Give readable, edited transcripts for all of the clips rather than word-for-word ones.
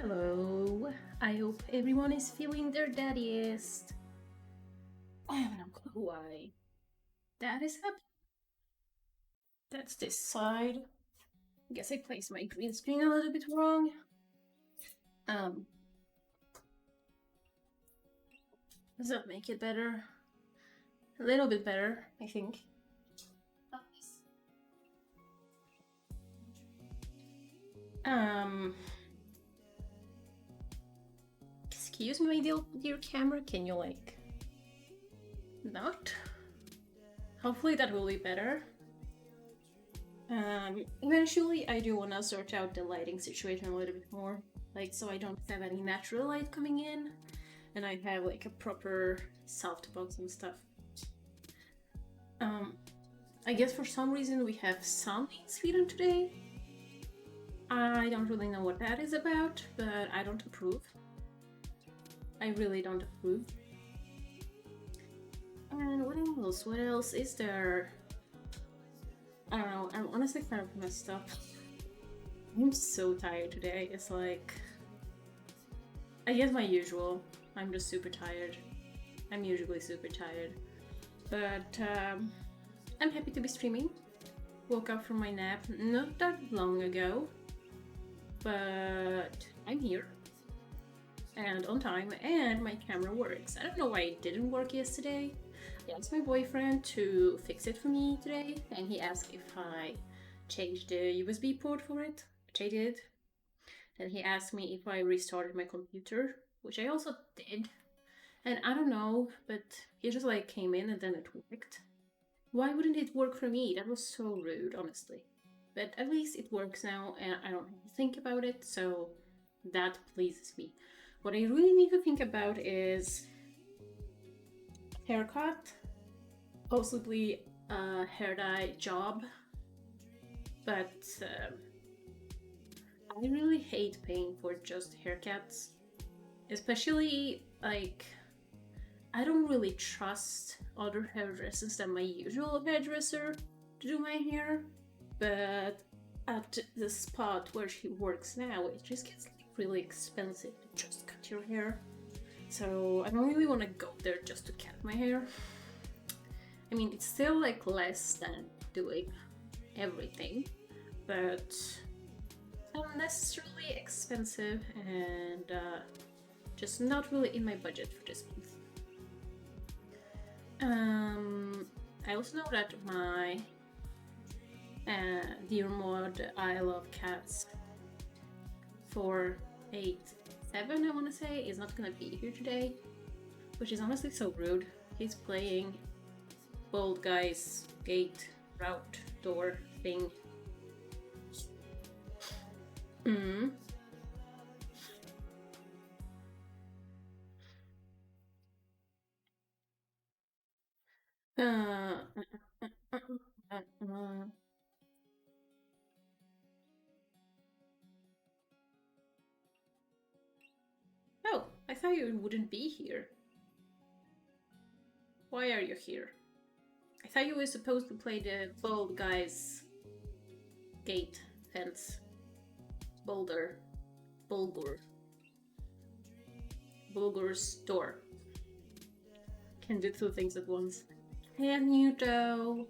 Hello, I hope everyone is feeling their daddiest. I have no clue why that is happening. That's this side. I guess I placed my green screen a little bit wrong. Um, does that make it better? A little bit better, I think. Um, excuse me, dear camera, can you not? Hopefully that will be better. Eventually I do want to sort out the lighting situation a little bit more, so I don't have any natural light coming in, and I have a proper softbox and stuff. I guess for some reason we have sun in Sweden today. I don't really know what that is about, but I don't approve. I really don't approve. And what else? What else is there? I don't know, I'm honestly kind of messed up. I'm so tired today. It's I guess my usual. I'm just super tired. I'm usually super tired. But I'm happy to be streaming. Woke up from my nap not that long ago. But I'm here. And on time, and my camera works. I don't know why it didn't work yesterday. I asked my boyfriend to fix it for me today, and he asked if I changed the USB port for it, which I did. Then he asked me if I restarted my computer, which I also did. And I don't know, but he just came in and then it worked. Why wouldn't it work for me? That was so rude, honestly. But at least it works now, and I don't have to think about it, so that pleases me. What I really need to think about is haircut, possibly a hair dye job, but I really hate paying for just haircuts, especially I don't really trust other hairdressers than my usual hairdresser to do my hair, but at the spot where she works now, it just gets really expensive to just cut your hair. So I don't really want to go there just to cut my hair. I mean, it's still less than doing everything, but unnecessarily expensive and just not really in my budget for this month. I also know that my dear mod I Love Cats 487, I want to say, is not gonna be here today, which is honestly so rude. He's playing Bold Guy's Gate Route Door thing. Oh, I thought you wouldn't be here. Why are you here? I thought you were supposed to play the Bold Guy's Gate Fence. Bulgur's door. Can do two things at once. Can you though?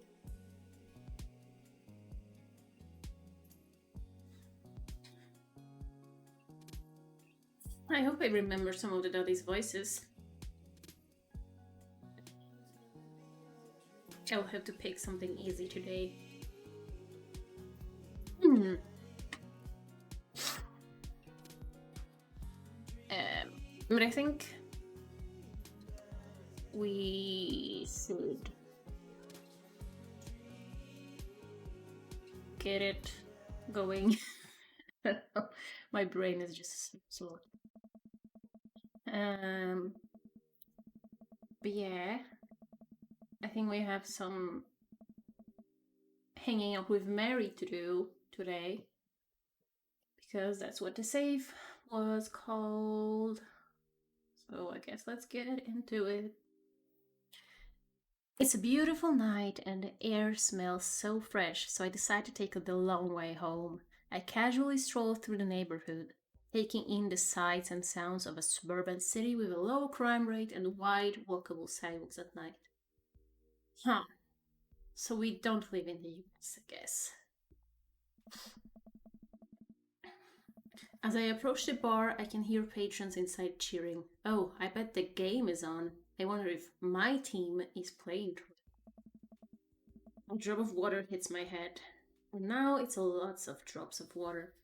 I hope I remember some of the daddy's voices. I'll have to pick something easy today. But I think we should get it going. My brain is just slow. But yeah, I think we have some hanging up with Mary to do today, because that's what the save was called. So I guess let's get into it. It's a beautiful night and the air smells so fresh, so I decide to take the long way home. I casually stroll through the neighborhood. taking in the sights and sounds of a suburban city with a low crime rate and wide, walkable sidewalks at night. Huh. So we don't live in the US, I guess. As I approach the bar, I can hear patrons inside cheering. Oh, I bet the game is on. I wonder if my team is playing. A drop of water hits my head. And now it's lots of drops of water.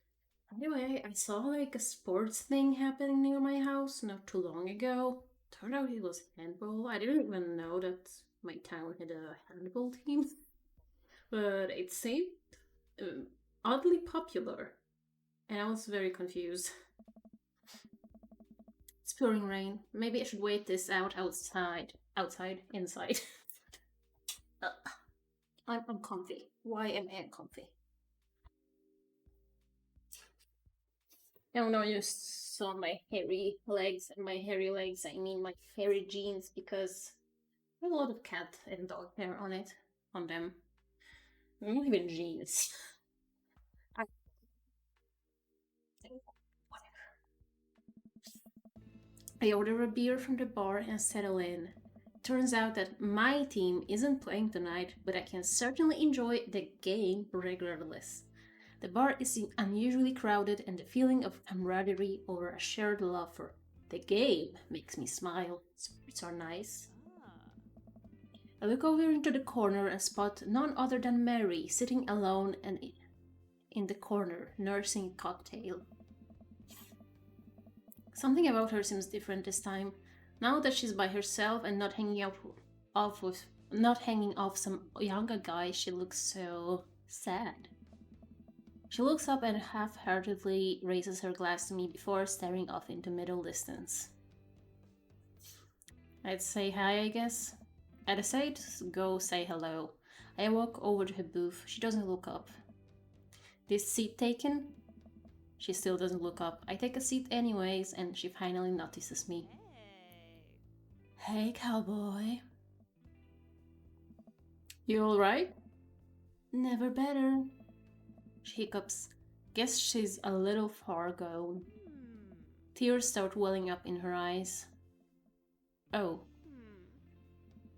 Anyway, I saw like a sports thing happening near my house not too long ago. Turned out it was handball. I didn't even know that my town had a handball team, but it seemed um, oddly popular, and I was very confused. It's pouring rain. Maybe I should wait this out outside. Outside, inside. I'm uncomfy. Why am I uncomfy? Oh no, you saw my hairy legs, and my hairy legs, I mean my hairy jeans, because there's a lot of cat and dog hair on it, on them. Not even jeans. I, I order a beer from the bar and settle in. Turns out that my team isn't playing tonight, but I can certainly enjoy the game regardless. The bar is unusually crowded, and the feeling of camaraderie over a shared love for the game makes me smile. Spirits are nice. I look over into the corner and spot none other than Mary sitting alone and in the corner, nursing a cocktail. Something about her seems different this time. Now that she's by herself and not hanging off some younger guy, she looks so sad. She looks up and half-heartedly raises her glass to me before staring off into middle distance. I'd say hi, I guess. I decide to go say hello. I walk over to her booth. She doesn't look up. This seat taken? She still doesn't look up. I take a seat anyways, and she finally notices me. Hey, cowboy. You alright? Never better. She hiccups. Guess she's a little far gone. Tears start welling up in her eyes. Oh.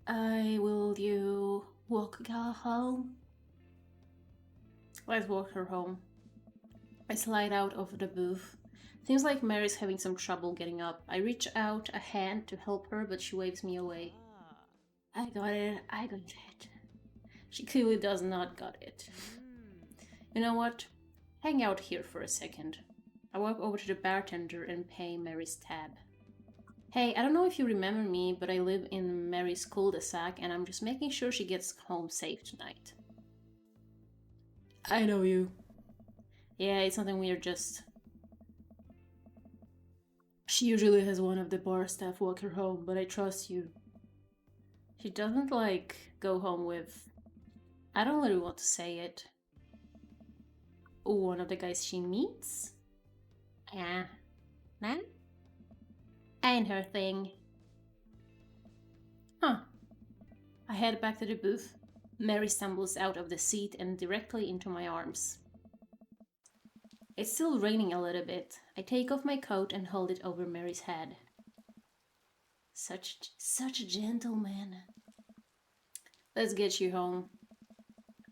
Will you walk her home? Let's walk her home. I slide out of the booth. Seems like Mary's having some trouble getting up. I reach out a hand to help her, but she waves me away. I got it. She clearly does not got it. You know what? Hang out here for a second. I walk over to the bartender and pay Mary's tab. Hey, I don't know if you remember me, but I live in Mary's cul-de-sac and I'm just making sure she gets home safe tonight. I know you. Yeah, it's nothing weird, just... She usually has one of the bar staff walk her home, but I trust you. She doesn't, like, go home with... I don't really want to say it. One of the guys she meets? Yeah. Nah? Ain't her thing. Huh. I head back to the booth. Mary stumbles out of the seat and directly into my arms. It's still raining a little bit. I take off my coat and hold it over Mary's head. Such a gentleman. Let's get you home.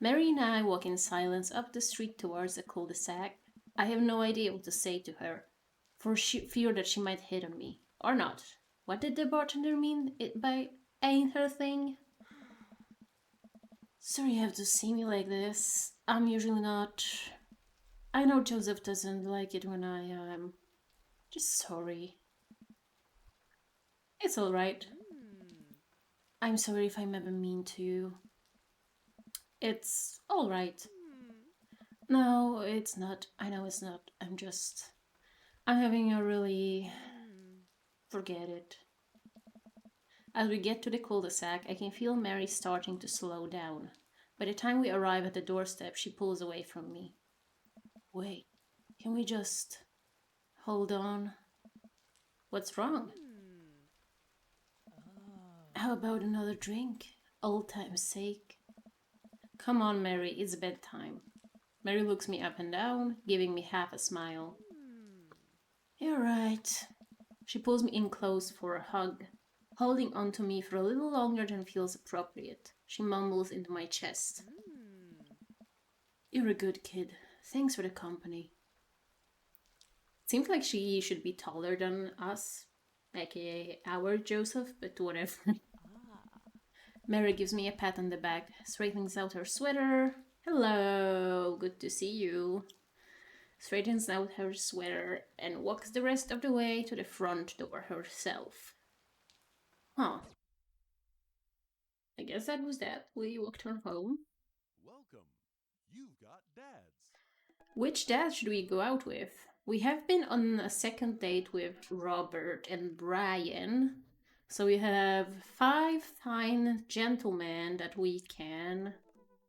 Mary and I walk in silence up the street towards the cul-de-sac. I have no idea what to say to her, for fear that she might hit on me. Or not. What did the bartender mean by ain't her thing? Sorry you have to see me like this. I'm usually not... I know Joseph doesn't like it when I am... just sorry. It's alright. I'm sorry if I'm ever mean to you. It's alright. No, it's not. I know it's not. I'm having a really... Forget it. As we get to the cul-de-sac, I can feel Mary starting to slow down. By the time we arrive at the doorstep, she pulls away from me. Wait, can we just... hold on? What's wrong? How about another drink? Old time's sake. Come on, Mary, it's bedtime. Mary looks me up and down, giving me half a smile. You're right. She pulls me in close for a hug, holding onto me for a little longer than feels appropriate. She mumbles into my chest. You're a good kid. Thanks for the company. Seems like she should be taller than us, aka our Joseph, but whatever. Mary gives me a pat on the back, straightens out her sweater. Hello, good to see you. Straightens out her sweater and walks the rest of the way to the front door herself. Huh. I guess that was that. We walked her home. Welcome. You've got dads. Which dad should we go out with? We have been on a second date with Robert and Brian. So we have 5 fine gentlemen that we can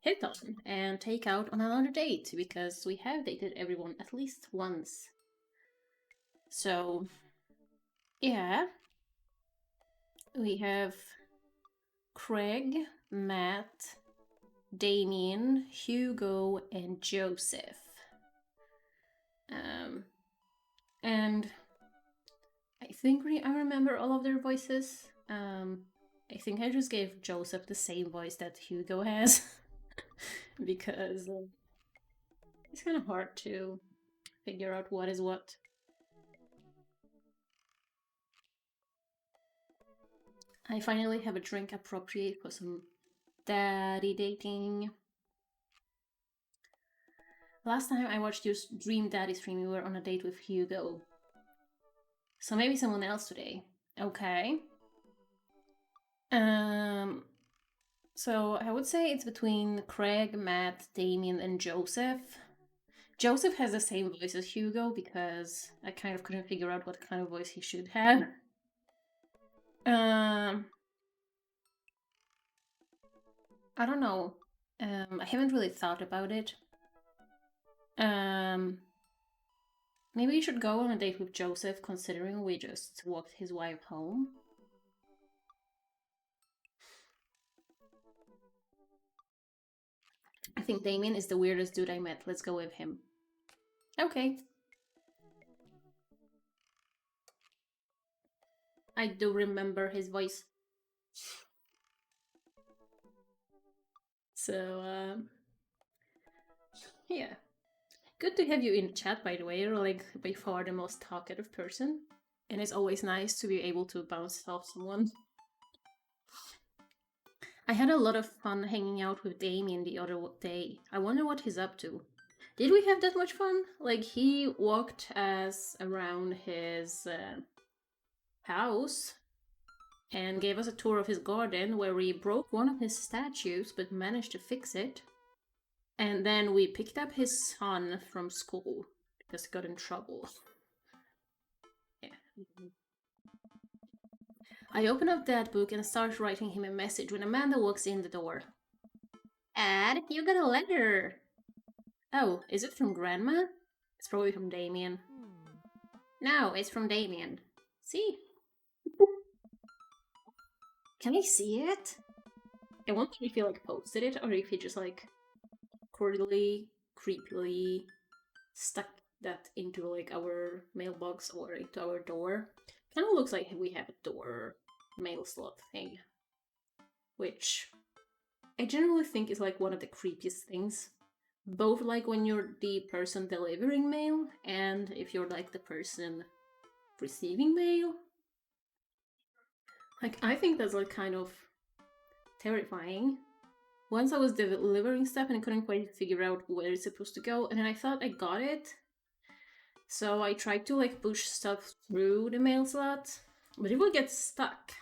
hit on and take out on another date because we have dated everyone at least once. So, yeah. We have Craig, Matt, Damien, Hugo, and Joseph. And I think I remember all of their voices. I think I just gave Joseph the same voice that Hugo has because it's kind of hard to figure out what is what. I finally have a drink appropriate for some daddy dating. Last time I watched your Dream Daddy stream, you were on a date with Hugo. So maybe someone else today. Okay. So I would say it's between Craig, Matt, Damien, and Joseph. Joseph has the same voice as Hugo because I kind of couldn't figure out what kind of voice he should have. I don't know. I haven't really thought about it. Maybe you should go on a date with Joseph, considering we just walked his wife home. I think Damien is the weirdest dude I met. Let's go with him. Okay. I do remember his voice. So, yeah. Good to have you in chat, by the way. You're like by far the most talkative person. And it's always nice to be able to bounce off someone. I had a lot of fun hanging out with Damien the other day. I wonder what he's up to. Did we have that much fun? Like, he walked us around his house and gave us a tour of his garden where we broke one of his statues but managed to fix it. And then we picked up his son from school because he got in trouble. Yeah. I open up that book and start writing him a message when Amanda walks in the door. Ed, you got a letter! Oh, is it from Grandma? It's probably from Damien. No, it's from Damien. See? Can I see it? I wonder if he like posted it or if he just like cordially, creepily stuck that into like our mailbox or into our door. Kind of looks like we have a door mail slot thing, which I generally think is like one of the creepiest things. Both like when you're the person delivering mail and if you're like the person receiving mail. Like, I think that's like kind of terrifying. Once I was delivering stuff and I couldn't quite figure out where it's supposed to go, and then I thought I got it. So I tried to like push stuff through the mail slot, but it would get stuck.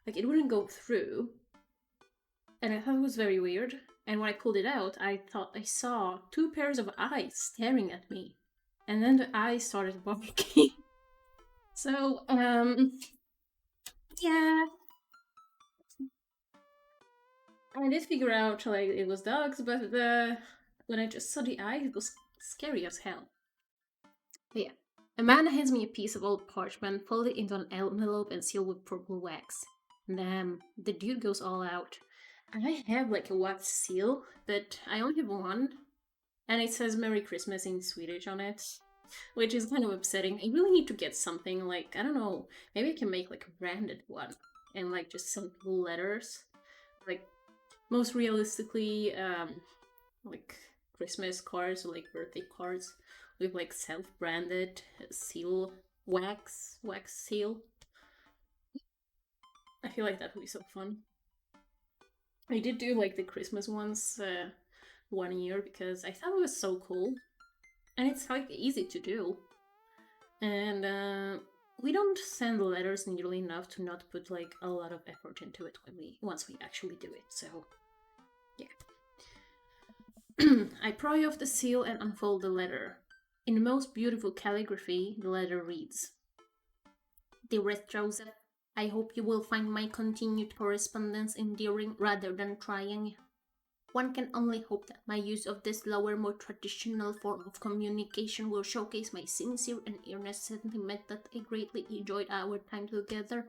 Like, it wouldn't go through. And I thought it was very weird. And when I pulled it out, I thought I saw 2 pairs of eyes staring at me. And then the eyes started barking. So, yeah. I did figure out, like, it was dogs, but when I just saw the eyes, it was scary as hell. But yeah. Amanda hands me a piece of old parchment, folded into an envelope and sealed with purple wax. Damn, the dude goes all out. I have like a wax seal, but I only have one. And it says Merry Christmas in Swedish on it. which is kind of upsetting. I really need to get something like, I don't know, maybe I can make like a branded one and like just send letters. Like most realistically, like Christmas cards or like birthday cards with like self-branded seal wax seal. I feel like that would be so fun. I did do like the Christmas ones 1 year because I thought it was so cool, and it's like easy to do. And we don't send letters nearly enough to not put like a lot of effort into it when once we actually do it. So yeah. I pry off the seal and unfold the letter. In the most beautiful calligraphy, the letter reads: Dearest Joseph, I hope you will find my continued correspondence endearing rather than trying. One can only hope that my use of this lower, more traditional form of communication will showcase my sincere and earnest sentiment that I greatly enjoyed our time together.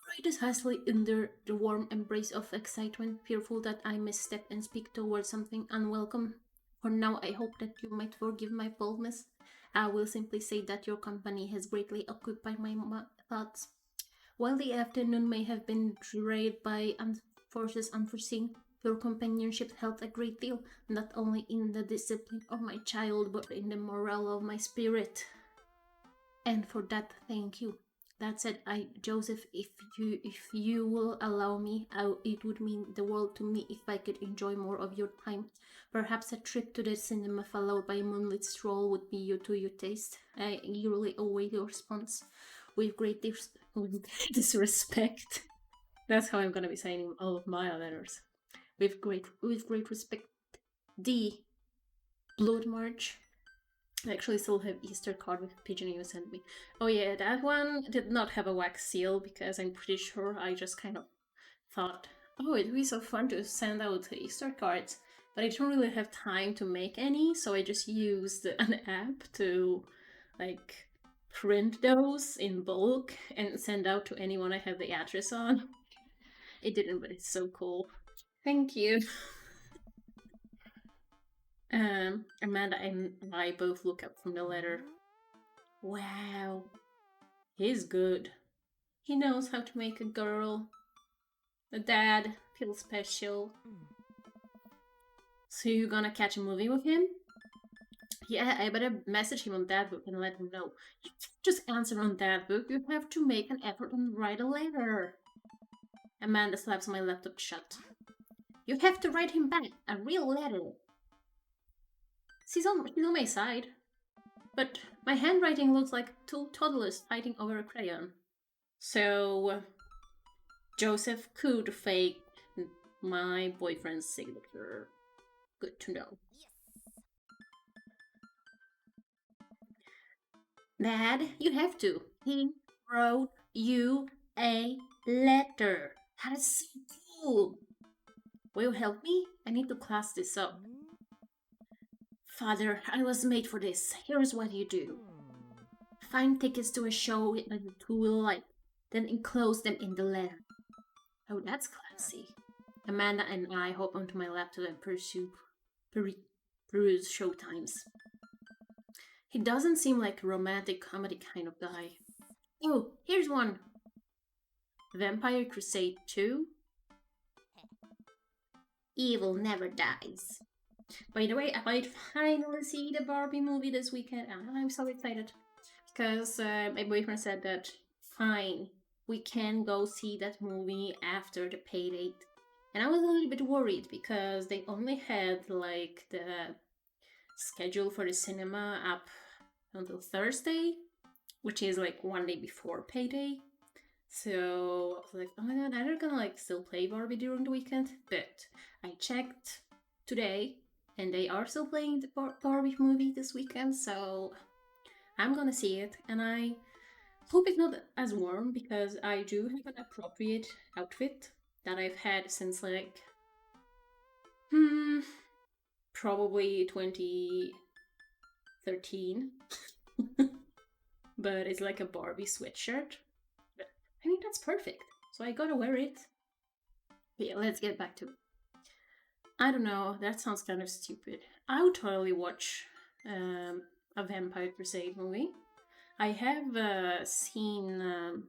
Write as hastily under the warm embrace of excitement, fearful that I misstep and speak towards something unwelcome. For now, I hope that you might forgive my boldness. I will simply say that your company has greatly occupied my thoughts. While the afternoon may have been derailed by forces unforeseen, your companionship helped a great deal, not only in the discipline of my child, but in the morale of my spirit. And for that, thank you. That said, Joseph, if you will allow me, it would mean the world to me if I could enjoy more of your time. Perhaps a trip to the cinema followed by a moonlit stroll would be to your taste. I eagerly await your response. With great disrespect. That's how I'm gonna be signing all of my letters. With great respect. D. Blood March. I actually still have Easter card with pigeon you sent me. Oh yeah, that one did not have a wax seal because I'm pretty sure I just kind of thought, oh, it'd be so fun to send out Easter cards, but I don't really have time to make any, so I just used an app to like print those in bulk and send out to anyone I have the address on. It didn't, but it's so cool. Thank you. Amanda and I both look up from the letter. Wow, he's good. He knows how to make a girl. The dad feels special. So you gonna catch a movie with him? Yeah, I better message him on that book and let him know. You can't just answer on that book. You have to make an effort and write a letter. Amanda slaps my laptop shut. You have to write him back a real letter. She's on my side. But my handwriting looks like two toddlers fighting over a crayon. So Joseph could fake my boyfriend's signature. Good to know. Dad, you have to. He wrote you a letter. That's so cool. Will you help me? I need to class this up. Father, I was made for this. Here's what you do. Find tickets to a show that you two will like, then enclose them in the letter. Oh, that's classy. Amanda and I hop onto my laptop and peruse showtimes. He doesn't seem like a romantic comedy kind of guy. Oh, here's one. Vampire Crusade 2. Evil never dies. By the way, I might finally see the Barbie movie this weekend. I'm so excited. Because my boyfriend said that, fine, we can go see that movie after the pay date. And I was a little bit worried because they only had like the schedule for the cinema up until Thursday, which is like one day before payday. So I was like, oh my god, they're gonna like still play Barbie during the weekend. But I checked today and they are still playing the Barbie movie this weekend, so I'm gonna see it. And I hope it's not as warm because I do have an appropriate outfit that I've had since like probably 2013. But it's like a Barbie sweatshirt. But I mean, that's perfect. So I gotta wear it. But yeah, let's get back to it. I don't know, that sounds kind of stupid. I would totally watch a Vampire Crusade movie. I have seen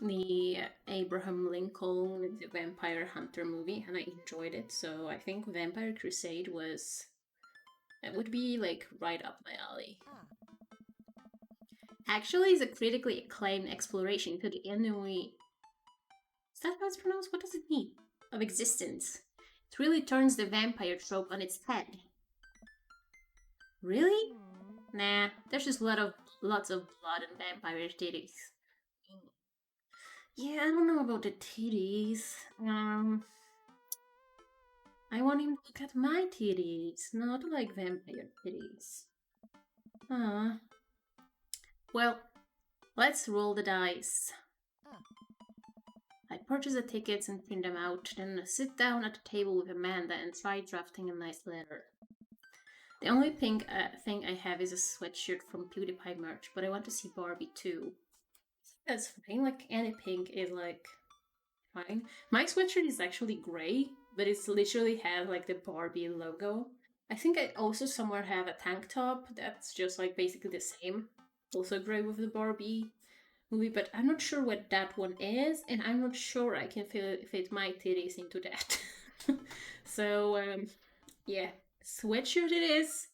the Abraham Lincoln, the Vampire Hunter movie, and I enjoyed it. So I think Vampire Crusade it would be like right up my alley. Actually, it's a critically acclaimed exploration into the enemy. Is that how it's pronounced? What does it mean? Of existence. It really turns the vampire trope on its head. Really? Nah, there's just lots of blood and vampire titties. Yeah, I don't know about the titties. I want him to look at my titties, not like vampire titties. Well, let's roll the dice. I purchase the tickets and print them out, then sit down at the table with Amanda and try drafting a nice letter. The only thing I have is a sweatshirt from PewDiePie merch, but I want to see Barbie too. That's fine, like any pink is like fine. My sweatshirt is actually gray, but it's literally has like the Barbie logo. I think I also somewhere have a tank top that's just like basically the same, also gray with the Barbie movie, but I'm not sure what that one is, and I'm not sure I can fit my titties into that. So, yeah, sweatshirt it is.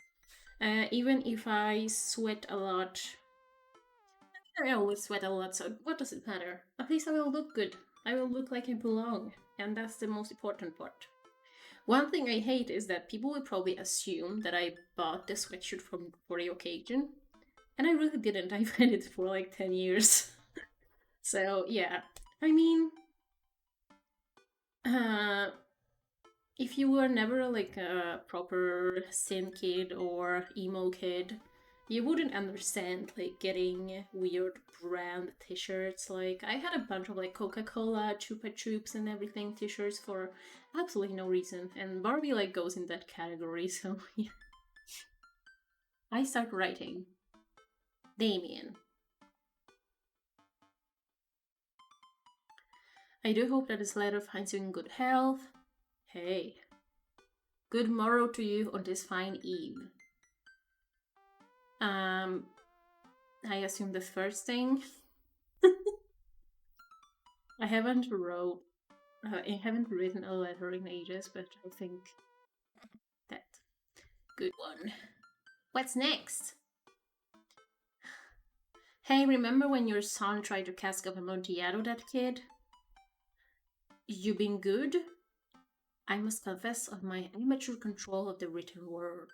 Even if I sweat a lot, I always sweat a lot, so what does it matter? At least I will look good. I will look like I belong, and that's the most important part. One thing I hate is that people will probably assume that I bought the sweatshirt for the occasion, and I really didn't. I've had it for like 10 years. So, yeah. I mean, if you were never like a proper sin kid or emo kid, you wouldn't understand like getting weird brand t-shirts. Like I had a bunch of like Coca-Cola, Chupa Chups and everything t-shirts for absolutely no reason. And Barbie like goes in that category, so yeah. I start writing. Damien. I do hope that this letter finds you in good health. Hey. Good morrow to you on this fine eve. I assume the first thing. I haven't written a letter in ages, but I think that good one. What's next? Hey, remember when your son tried to cast of Amontillado that kid? You been good? I must confess of my amateur control of the written word.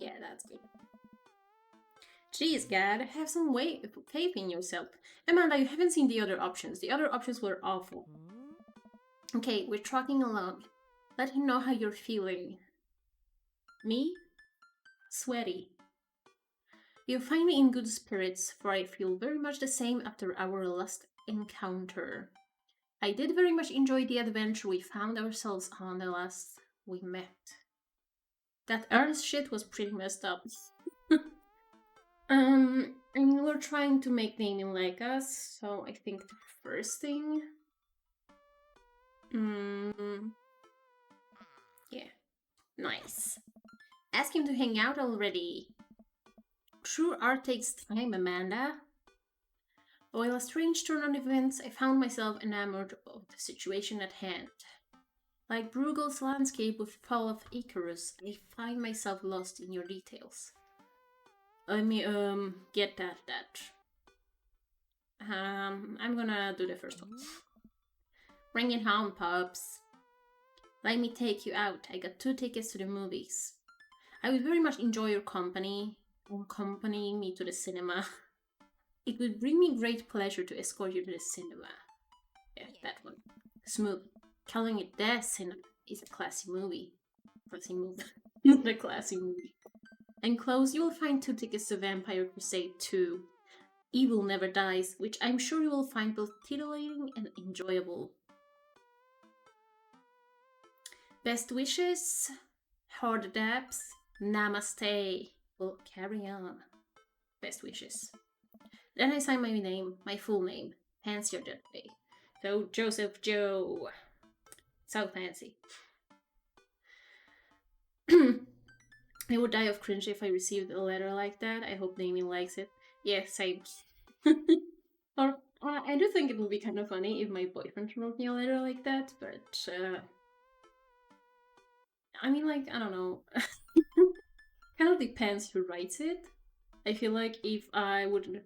Yeah, that's good. Jeez, Gad, have some faith in yourself. Amanda, you haven't seen the other options. The other options were awful. Okay, we're trucking along. Let him know how you're feeling. Me? Sweaty. You'll find me in good spirits, for I feel very much the same after our last encounter. I did very much enjoy the adventure we found ourselves on the last we met. That Earth shit was pretty messed up. And we're trying to make Damien like us, so I think the first thing... yeah. Nice. Ask him to hang out already. True art takes time, Amanda. While a strange turn of events, I found myself enamored of the situation at hand. Like Bruegel's landscape with Fall of Icarus, I find myself lost in your details. Let me, get that. I'm gonna do the first one. Bring it home, pups. Let me take you out. I got 2 tickets to the movies. I would very much enjoy your company, accompanying me to the cinema. It would bring me great pleasure to escort you to the cinema. Yeah, that one. Smooth. Calling it the cinema is a classy movie. Not a classy movie. Enclosed, you will find 2 tickets to Vampire Crusade 2. Evil Never Dies, which I'm sure you will find both titillating and enjoyable. Best wishes, hard dabs, namaste. Well, carry on. Best wishes. Then I sign my name, my full name. Fancier that way. So, Joseph Joe. So fancy. I would die of cringe if I received a letter like that. I hope Damien likes it. Yeah, same. Or I do think it would be kind of funny if my boyfriend wrote me a letter like that, but I mean, like, I don't know. Kind of depends who writes it. I feel like if I would,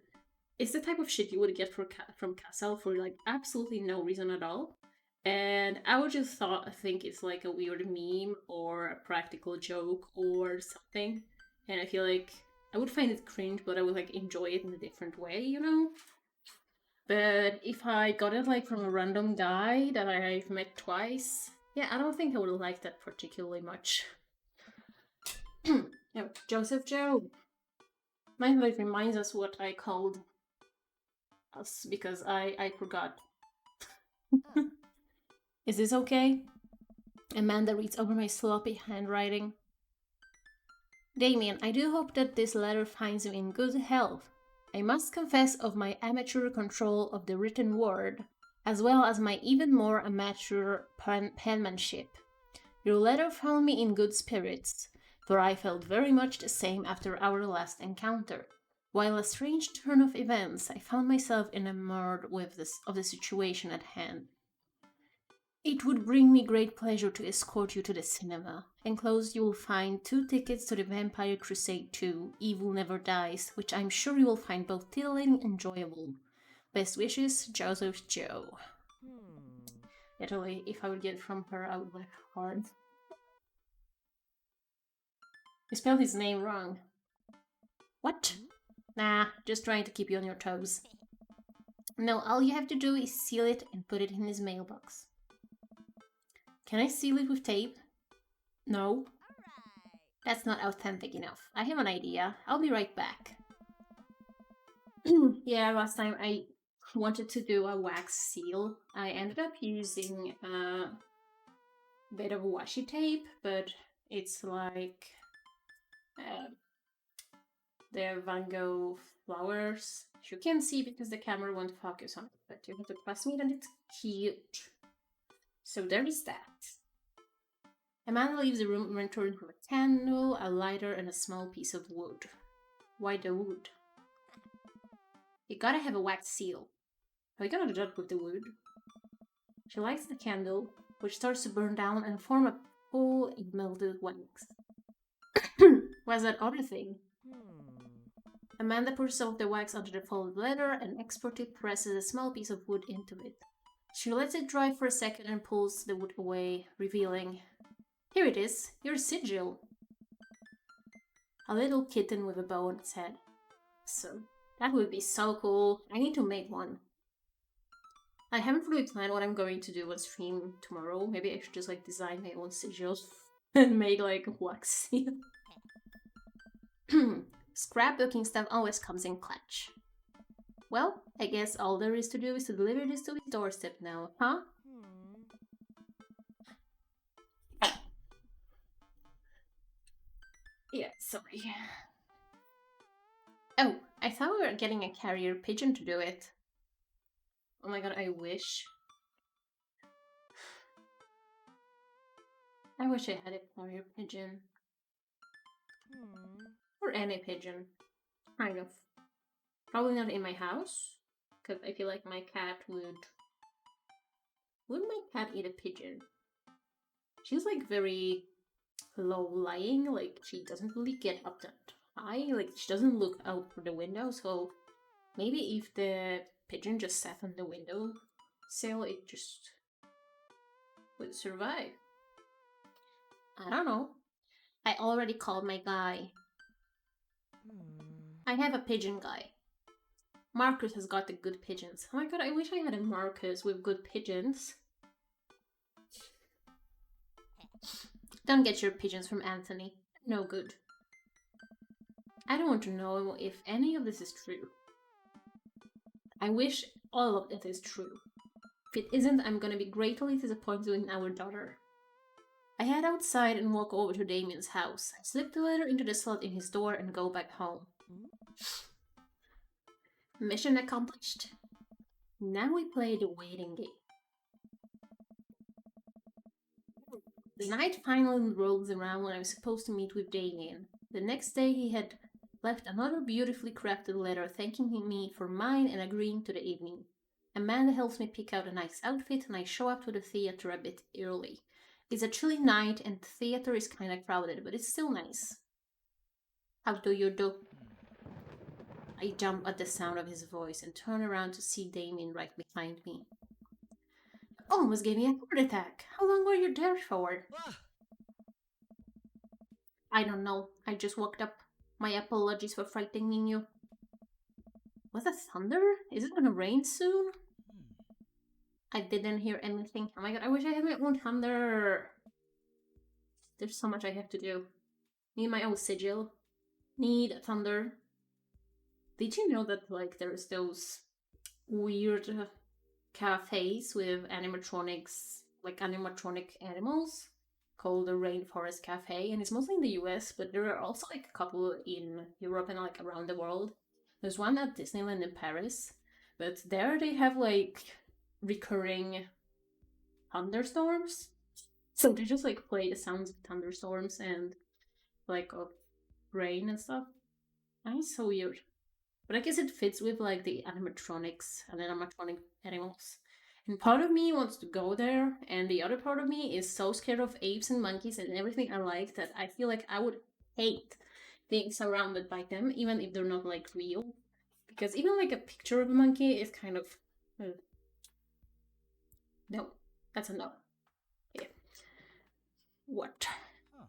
it's the type of shit you would get from Castle for like absolutely no reason at all. And I would just think it's like a weird meme or a practical joke or something. And I feel like I would find it cringe, but I would like enjoy it in a different way, you know? But if I got it like from a random guy that I've met twice, yeah, I don't think I would like that particularly much. Oh, Joseph Joe. Mind like reminds us what I called us because I forgot. Is this okay? Amanda reads over my sloppy handwriting. Damien, I do hope that this letter finds you in good health. I must confess of my amateur control of the written word, as well as my even more amateur penmanship. Your letter found me in good spirits, for I felt very much the same after our last encounter. While a strange turn of events, I found myself enamored of the situation at hand. It would bring me great pleasure to escort you to the cinema. Enclosed you will find 2 tickets to the Vampire Crusade 2, Evil Never Dies, which I'm sure you will find both titillating and enjoyable. Best wishes, Joseph Joe. Literally, if I would get it from her, I would laugh hard. You spelled his name wrong. What? Nah, just trying to keep you on your toes. No, all you have to do is seal it and put it in his mailbox. Can I seal it with tape? No. That's not authentic enough. I have an idea. I'll be right back. Yeah, last time I wanted to do a wax seal. I ended up using a bit of washi tape, but it's like the Van Gogh flowers. You can see because the camera won't focus on it, but you have to trust me that it's cute. So there is that. Amanda leaves the room and returns with a candle, a lighter, and a small piece of wood. Why the wood? You gotta have a wax seal. Are you gonna do that with the wood? She lights the candle, which starts to burn down and form a pool of melted wax. What's that other thing? Amanda pours some of the wax onto the folded letter and expertly presses a small piece of wood into it. She lets it dry for a second and pulls the wood away, revealing, here it is, your sigil. A little kitten with a bow on its head. So, that would be so cool. I need to make one. I haven't really planned what I'm going to do on stream tomorrow. Maybe I should just like design my own sigil and make like a wax seal. Scrapbooking stuff always comes in clutch. Well, I guess all there is to do is to deliver this to his doorstep now, huh? Yeah, sorry. Oh, I thought we were getting a carrier pigeon to do it. Oh my god, I wish. I wish I had a carrier pigeon. Or any pigeon. Kind of. Probably not in my house, because I feel like my cat would... Would my cat eat a pigeon? She's like very low-lying, like she doesn't really get up that high, like she doesn't look out for the window, so maybe if the pigeon just sat on the window sill, it just would survive. I don't know. I already called my guy. I have a pigeon guy. Marcus has got the good pigeons. Oh my god, I wish I had a Marcus with good pigeons. Don't get your pigeons from Anthony. No good. I don't want to know if any of this is true. I wish all of it is true. If it isn't, I'm gonna be greatly disappointed in our daughter. I head outside and walk over to Damien's house. I slip the letter into the slot in his door and go back home. Mission accomplished. Now we play the waiting game. The night finally rolls around when I'm supposed to meet with Damien. The next day, he had left another beautifully crafted letter thanking me for mine and agreeing to the evening. Amanda helps me pick out a nice outfit, and I show up to the theater a bit early. It's a chilly night, and the theater is kind of crowded, but it's still nice. How do you do? I jump at the sound of his voice and turn around to see Damien right behind me. Almost gave me a heart attack. How long were you there for? I don't know. I just woke up. My apologies for frightening you. Was that thunder? Is it gonna rain soon? I didn't hear anything. Oh my god, I wish I had my own thunder. There's so much I have to do. Need my own sigil. Need thunder. Did you know that like there's those weird cafes with animatronics, like animatronic animals, called the Rainforest Cafe, and it's mostly in the US, but there are also like a couple in Europe and like around the world. There's one at Disneyland in Paris, but there they have like recurring thunderstorms. So they just like play the sounds of thunderstorms and like of rain and stuff. And it's so weird. But I guess it fits with like the animatronics and animatronic animals. And part of me wants to go there, and the other part of me is so scared of apes and monkeys and everything I like that I feel like I would hate being surrounded by them, even if they're not like real. Because even like a picture of a monkey is kind of. No, that's a no. Yeah. What? Huh.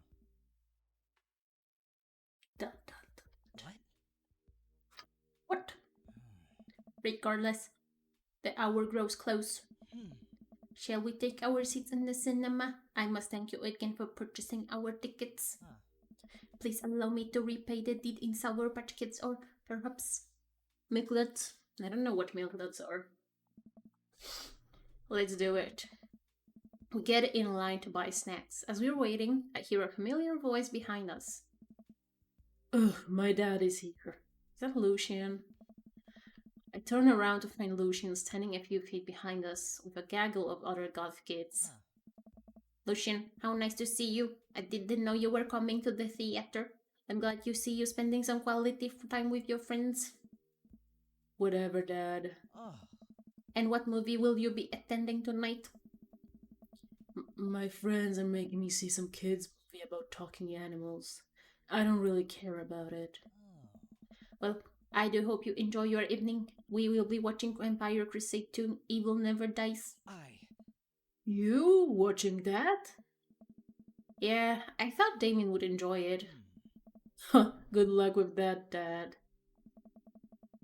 Dun, dun, dun. What? What? Regardless, the hour grows close. Shall we take our seats in the cinema? I must thank you again for purchasing our tickets. Huh. Please allow me to repay the deed in Sour Patch Kids or perhaps Milknuts. I don't know what Milknuts are. Let's do it. We get in line to buy snacks. As we're waiting, I hear a familiar voice behind us. Ugh, my dad is here. Is that Lucian? I turn around to find Lucian standing a few feet behind us with a gaggle of other goth kids. Lucian, how nice to see you. I didn't know you were coming to the theater. I'm glad you see you spending some quality time with your friends. Whatever, Dad. And what movie will you be attending tonight? My friends are making me see some kids movie about talking animals. I don't really care about it. Well, I do hope you enjoy your evening. We will be watching Vampire Crusade 2, Evil Never Dies. You watching that? Yeah, I thought Damien would enjoy it. Good luck with that, Dad.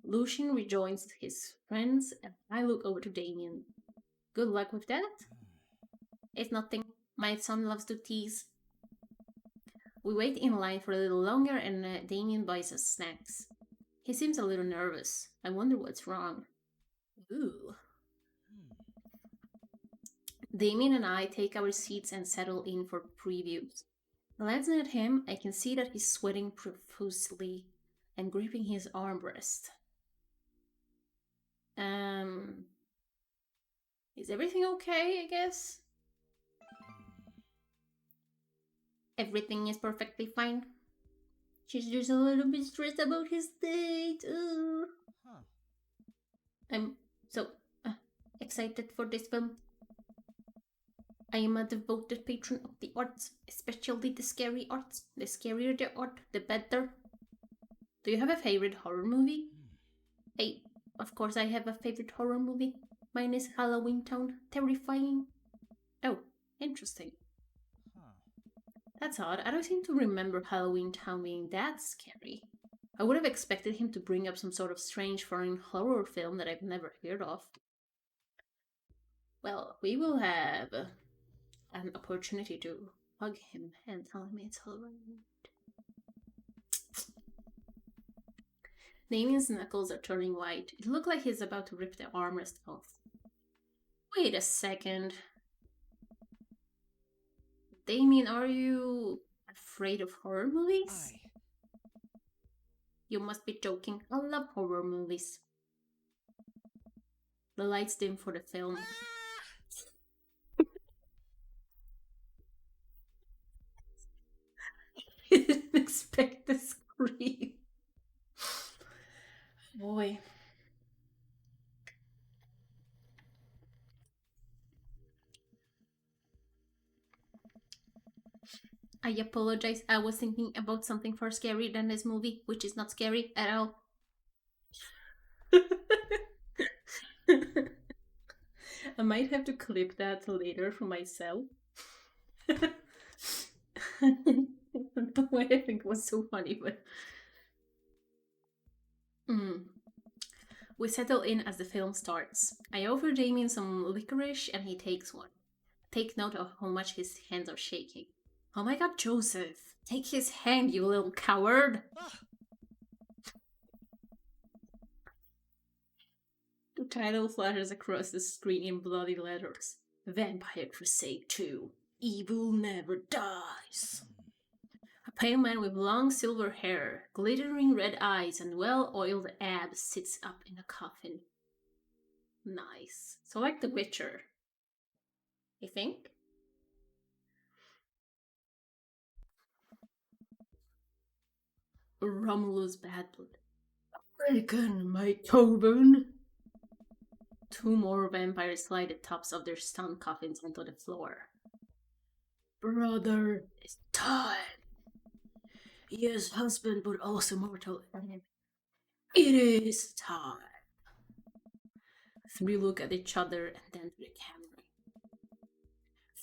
Lucian rejoins his friends, and I look over to Damien. Good luck with that? It's nothing. My son loves to tease. We wait in line for a little longer, and Damien buys us snacks. He seems a little nervous. I wonder what's wrong. Ooh. Damien and I take our seats and settle in for previews. Glancing at him, I can see that he's sweating profusely and gripping his armrest. Is everything okay, I guess? Everything is perfectly fine. She's just a little bit stressed about his date. I'm so excited for this film. I am a devoted patron of the arts, especially the scary arts. The scarier the art, the better. Do you have a favorite horror movie? Of course I have a favorite horror movie. Mine is Halloween Town. Terrifying. Oh, interesting. That's odd. I don't seem to remember Halloween Town being that scary. I would have expected him to bring up some sort of strange foreign horror film that I've never heard of. Well, we will have an opportunity to hug him and tell him it's alright. Damien's knuckles are turning white. It looks like he's about to rip the armrest off. Wait a second. Damien, are you afraid of horror movies? You must be joking. I love horror movies. The lights dim for the film. He didn't expect expect the scream. Boy. I apologize. I was thinking about something far scarier than this movie, which is not scary at all. I might have to clip that later for myself. The way I think was so funny, but. Mm. We settle in as the film starts. I offer Damien some licorice and he takes one. Take note of how much his hands are shaking. Oh my god, Joseph! Take his hand, you little coward! The title flashes across the screen in bloody letters. Vampire Crusade 2. Evil never dies. A pale man with long silver hair, glittering red eyes, and well-oiled abs sits up in a coffin. Nice. So like The Witcher. You think? Romulus bad blood. Awaken, my Tobin! Two more vampires slide the tops of their stone coffins onto the floor. Brother, it's time. Yes, husband, but also mortal enemy. It is time. Three look at each other and then to the camera.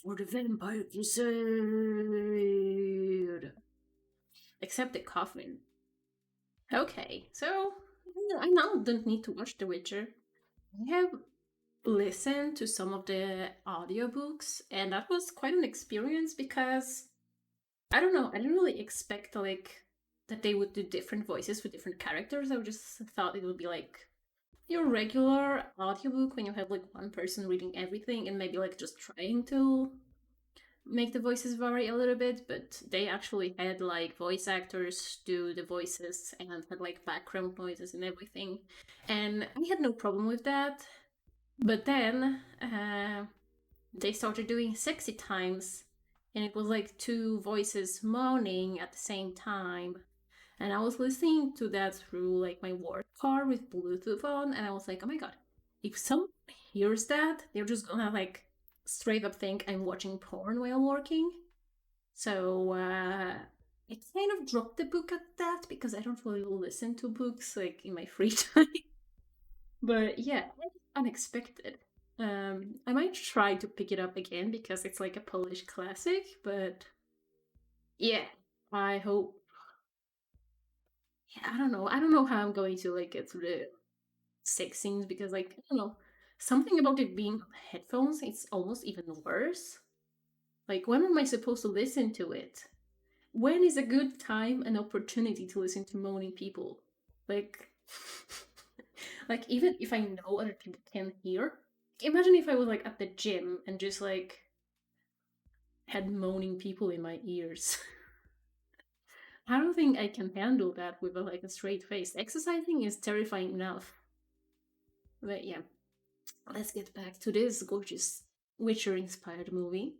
For the Vampire Crusade! Except the coffin. Okay, so I now don't need to watch The Witcher. I have listened to some of the audiobooks, and that was quite an experience because I don't know, I didn't really expect like that they would do different voices for different characters. I just thought it would be like your regular audiobook when you have like one person reading everything and maybe like just trying to make the voices vary a little bit, but they actually had like voice actors do the voices and had like background noises and everything. And I had no problem with that. But then they started doing sexy times, and it was like two voices moaning at the same time. And I was listening to that through like my work car with Bluetooth on, and I was like, oh my god, if someone hears that, they're just gonna like straight up think I'm watching porn while working. So I kind of dropped the book at that because I don't really listen to books like in my free time. But yeah, unexpected. I might try to pick it up again because it's like a Polish classic, but yeah, I hope. Yeah, I don't know. I don't know how I'm going to like get through the sex scenes because like I don't know something about it being on headphones. It's almost even worse. Like when am I supposed to listen to it? When is a good time and opportunity to listen to moaning people? Like, like even if I know other people can hear, imagine if I was like at the gym and just like had moaning people in my ears. I don't think I can handle that with like a straight face. Exercising is terrifying enough. But yeah, let's get back to this gorgeous Witcher-inspired movie.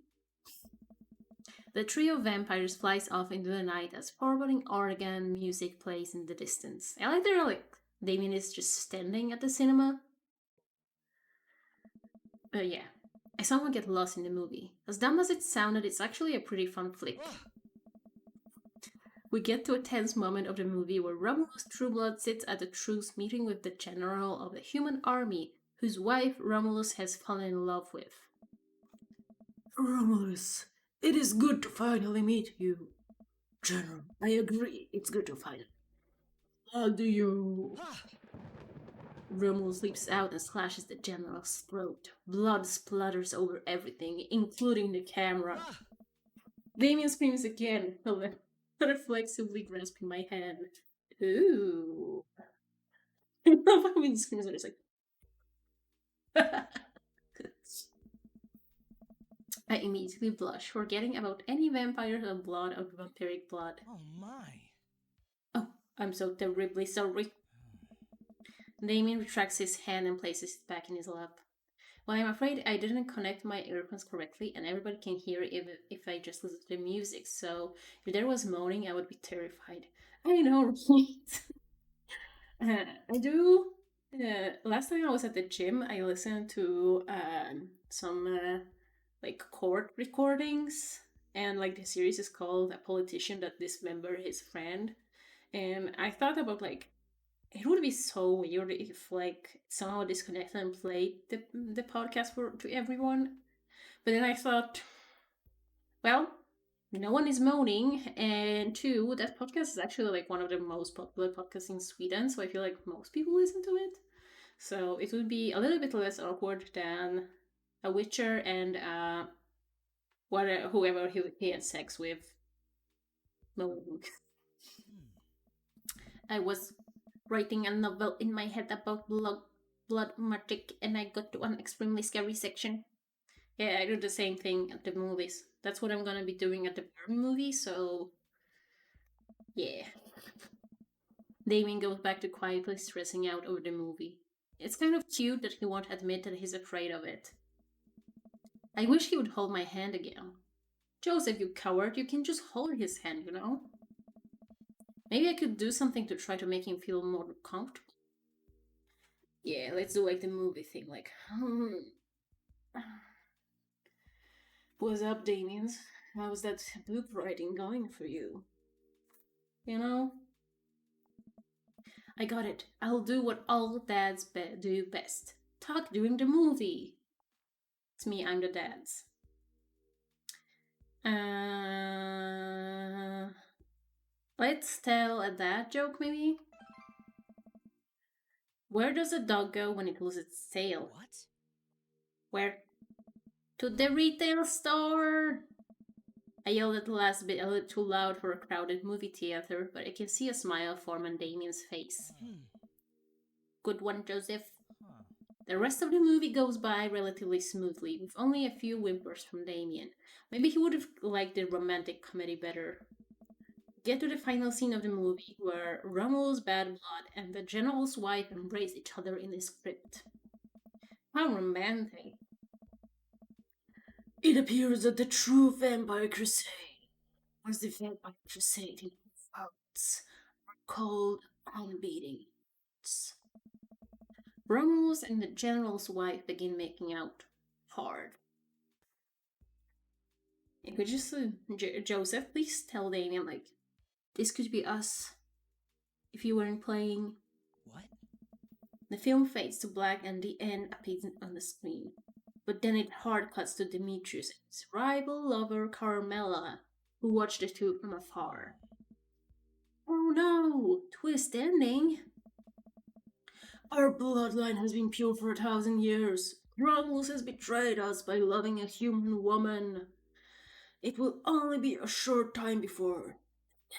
The trio of vampires flies off into the night as foreboding organ music plays in the distance. I like they're like Damien is just standing at the cinema. But yeah, I somehow get lost in the movie. As dumb as it sounded, it's actually a pretty fun flick. We get to a tense moment of the movie where Romulus Trueblood sits at a truce meeting with the general of the human army, whose wife Romulus has fallen in love with. Romulus, it is good to finally meet you. General, I agree, it's good to finally. How do you? Romulus leaps out and slashes the general's throat. Blood splatters over everything, including the camera. Damien screams again, reflexively grasping my hand. Ooh. I love how he screams and it's like. I immediately blush, forgetting about any vampires and blood or vampiric blood. Oh my. Oh, I'm so terribly sorry. Damien retracts his hand and places it back in his lap. Well, I'm afraid I didn't connect my earphones correctly, and everybody can hear if I just listen to the music. So if there was moaning, I would be terrified. I know, right? I do. Last time I was at the gym, I listened to some like court recordings, and like the series is called "A Politician That Dismembered His Friend," and I thought about like it would be so weird if like somehow disconnected and played the podcast for to everyone. But then I thought, well, no one is moaning, and two, that podcast is actually like one of the most popular podcasts in Sweden, so I feel like most people listen to it. So it would be a little bit less awkward than a Witcher and whoever he had sex with moaning. I was writing a novel in my head about blood magic, and I got to an extremely scary section. Yeah, I do the same thing at the movies. That's what I'm gonna be doing at the Barbie movie, so yeah. Damien goes back to quietly stressing out over the movie. It's kind of cute that he won't admit that he's afraid of it. I wish he would hold my hand again. Joseph, you coward, you can just hold his hand, you know? Maybe I could do something to try to make him feel more comfortable. Yeah, let's do like the movie thing, like, what's up, Damien's? How's that book writing going for you? You know? I got it. I'll do what all dads do best. Talk during the movie. It's me, I'm the dads. Let's tell a dad joke, maybe? Where does a dog go when it loses its tail? What? Where? To the retail store! I yelled at the last bit a little too loud for a crowded movie theater, but I can see a smile form on Damien's face. Good one, Joseph. The rest of the movie goes by relatively smoothly, with only a few whimpers from Damien. Maybe he would have liked the romantic comedy better. Get to the final scene of the movie, where Romulus Bad Blood and the General's wife embrace each other in the script. How romantic. It appears that the true vampire crusade was the vampire crusade in votes were called unbeating. Romulus and the General's wife begin making out hard. And could just Joseph please tell Damien like this could be us if you weren't playing. What? The film fades to black and the end appears on the screen. But then it hard cuts to Demetrius and his rival lover Carmela, who watch the two from afar. Oh no! Twist ending! Our bloodline has been pure for 1,000 years. Romulus has betrayed us by loving a human woman. It will only be a short time before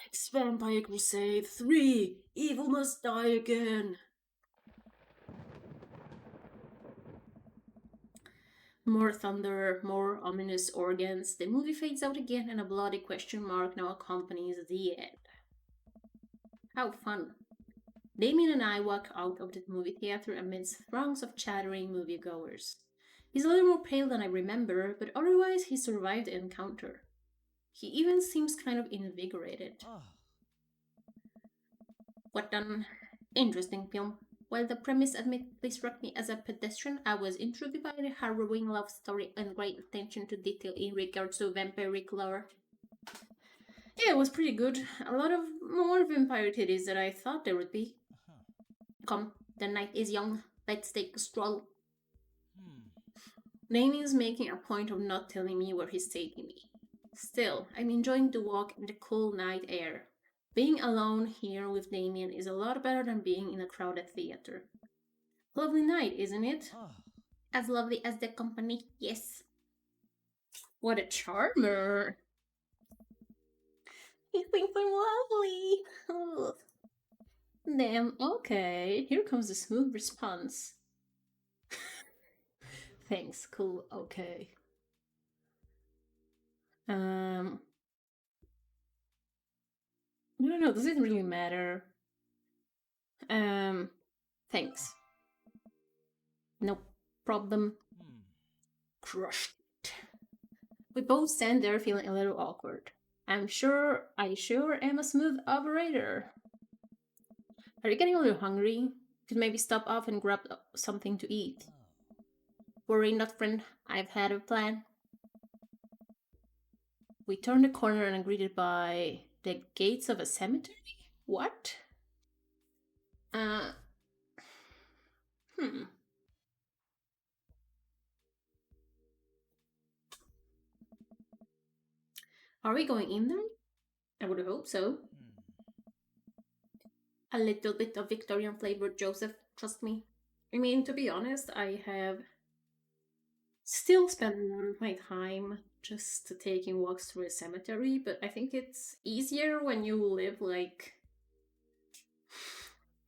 next Vampire Crusade 3, Evil Must Die Again. More thunder, more ominous organs. The movie fades out again, and a bloody question mark now accompanies the end. How fun. Damien and I walk out of the movie theater amidst throngs of chattering moviegoers. He's a little more pale than I remember, but otherwise he survived the encounter. He even seems kind of invigorated. What an interesting film. While the premise admittedly struck me as a pedestrian, I was intrigued by the harrowing love story and great attention to detail in regards to vampiric lore. Yeah, it was pretty good. A lot of more vampire titties than I thought there would be. Come, the night is young. Let's take a stroll. Damien's making a point of not telling me where he's taking me. Still, I'm enjoying the walk in the cool night air. Being alone here with Damien is a lot better than being in a crowded theater. Lovely night, isn't it? As lovely as the company, yes. What a charmer! He thinks I'm lovely. Damn, okay. Here comes the smooth response. Thanks, cool, okay. I don't know, does it really matter? Thanks. No problem. crushed it. We both stand there feeling a little awkward. I sure am a smooth operator. Are you getting a little hungry? Could maybe stop off and grab something to eat. Worry not, friend. I've had a plan. We turn the corner and are greeted by the gates of a cemetery? What? Uh, hmm. Are we going in there? I would hope so. A little bit of Victorian flavor, Joseph, trust me. I mean, to be honest, I have still spent a lot of my time just taking walks through a cemetery, but I think it's easier when you live like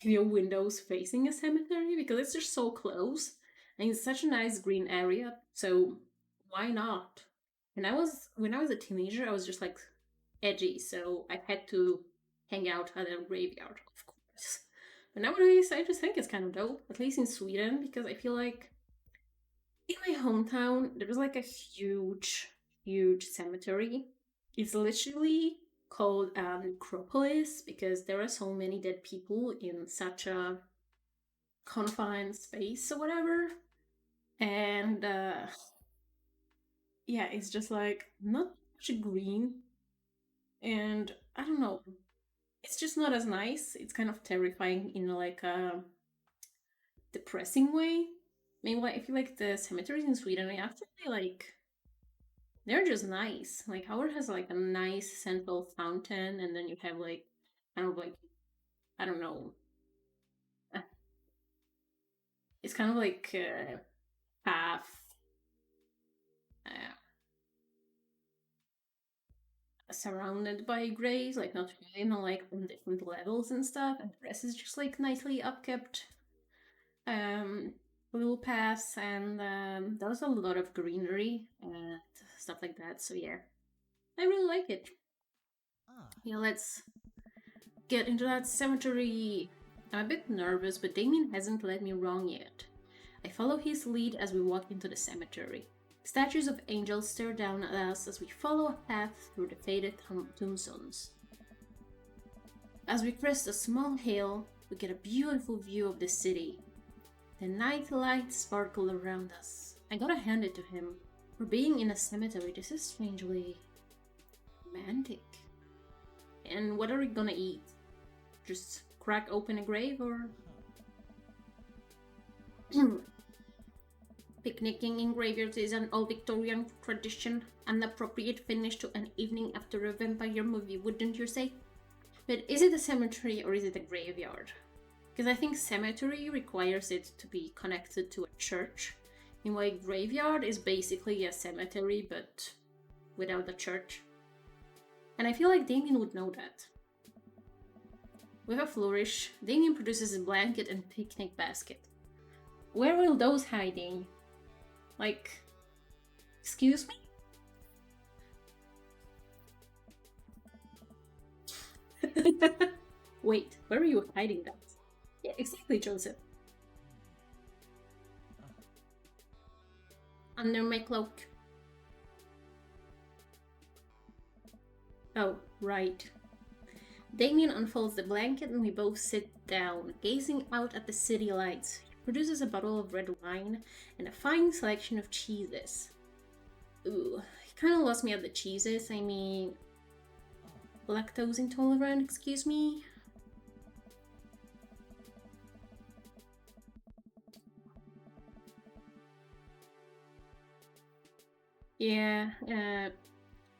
your windows facing a cemetery because it's just so close and it's such a nice green area. So why not? When I was a teenager, I was just like edgy, so I had to hang out at a graveyard, of course. But nowadays, I just think it's kind of dope, at least in Sweden, because I feel like in my hometown there was like a huge, huge cemetery. It's literally called necropolis because there are so many dead people in such a confined space or whatever. And yeah, it's just like not much green. And I don't know, it's just not as nice. It's kind of terrifying in like a depressing way. Meanwhile, I feel like the cemeteries in Sweden are actually like they're just nice. Like Howard has like a nice central fountain, and then you have like kind of like I don't know. uh, It's kind of like path uh, surrounded by graves, like not really, not like on different levels and stuff. And the rest is just like nicely upkept um little paths, and there's a lot of greenery and stuff like that. So yeah, I really like it. Yeah, let's get into that cemetery. I'm a bit nervous, but Damien hasn't led me wrong yet. I follow his lead as we walk into the cemetery. Statues of angels stare down at us as we follow a path through the faded tombstones. As we crest a small hill, we get a beautiful view of the city. The night lights sparkle around us. I gotta hand it to him. For being in a cemetery, this is strangely romantic. And what are we gonna eat? Just crack open a grave or... Picnicking in graveyards is an old Victorian tradition, an appropriate finish to an evening after a vampire movie, wouldn't you say? But is it a cemetery or is it a graveyard? Because I think cemetery requires it to be connected to a church. Meanwhile, graveyard is basically a cemetery but without a church. And I feel like Damien would know that. With a flourish, Damien produces a blanket and picnic basket. Where will those hiding? Like, excuse me? Wait, where are you hiding that? Yeah, exactly, Joseph. Under my cloak. Oh, right. Damien unfolds the blanket and we both sit down, gazing out at the city lights. He produces a bottle of red wine and a fine selection of cheeses. Ooh, he kind of lost me at the cheeses. I mean, lactose intolerant, excuse me? Yeah,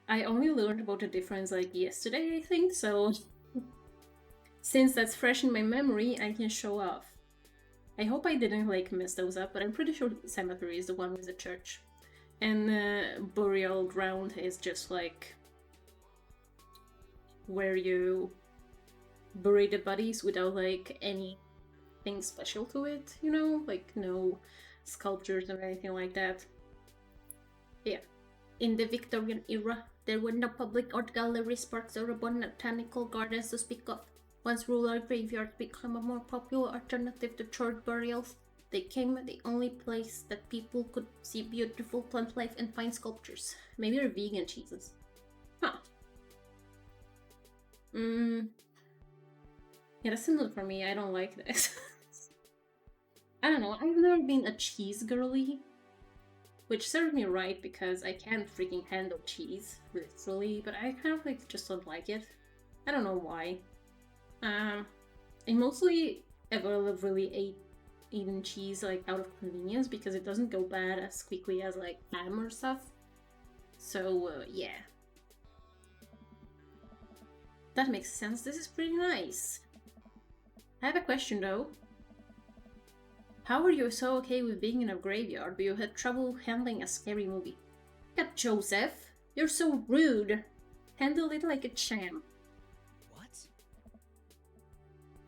I only learned about the difference like yesterday, I think, so since that's fresh in my memory, I can show off. I hope I didn't like mess those up, but I'm pretty sure the cemetery is the one with the church. And burial ground is just like where you bury the bodies without like anything special to it, you know? Like no sculptures or anything like that. Yeah. In the Victorian era, there were no public art galleries, parks, or botanical gardens to speak of. Once rural graveyards became a more popular alternative to church burials, became the only place that people could see beautiful plant life and fine sculptures. Maybe they're vegan cheeses. Huh. Yeah, that's not for me. I don't like this. I don't know. I've never been a cheese girly. Which served me right because I can't freaking handle cheese, literally, but I kind of like just don't like it. I don't know why. I mostly ever really eaten cheese like out of convenience because it doesn't go bad as quickly as like ham or stuff. So yeah. That makes sense. This is pretty nice. I have a question though. How are you so okay with being in a graveyard, but you had trouble handling a scary movie? Yeah, Joseph, you're so rude. Handle it like a champ. What?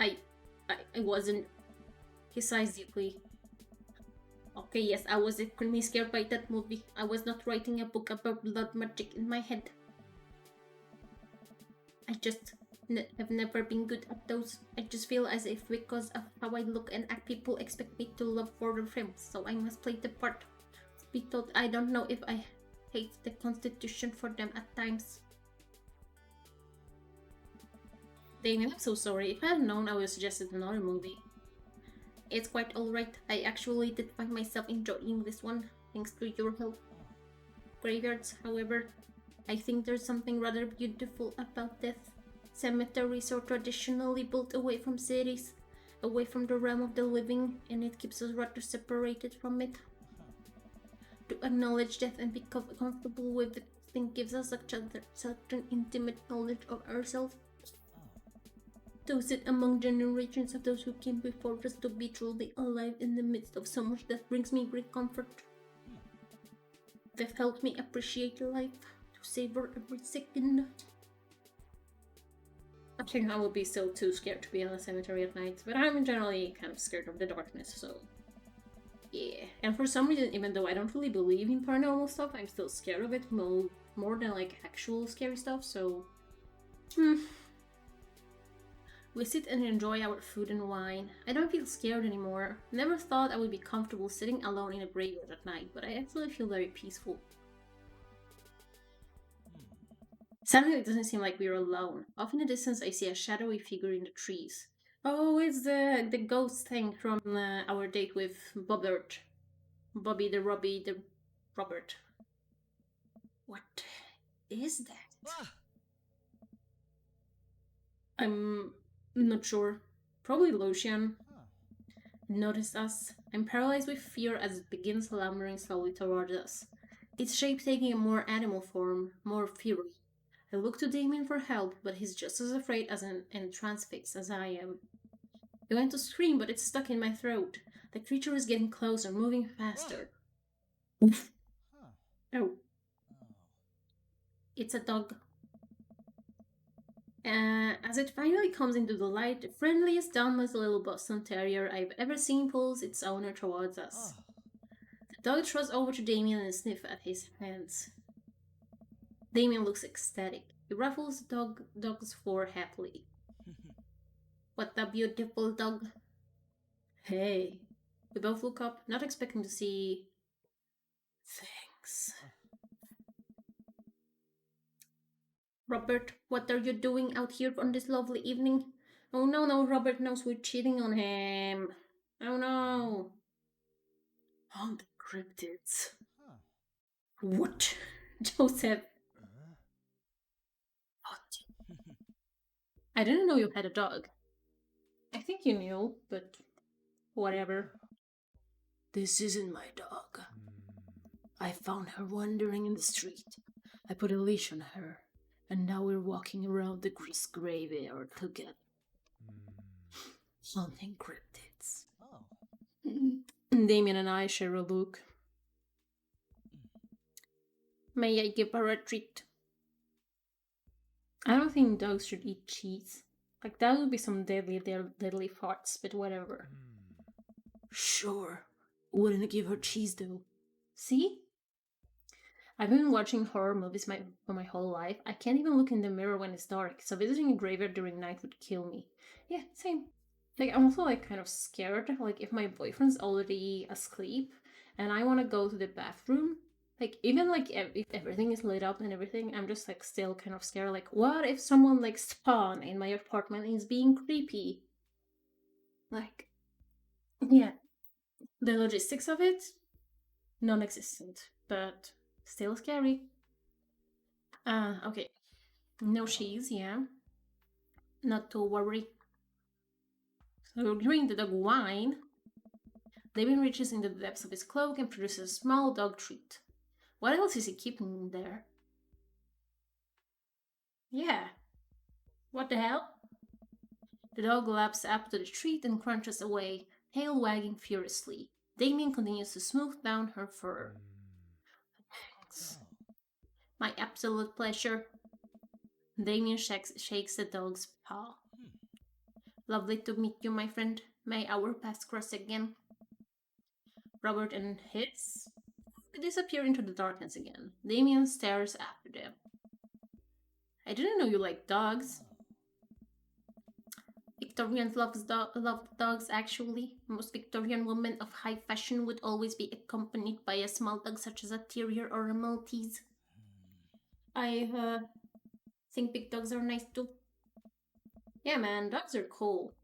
I wasn't. He sighs deeply. Okay, yes, I was equally scared by that movie. I was not writing a book about blood magic in my head. I just have never been good at those. I just feel as if because of how I look and act, people expect me to love horror films, so I must play the part. Be told I don't know if I hate the Constitution for them at times. Damien, I'm so sorry. If I had known, I would have suggested another movie. It's quite alright. I actually did find myself enjoying this one, thanks to your help. Graveyards, however, I think there's something rather beautiful about death. Cemeteries are traditionally built away from cities, away from the realm of the living, and it keeps us rather separated from it. To acknowledge death and be comfortable with it, I think gives us a certain intimate knowledge of ourselves. To sit among generations of those who came before us, to be truly alive in the midst of so much that brings me great comfort. Death helped me appreciate life, to savor every second. I think I would be still too scared to be in a cemetery at night, but I'm generally kind of scared of the darkness, so yeah. And for some reason, even though I don't really believe in paranormal stuff, I'm still scared of it more than like actual scary stuff, so we sit and enjoy our food and wine. I don't feel scared anymore. Never thought I would be comfortable sitting alone in a graveyard at night, but I actually feel very peaceful. Suddenly it doesn't seem like we're alone. Off in the distance I see a shadowy figure in the trees. Oh, it's the ghost thing from our date with Robert. Bobby the Robert. What is that? Ah! I'm not sure. Probably Lucian. Huh. Noticed us. I'm paralyzed with fear as it begins lumbering slowly towards us. Its shape taking a more animal form, more fury. I look to Damien for help, but he's just as afraid as and transfixed as I am. I want to scream, but it's stuck in my throat. The creature is getting closer, moving faster. Oof. Huh. Oh, Oh. it's a dog. As it finally comes into the light, the friendliest, dumbest little Boston Terrier I've ever seen pulls its owner towards us. Oh. The dog throws over to Damien and sniffs at his hands. Damien looks ecstatic. He ruffles the dog's fur happily. What a beautiful dog. Hey. We both look up, not expecting to see... Thanks. Robert, what are you doing out here on this lovely evening? Oh no, Robert knows we're cheating on him. Oh no. On the cryptids. Huh. What? Joseph. What? I didn't know you had a dog. I think you knew, but whatever. This isn't my dog. I found her wandering in the street. I put a leash on her, and now we're walking around the graveyard together. Hunting cryptids. Oh. Damien and I share a look. May I give her a treat? I don't think dogs should eat cheese. Like, that would be some deadly farts, but whatever. Sure. Wouldn't give her cheese, though. See? I've been watching horror movies for my whole life. I can't even look in the mirror when it's dark, so visiting a graveyard during night would kill me. Yeah, same. Like, I'm also like kind of scared. Like, if my boyfriend's already asleep and I want to go to the bathroom, like even like if everything is lit up and everything, I'm just like still kind of scared. Like, what if someone like spawn in my apartment and is being creepy? Like, yeah, the logistics of it, non-existent, but still scary. Okay, no cheese, yeah, not to worry. So during the dog whine, Damien reaches into the depths of his cloak and produces a small dog treat. What else is he keeping there? Yeah, what the hell? The dog laps up to the treat and crunches away, tail wagging furiously. Damien continues to smooth down her fur. Thanks. Oh. My absolute pleasure. Damien shakes the dog's paw. Lovely to meet you, my friend. May our paths cross again. Robert and his disappear into the darkness again. Damien stares after them. I didn't know you liked dogs. Victorians loved dogs, actually. Most Victorian women of high fashion would always be accompanied by a small dog such as a terrier or a Maltese. I think big dogs are nice too. Yeah, man, dogs are cool.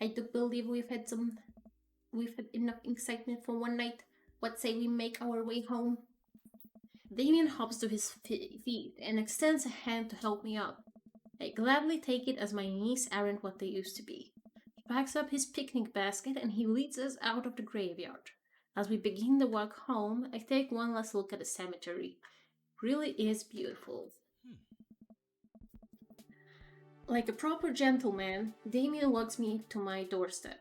I do believe we've had enough excitement for one night. What say we make our way home? Damien hops to his feet and extends a hand to help me up. I gladly take it as my knees aren't what they used to be. He packs up his picnic basket and he leads us out of the graveyard. As we begin the walk home, I take one last look at the cemetery. Really is beautiful. Like a proper gentleman, Damien walks me to my doorstep.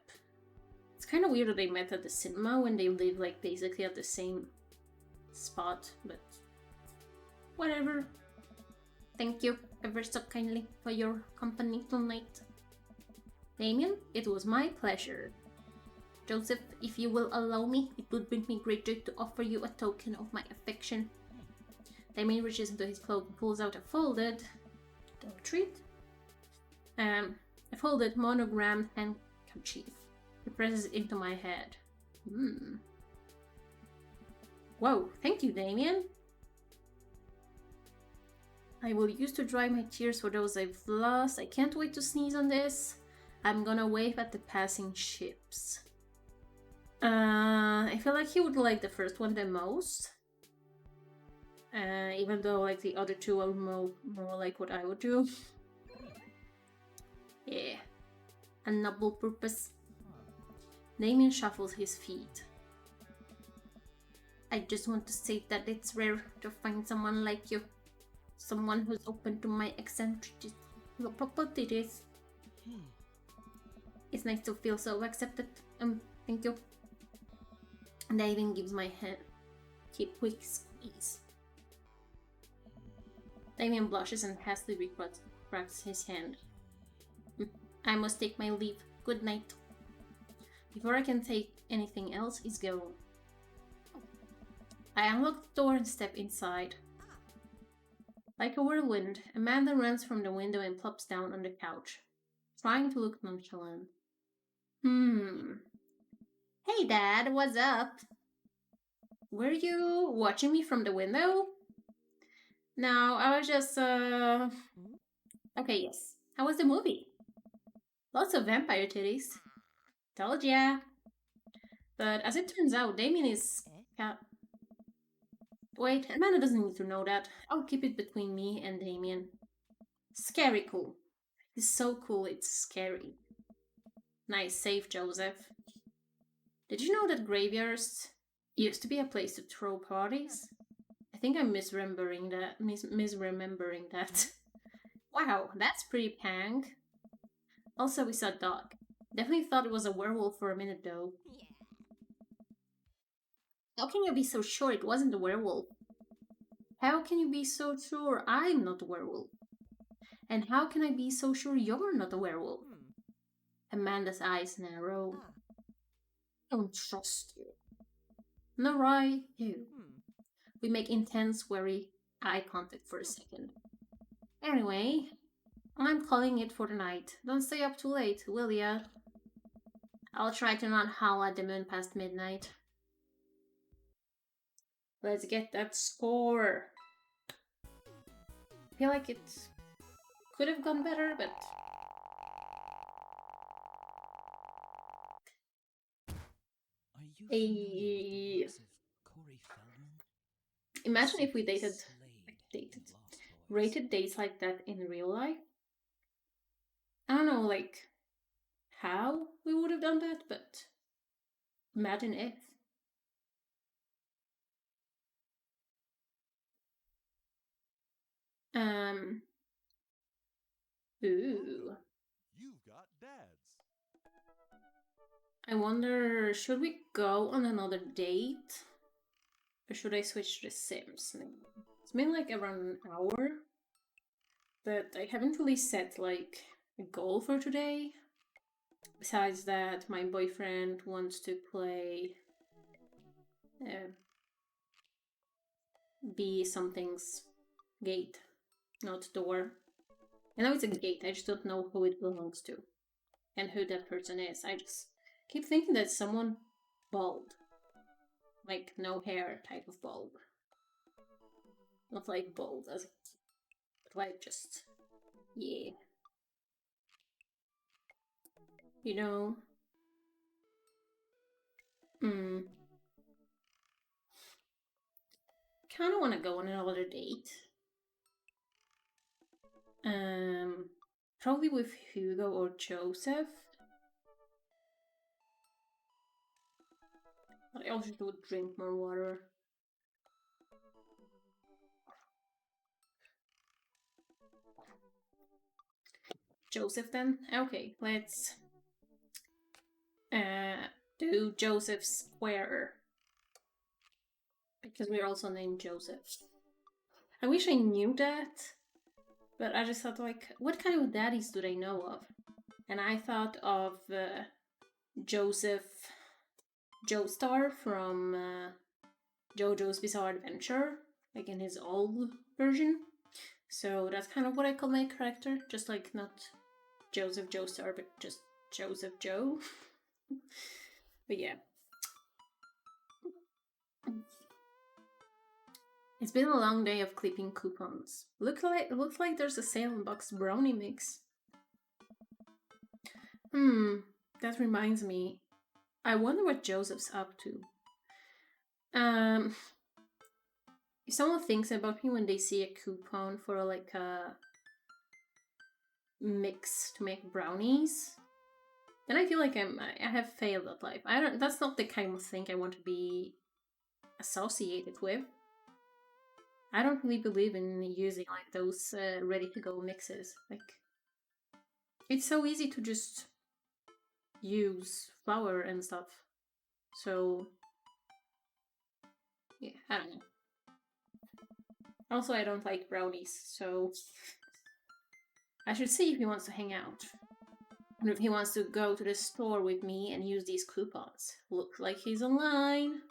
It's kind of weird that they met at the cinema when they live like basically at the same spot, but whatever. Thank you ever so kindly for your company tonight. Damien, it was my pleasure. Joseph, if you will allow me, it would bring me great joy to offer you a token of my affection. Damien reaches into his cloak and pulls out a folded dog treat. A folded monogrammed handkerchief. He presses it into my head. Whoa, thank you, Damien. I will use to dry my tears for those I've lost. I can't wait to sneeze on this. I'm gonna wave at the passing ships. I feel like he would like the first one the most. Even though like the other two are more like what I would do. Yeah. A noble purpose. Damien shuffles his feet. I just want to say that it's rare to find someone like you. Someone who's open to my eccentricities. Look what it is. It's nice to feel so accepted. Thank you. And I even gives my hand a quick squeeze. Damien blushes and hastily cracks his hand. I must take my leave. Good night. Before I can take anything else, he's gone. I unlock the door and step inside. Like a whirlwind, Amanda runs from the window and plops down on the couch, trying to look nonchalant. Hey Dad, what's up? Were you watching me from the window? No, I was just, Okay, yes. How was the movie? Lots of vampire titties. Told ya. But as it turns out, Damien is... Wait, Amanda doesn't need to know that. I'll keep it between me and Damien. Scary cool. He's so cool, it's scary. Nice save, Joseph. Did you know that graveyards used to be a place to throw parties? I think I'm misremembering that. Wow, that's pretty pang. Also, we saw a dog. Definitely thought it was a werewolf for a minute though. How can you be so sure it wasn't a werewolf? How can you be so sure I'm not a werewolf? And how can I be so sure you're not a werewolf? Amanda's eyes narrow. I don't trust you. Nor I you. We make intense, wary eye contact for a second. Anyway, I'm calling it for the night. Don't stay up too late, will ya? I'll try to not howl at the moon past midnight. Let's get that score. I feel like it could have gone better, but... Are you familiar with the voice of Corey Feldman? Imagine if we dated, Slade in Lost Boys. rated dates like that in real life. I don't know, like, how we would have done that, but imagine if. Ooh. You've got dads. I wonder, should we go on another date? Or should I switch to The Sims? It's been like around an hour, but I haven't really set like a goal for today. Besides that, my boyfriend wants to play be something's gate, not door. I know it's a gate, I just don't know who it belongs to and who that person is. I just keep thinking that someone bald. Like no hair type of bald. Not like bald as but like just yeah. You know? Kinda wanna go on another date. Probably with Hugo or Joseph. I also would drink more water. Joseph then? Okay, let's do Joseph Square. Because we're also named Joseph. I wish I knew that, but I just thought like, what kind of daddies do they know of? And I thought of Joseph Joestar from JoJo's Bizarre Adventure, like in his old version. So that's kind of what I call my character, just like not Joseph Joestar, but just Joseph Joe. But yeah. It's been a long day of clipping coupons. Looks like there's a sale on Box Brownie Mix. That reminds me. I wonder what Joseph's up to. If someone thinks about me when they see a coupon for like a mix to make brownies, then I feel like I have failed at life. That's not the kind of thing I want to be associated with. I don't really believe in using like those ready-to-go mixes. Like, it's so easy to just use flour and stuff. So, yeah, I don't know. Also, I don't like brownies, so I should see if he wants to hang out. And if he wants to go to the store with me and use these coupons. Looks like he's online.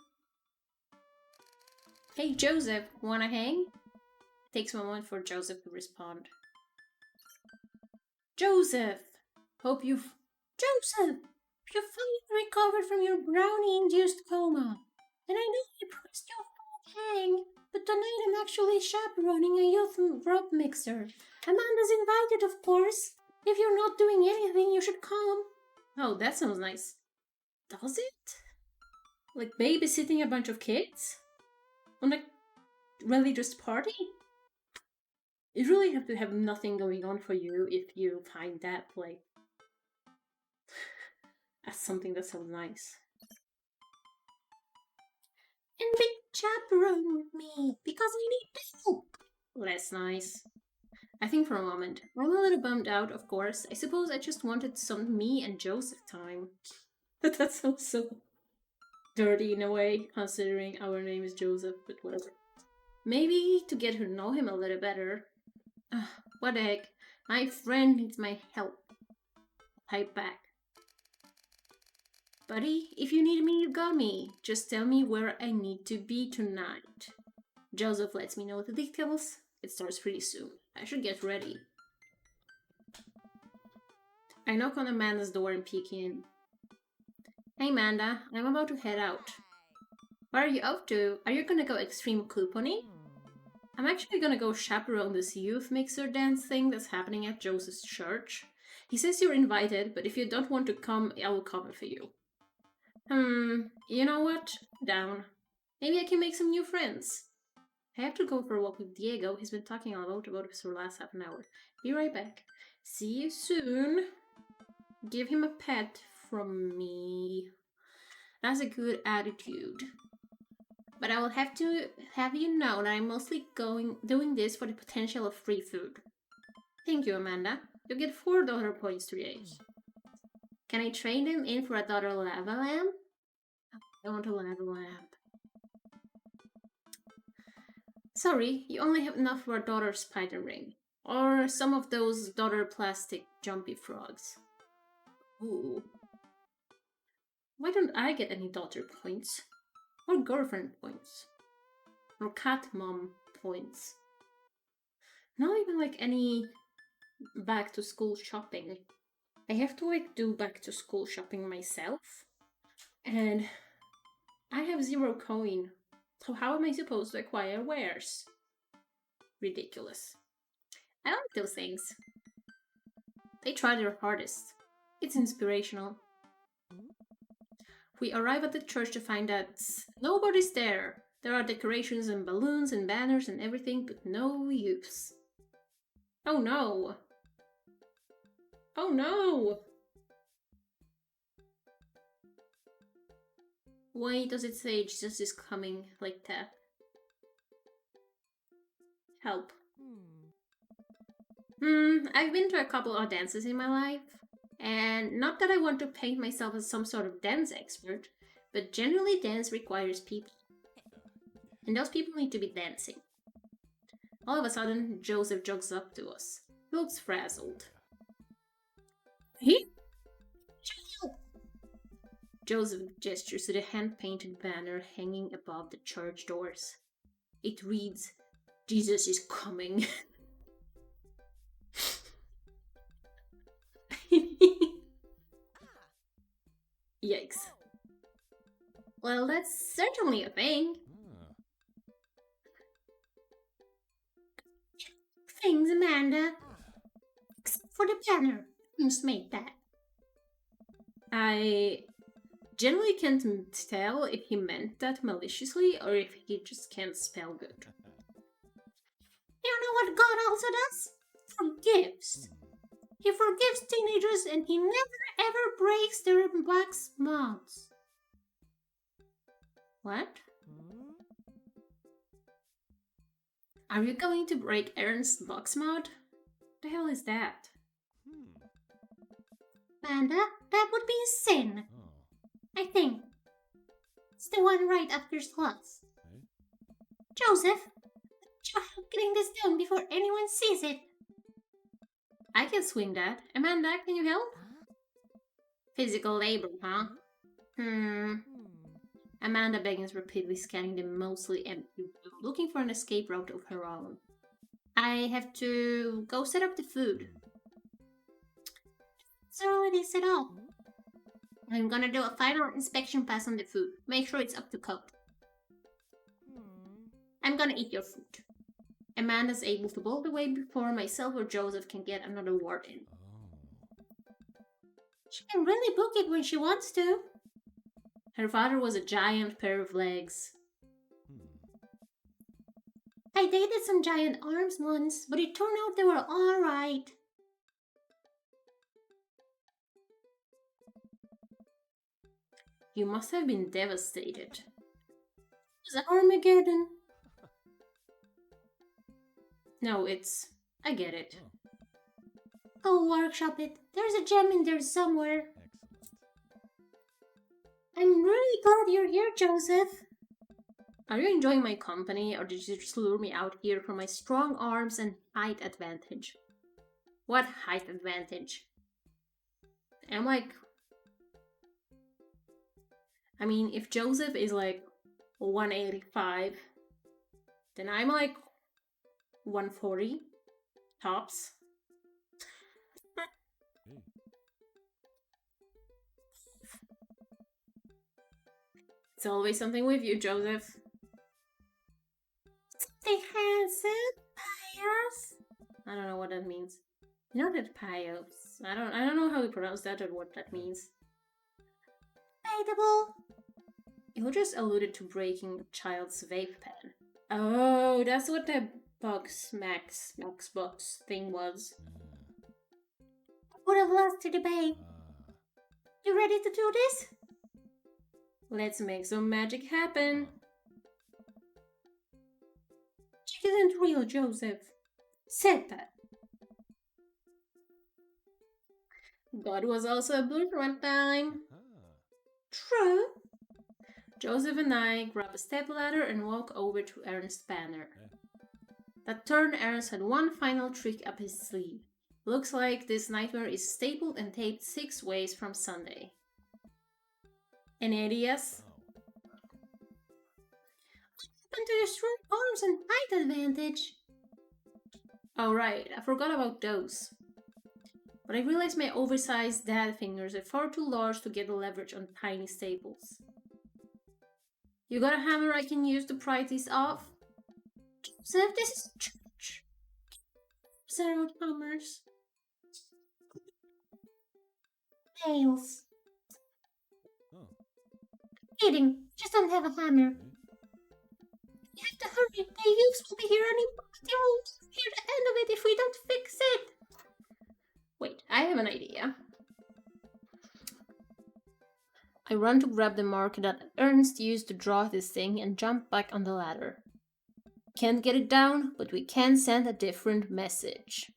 Hey Joseph, wanna hang? It takes a moment for Joseph to respond. Joseph! Joseph! You finally recovered from your brownie-induced coma. And I know I promised you a full hang, but tonight I'm actually chaperoning a youth rope mixer. Amanda's invited, of course. If you're not doing anything, you should come. Oh, that sounds nice. Does it? Like babysitting a bunch of kids? On a religious party? You really have to have nothing going on for you if you find that, like, as something that sounds nice. And be chaperone with me, because I need help. That's nice. I think for a moment. I'm a little bummed out, of course. I suppose I just wanted some me and Joseph time. But that sounds so dirty in a way, considering our name is Joseph, but whatever. Maybe to get to know him a little better. What the heck? My friend needs my help. Type back. Buddy, if you need me, you got me. Just tell me where I need to be tonight. Joseph lets me know the details. It starts pretty soon. I should get ready. I knock on Amanda's door and peek in. Hey Amanda, I'm about to head out. What are you up to? Are you gonna go extreme couponing? I'm actually gonna go chaperone this youth mixer dance thing that's happening at Joseph's church. He says you're invited, but if you don't want to come, I will cover for you. You know what? Down. Maybe I can make some new friends. I have to go for a walk with Diego. He's been talking a lot about us for the last half an hour. Be right back. See you soon. Give him a pet from me. That's a good attitude. But I will have to have you know that I'm mostly doing this for the potential of free food. Thank you, Amanda. You get $4 points today. Can I trade them in for a dollar lava lamp? I want a lava lamp. Sorry, you only have enough for a dollar spider ring. Or some of those dollar plastic jumpy frogs. Ooh. Why don't I get any daughter points? Or girlfriend points? Or cat mom points? Not even like any back to school shopping. I have to like do back to school shopping myself. And I have 0 coin. So how am I supposed to acquire wares? Ridiculous. I like those things. They try their hardest. It's inspirational. We arrive at the church to find that nobody's there. There are decorations and balloons and banners and everything, but no youths. Oh no! Oh no! Why does it say Jesus is coming like that? Help. I've been to a couple of dances in my life, and not that I want to paint myself as some sort of dance expert, but generally dance requires people. And those people need to be dancing. All of a sudden, Joseph jogs up to us. He looks frazzled. He? Joseph gestures to the hand-painted banner hanging above the church doors. It reads, Jesus is coming. Yikes. Well, that's certainly a thing. Things, Amanda. Except for the banner. Who's made that? I generally can't tell if he meant that maliciously or if he just can't spell good. You know what God also does? Forgives. He forgives teenagers and he never ever breaks their bucks mods. What? Are you going to break Aaron's box mod? The hell is that? Amanda, that would be a sin. I think. It's the one right after slots. Joseph, try getting this done before anyone sees it. I can swing that. Amanda, can you help? Physical labor, huh? Amanda begins repeatedly scanning the mostly empty room, looking for an escape route of her own. I have to go set up the food. So it is at all. I'm gonna do a final inspection pass on the food. Make sure it's up to code. I'm gonna eat your food. Amanda's able to bolt away before myself or Joseph can get another word in. She can really book it when she wants to. Her father was a giant pair of legs. I dated some giant arms once, but it turned out they were alright. You must have been devastated. Is it Armageddon? No, it's... I get it. Go workshop it. There's a gem in there somewhere. I'm really glad you're here, Joseph. Are you enjoying my company, or did you just lure me out here for my strong arms and height advantage? What height advantage? I'm like... I mean, if Joseph is like 185, then I'm like 140 tops. It's always something with you, Joseph. Stay handsome, pious. I don't know what that means. You know that pious. I don't know how to pronounce that or what that means. Edible. You just alluded to breaking a child's vape pen. Oh, that's what the Max box thing was. Would have lost to debate. You ready to do this? Let's make some magic happen. It isn't real, Joseph. Said that. God was also a blooper one time. True. Joseph and I grab a stepladder and walk over to Ernst's banner. That turn Ernst had one final trick up his sleeve. Looks like this nightmare is stapled and taped 6 ways from Sunday. Any ideas? What happened to your strong arms and height advantage? Oh right, I forgot about those. But I realized my oversized dad fingers are far too large to get the leverage on tiny staples. You got a hammer I can use to pry these off? Joseph, this is church. Zero hammers. Nails. Kidding, just don't have a hammer. You have to hurry, the youths will be here any moment. They won't hear the end of it if we don't fix it. Wait, I have an idea. I run to grab the marker that Ernst used to draw this thing and jump back on the ladder. Can't get it down, but we can send a different message.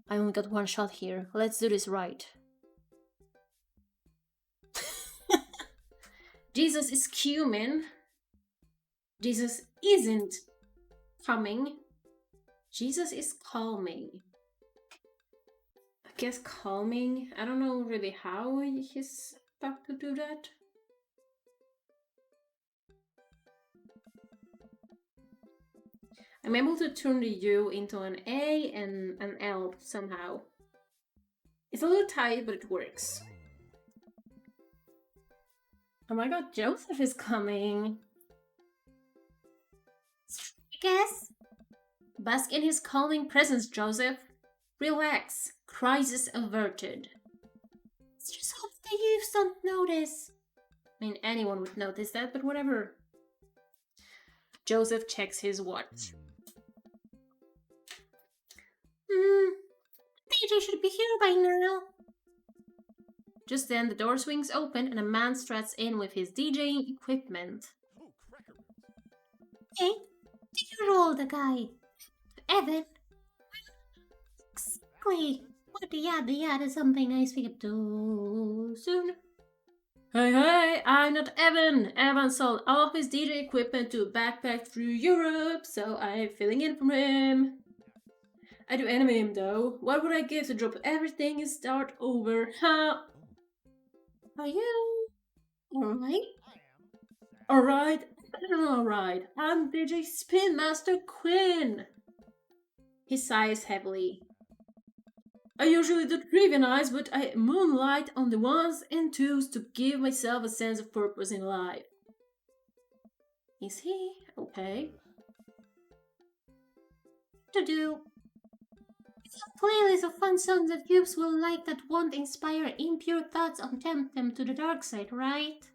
I only got one shot here. Let's do this right. Jesus is cumin. Jesus isn't coming. Jesus is calming. I guess calming. I don't know really how he's about to do that. I'm able to turn the U into an A and an L somehow. It's a little tight, but it works. Oh my god, Joseph is coming. I guess. Bask in his calming presence, Joseph. Relax. Crisis averted. Let's just hope the youths don't notice. I mean, anyone would notice that, but whatever. Joseph checks his watch. DJ should be here by now. Just then, the door swings open and a man struts in with his DJing equipment. Hey, did you roll the guy? Evan? Exactly. What the yada something I speak up too soon. Hey, I'm not Evan. Evan sold all of his DJ equipment to backpack through Europe, so I'm filling in for him. I do envy him though. What would I give to drop everything and start over, huh? Are you alright? Alright. I'm DJ Spin Master Quinn. He sighs heavily. I usually do trivial nights, but I moonlight on the ones and twos to give myself a sense of purpose in life. Is he okay? To do. It's a playlist of fun songs that youths will like that won't inspire impure thoughts or tempt them to the dark side, right?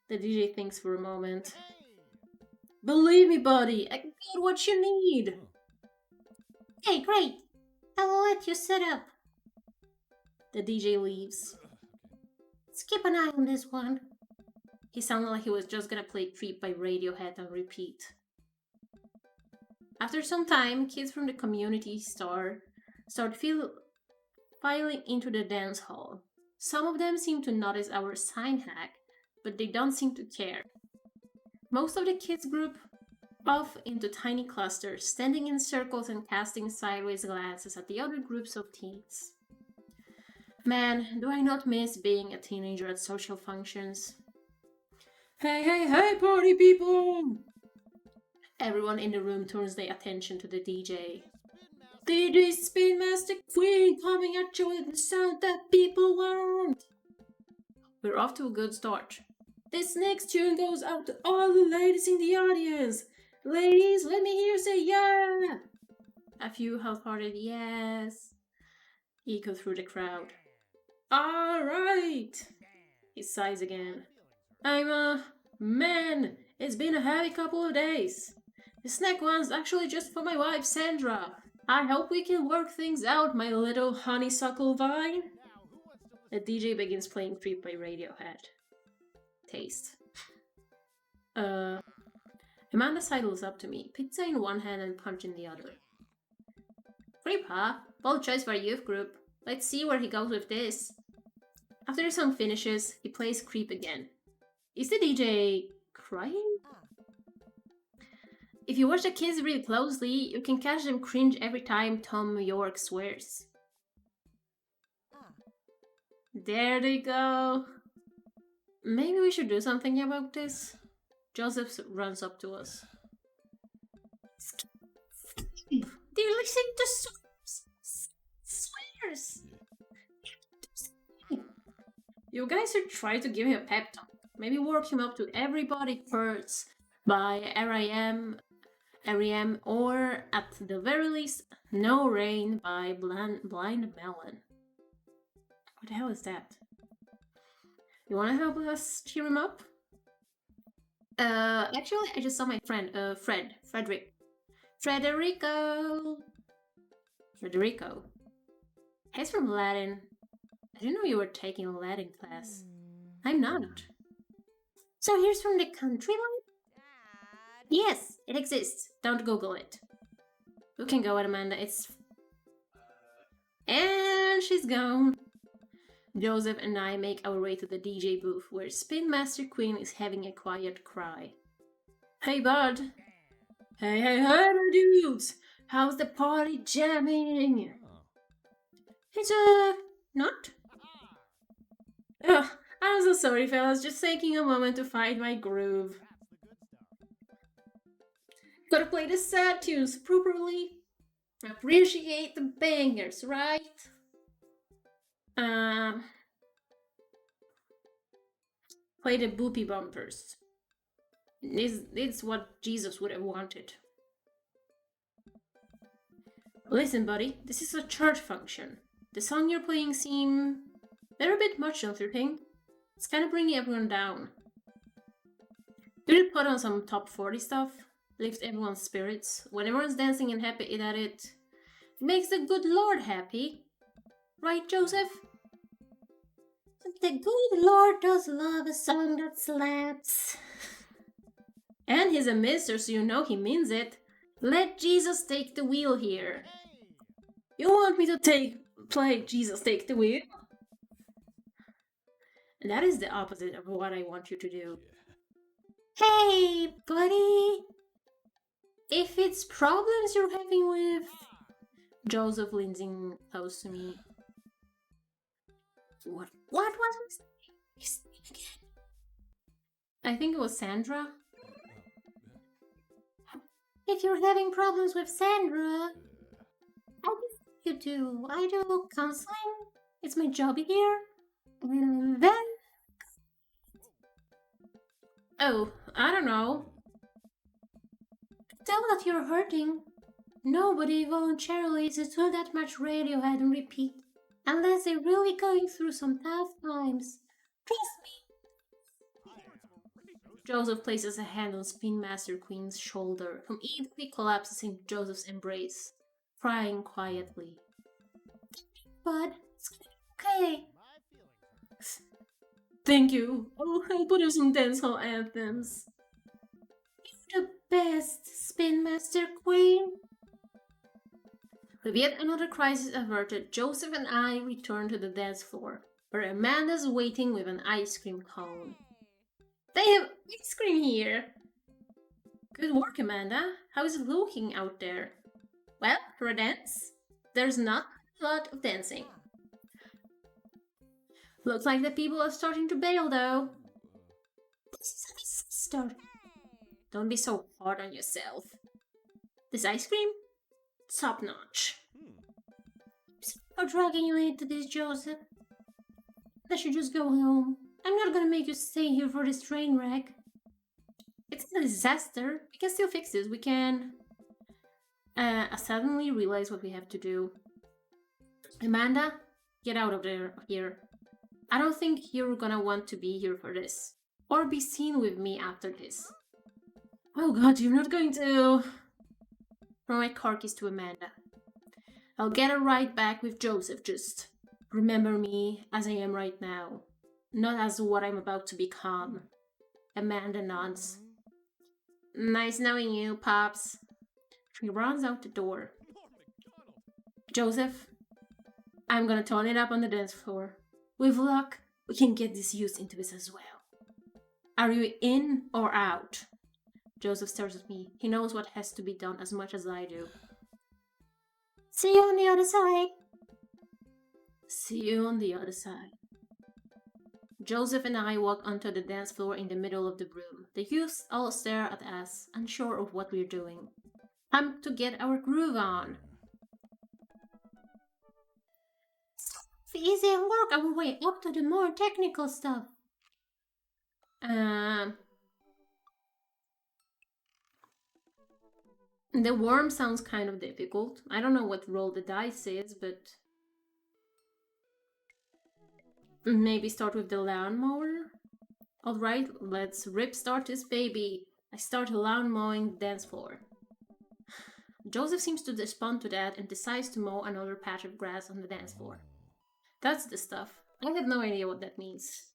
The DJ thinks for a moment. Believe me, buddy, I got what you need. Okay, great. I will let you set up. The DJ leaves. Let's keep an eye on this one. He sounded like he was just gonna play Creep by Radiohead on repeat. After some time, kids from the community start filing into the dance hall. Some of them seem to notice our sign hack, but they don't seem to care. Most of the kids group off into tiny clusters, standing in circles and casting sideways glances at the other groups of teens. Man, do I not miss being a teenager at social functions. Hey, party people! Everyone in the room turns their attention to the DJ. DJ Spin Master Queen coming at you with the sound that people want! We're off to a good start. This next tune goes out to all the ladies in the audience. Ladies, let me hear you say yeah. A few half-hearted yes echo through the crowd. All right. He sighs again. Man, it's been a heavy couple of days. The snack one's actually just for my wife, Sandra. I hope we can work things out, my little honeysuckle vine. The DJ begins playing Creep by Radiohead. Taste. Amanda sidles up to me, pizza in one hand and punch in the other. Creep, huh? Bold choice for a youth group. Let's see where he goes with this. After the song finishes, he plays Creep again. Is the DJ crying? If you watch the kids really closely, you can catch them cringe every time Tom York swears. There they go. Maybe we should do something about this. Joseph runs up to us. They're listening to swears. You guys should try to give him a pep talk. Maybe work him up to Everybody Hurts by R.I.M. or at the very least, No Rain by Blind Melon. What the hell is that? You wanna help us cheer him up? Actually, I just saw my friend, Federico. He's from Latin. I didn't know you were taking a Latin class. I'm not. So he's from the countryside? Yes, it exists. Don't Google it. You can go, Amanda. And she's gone. Joseph and I make our way to the DJ booth where Spin Master Queen is having a quiet cry. Hey, bud. Hey, dudes. How's the party jamming? It's, not? Ugh, I'm so sorry, fellas. Just taking a moment to find my groove. Gotta play the sad tunes properly. Appreciate the bangers, right? Play the boopy bumpers. This what Jesus would have wanted. Listen, buddy, this is a church function. The song you're playing seem... they're a bit much, don't you think? It's kind of bringing everyone down. Could you put on some top 40 stuff? Lift everyone's spirits. When everyone's dancing and happy at it, it makes the good Lord happy. Right, Joseph? The good Lord does love a song that slaps. And he's a minister, so you know he means it. Let Jesus take the wheel here. You want me to play Jesus Take the Wheel? That is the opposite of what I want you to do. Hey, buddy! If it's problems you're having with... Joseph leans in close to me. What was his name again? I think it was Sandra. If you're having problems with Sandra, I think you do. I do counseling. It's my job here. And then... Oh, I don't know. Tell that you're hurting. Nobody voluntarily listens to that much Radiohead and repeat, unless they're really going through some tough times. Trust me. Joseph places a hand on Spin Master Queen's shoulder, whom immediately collapses in Joseph's embrace, crying quietly. But it's okay. Thank you. I'll put in some dancehall anthems. You're the best, Spin Master Queen. With yet another crisis averted, Joseph and I return to the dance floor, where Amanda's waiting with an ice cream cone. They have ice cream here! Good work, Amanda. How is it looking out there? Well, for a dance, there's not a lot of dancing. Looks like the people are starting to bail, though. This is a disaster. Don't be so hard on yourself. This ice cream? Top notch. I'm dragging you into this, Joseph. I should just go home. I'm not gonna make you stay here for this train wreck. It's a disaster. We can still fix this. We can... I suddenly realize what we have to do. Amanda, get out of here. I don't think you're gonna want to be here for this. Or be seen with me after this. Oh god, you're not going to... Throw my car keys to Amanda. I'll get a ride back with Joseph, just remember me as I am right now. Not as what I'm about to become. Amanda nods. Nice knowing you, Pops. She runs out the door. Joseph, I'm gonna turn it up on the dance floor. With luck, we can get this youth into this as well. Are you in or out? Joseph stares at me. He knows what has to be done as much as I do. See you on the other side. See you on the other side. Joseph and I walk onto the dance floor in the middle of the room. The youths all stare at us, unsure of what we're doing. Time to get our groove on. It's easy and work our way up to the more technical stuff. The worm sounds kind of difficult. I don't know what roll the dice is, but... Maybe start with the lawnmower? Alright, let's rip-start this baby. I start lawn mowing the dance floor. Joseph seems to respond to that and decides to mow another patch of grass on the dance floor. That's the stuff. I have no idea what that means.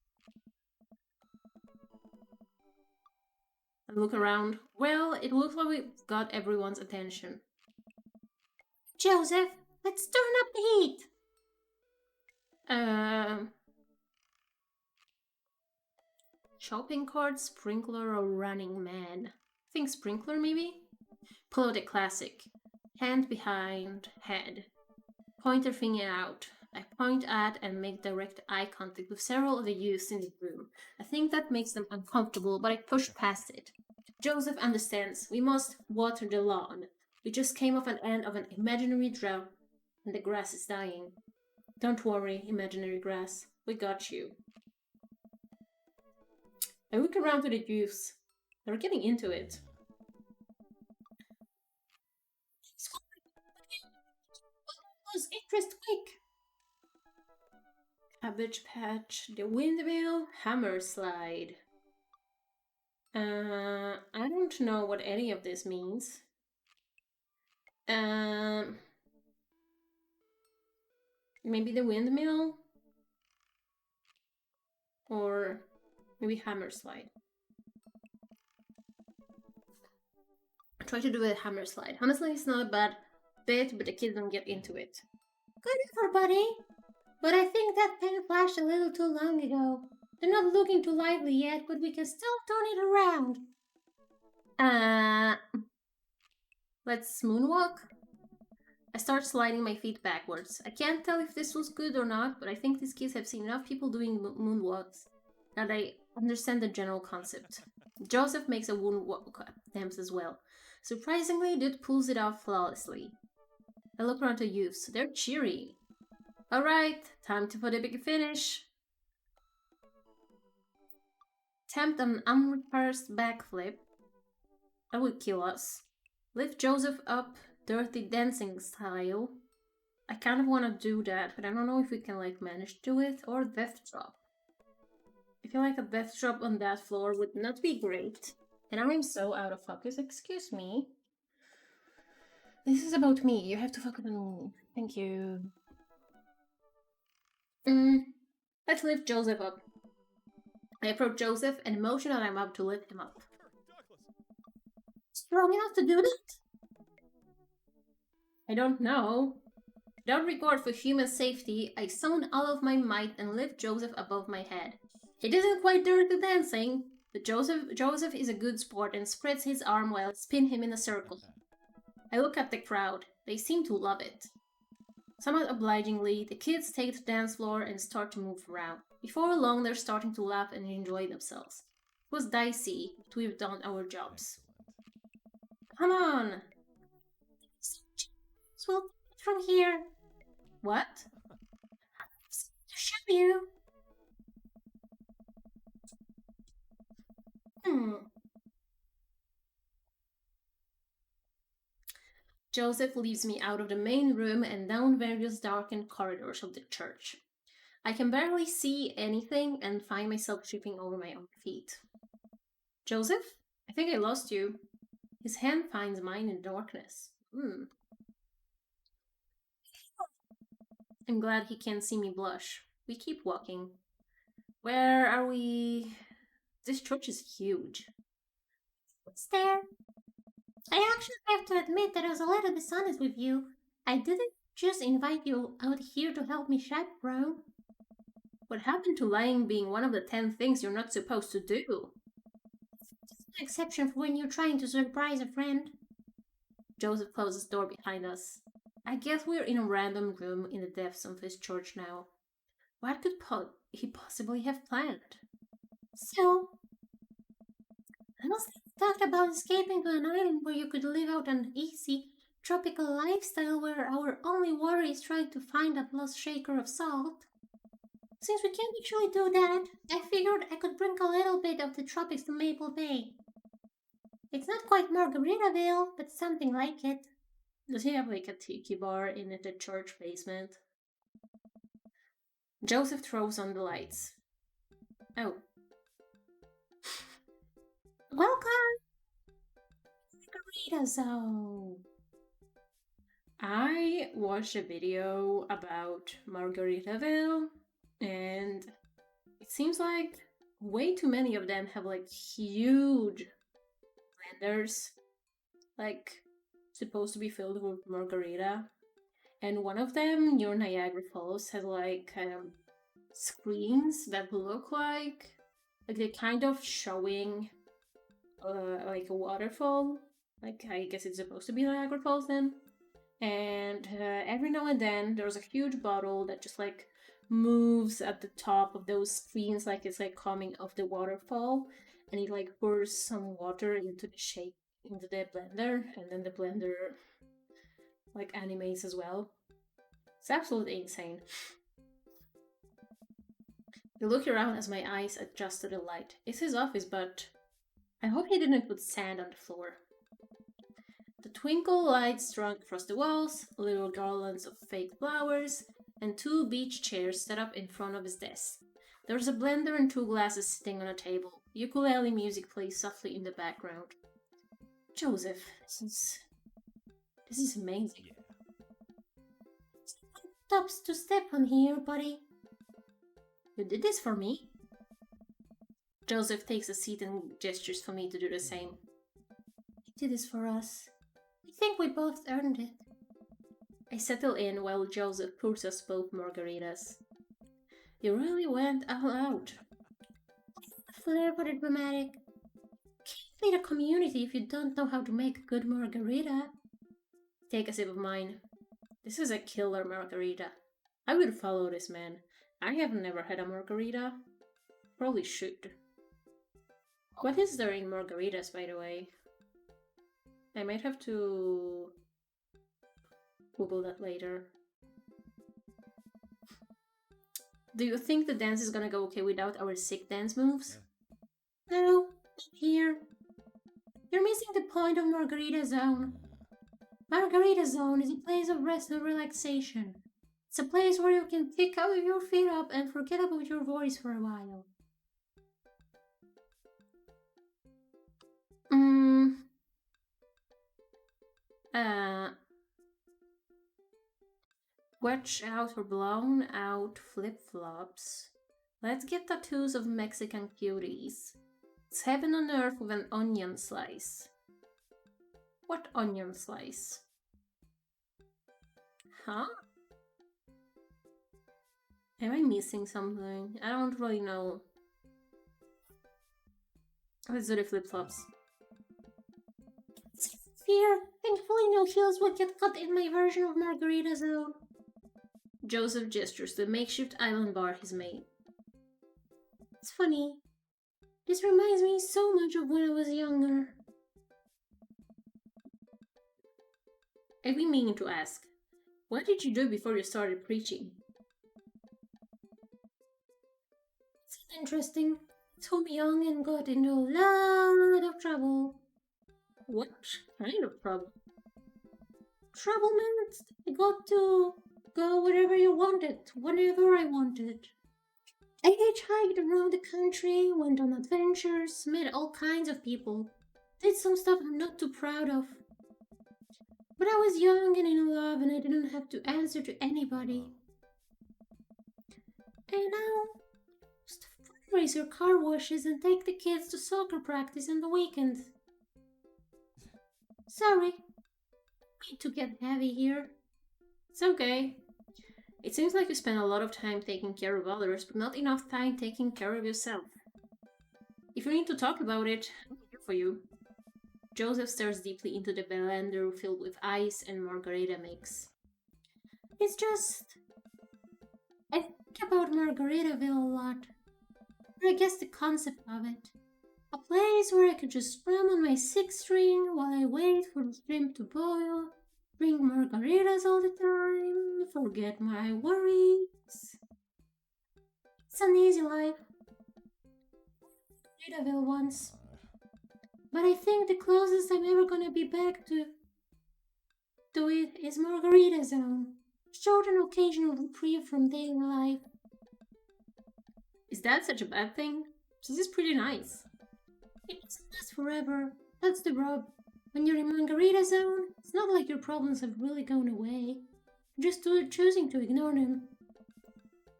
I look around. Well, it looks like we've got everyone's attention. Joseph, let's turn up the heat! Shopping cart, sprinkler, or running man? I think sprinkler, maybe? Pull out a classic. Hand behind head. Pointer finger out. I point at and make direct eye contact with several of the youths in the room. I think that makes them uncomfortable, but I push past it. Joseph understands. We must water the lawn. We just came off an end of an imaginary drought, and the grass is dying. Don't worry, imaginary grass. We got you. I look around to the youths. They're getting into it. Lose interest quick! Cabbage patch, the windmill, hammer slide. I don't know what any of this means. Maybe the windmill? Or maybe hammer slide. Try to do a hammer slide. Honestly, it's not a bad bit, but the kids don't get into it. Good effort, buddy. But I think that pen flashed a little too long ago. They're not looking too lively yet, but we can still turn it around. Let's moonwalk? I start sliding my feet backwards. I can't tell if this was good or not, but I think these kids have seen enough people doing moonwalks that I understand the general concept. Joseph makes a moonwalk attempt as well. Surprisingly, Dude pulls it off flawlessly. I look around the youths. They're cheery. Alright, time to put a big finish. Attempt an unrehearsed backflip. That would kill us. Lift Joseph up, dirty dancing style. I kind of want to do that, but I don't know if we can manage to do it, or death drop. I feel like a death drop on that floor would not be great. And I'm so out of focus, excuse me. This is about me, you have to focus on me. Thank you. Let's lift Joseph up. I approach Joseph and motion that I'm up to lift him up. Strong enough to do that? I don't know. Without regard for human safety, I summon all of my might and lift Joseph above my head. It isn't quite dirty dancing, but Joseph is a good sport and spreads his arm while I spin him in a circle. I look at the crowd. They seem to love it. Somewhat obligingly, the kids take the dance floor and start to move around. Before long, they're starting to laugh and enjoy themselves. It was dicey, but we've done our jobs. Come on! Well, from here. What? To show you. Hmm. Joseph leads me out of the main room and down various darkened corridors of the church. I can barely see anything and find myself tripping over my own feet. Joseph? I think I lost you. His hand finds mine in the darkness. I'm glad he can't see me blush. We keep walking. Where are we? This church is huge. It's there. I actually have to admit that I was a little dishonest with you. I didn't just invite you out here to help me chaperone. What happened to lying being one of the 10 things you're not supposed to do? An exception for when you're trying to surprise a friend. Joseph closes the door behind us. I guess we're in a random room in the depths of his church now. What could he possibly have planned? So, I must have talked about escaping to an island where you could live out an easy, tropical lifestyle where our only worry is trying to find that lost shaker of salt. Since we can't actually do that, I figured I could bring a little bit of the tropics to Maple Bay. It's not quite Margaritaville, but something like it. Does he have like a tiki bar in the church basement? Joseph throws on the lights. Oh. Welcome! Margarita Zone. I watched a video about Margaritaville, and it seems like way too many of them have like huge blenders, like supposed to be filled with margarita. And one of them near Niagara Falls has like screens that look like they're kind of showing like a waterfall. Like I guess it's supposed to be Niagara Falls then. And every now and then there's a huge bottle that just like moves at the top of those screens like it's like coming off the waterfall, and it like pours some water into the blender, and then the blender like animates as well. It's absolutely insane. I look around as my eyes adjust to the light. It's his office, but I hope he didn't put sand on the floor. The twinkle lights strung across the walls, little garlands of fake flowers, and 2 beach chairs set up in front of his desk. There's a blender and 2 glasses sitting on a table. Ukulele music plays softly in the background. Joseph, this is amazing. Yeah. Stops to step on here, buddy. You did this for me? Joseph takes a seat and gestures for me to do the same. You did this for us. I think we both earned it. I settle in while Joseph pours us both margaritas. You really went all out. A flair for the dramatic. Can't lead a community if you don't know how to make a good margarita. Take a sip of mine. This is a killer margarita. I would follow this man. I have never had a margarita. Probably should. What is there in margaritas, by the way? I might have to Google that later. Do you think the dance is gonna go okay without our sick dance moves? No, not here. You're missing the point of Margarita Zone. Margarita Zone is a place of rest and relaxation. It's a place where you can kick out with your feet up and forget about your worries for a while. Watch out for blown out flip-flops. Let's get tattoos of Mexican cuties. It's heaven on earth with an onion slice. What onion slice? Huh? Am I missing something? I don't really know. Let's do the flip-flops. Fear. Thankfully no heels would get cut in my version of Margarita Zone. Joseph gestures to the makeshift island bar he's made. It's funny. This reminds me so much of when I was younger. I've been meaning to ask, what did you do before you started preaching? It's interesting. too young and got into a lot of trouble. What kind of trouble? Trouble meant I got to go wherever you wanted, whenever I wanted. I hitchhiked around the country, went on adventures, met all kinds of people, did some stuff I'm not too proud of. But I was young and in love and I didn't have to answer to anybody. And now, just fundraiser car washes and take the kids to soccer practice on the weekend. Sorry, need to get heavy here. It's okay. It seems like you spend a lot of time taking care of others, but not enough time taking care of yourself. If you need to talk about it, I'm here for you. Joseph stares deeply into the blender filled with ice and margarita mix. It's just, I think about Margaritaville a lot. Or I guess the concept of it. A place where I could just swim on my sixth string while I wait for the shrimp to boil, drink margaritas all the time, forget my worries. It's an easy life. Margaritaville once. But I think the closest I'm ever gonna be back to it is Margarita Zone. Short and occasional reprieve from daily life. Is that such a bad thing? This is pretty nice. It doesn't last forever. That's the rub. When you're in Margarita Zone, it's not like your problems have really gone away. You're just choosing to ignore them.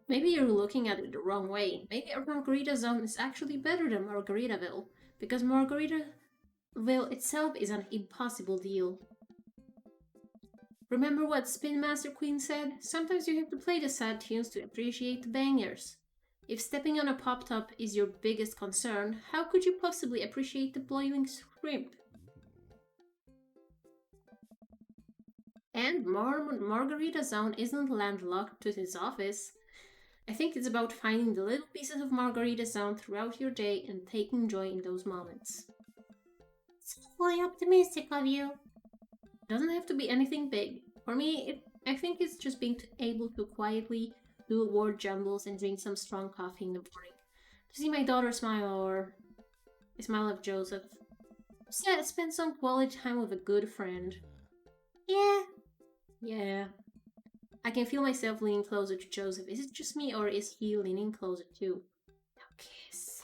Maybe you're looking at it the wrong way. Maybe a Margarita Zone is actually better than Margaritaville, because Margaritaville itself is an impossible deal. Remember what Spin Master Queen said? Sometimes you have to play the sad tunes to appreciate the bangers. If stepping on a pop top is your biggest concern, how could you possibly appreciate the boiling shrimp? And Margarita Zone isn't landlocked to his office. I think it's about finding the little pieces of Margarita Zone throughout your day and taking joy in those moments. It's awfully optimistic of you. Doesn't have to be anything big. For me, I think it's just being able to quietly do word jumbles and drink some strong coffee in the morning. To see my daughter smile or the smile of Joseph. Spend some quality time with a good friend. Yeah. I can feel myself leaning closer to Joseph. Is it just me or is he leaning closer too? Now kiss.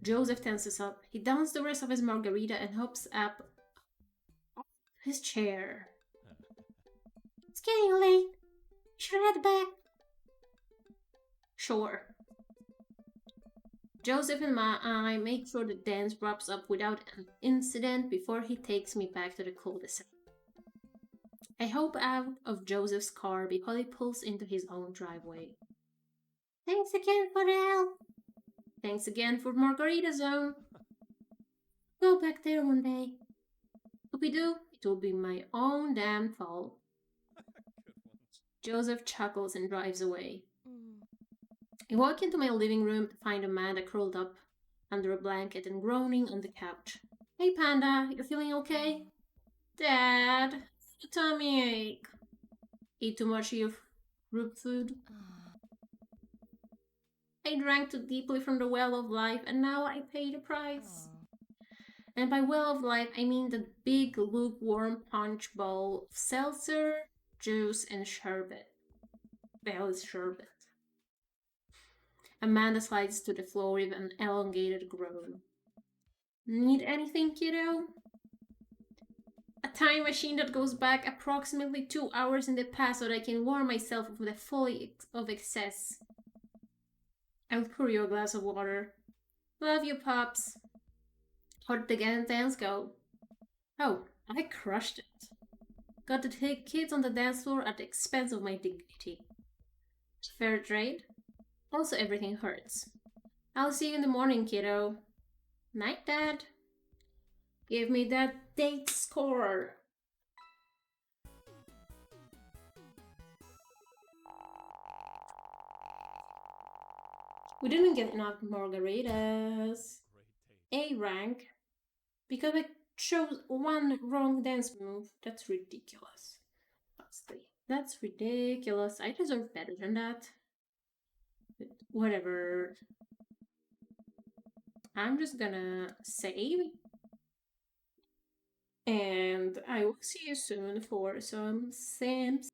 Joseph tenses up. He downs the rest of his margarita and hops up his chair. It's getting late. We should head back. Sure. Joseph and I make sure the dance wraps up without an incident before he takes me back to the cul-de-sac. I hop out of Joseph's car before he pulls into his own driveway. Thanks again for the help. Thanks again for Margarita Zone. Go back there one day. If we do, it will be my own damn fault. Joseph chuckles and drives away. I walk into my living room to find Amanda curled up under a blanket and groaning on the couch. Hey Panda, you feeling okay? Dad, a tummy ache. Eat too much of your root food? I drank too deeply from the well of life and now I pay the price. And by well of life, I mean the big lukewarm punch bowl of seltzer, juice, and sherbet. The hell is sherbet? Amanda slides to the floor with an elongated groan. Need anything, kiddo? A time machine that goes back approximately 2 hours in the past so that I can warm myself with the folly of excess. I'll pour you a glass of water. Love you, Pops. How'd the dance go? Oh, I crushed it. Got to take kids on the dance floor at the expense of my dignity. Fair trade. Also, everything hurts. I'll see you in the morning, kiddo. Night, Dad. Give me that date score. We didn't get enough margaritas. A rank. Because I chose one wrong dance move. That's ridiculous. Honestly, that's ridiculous. I deserve better than that. But whatever. I'm just gonna save. And I will see you soon for some Sims.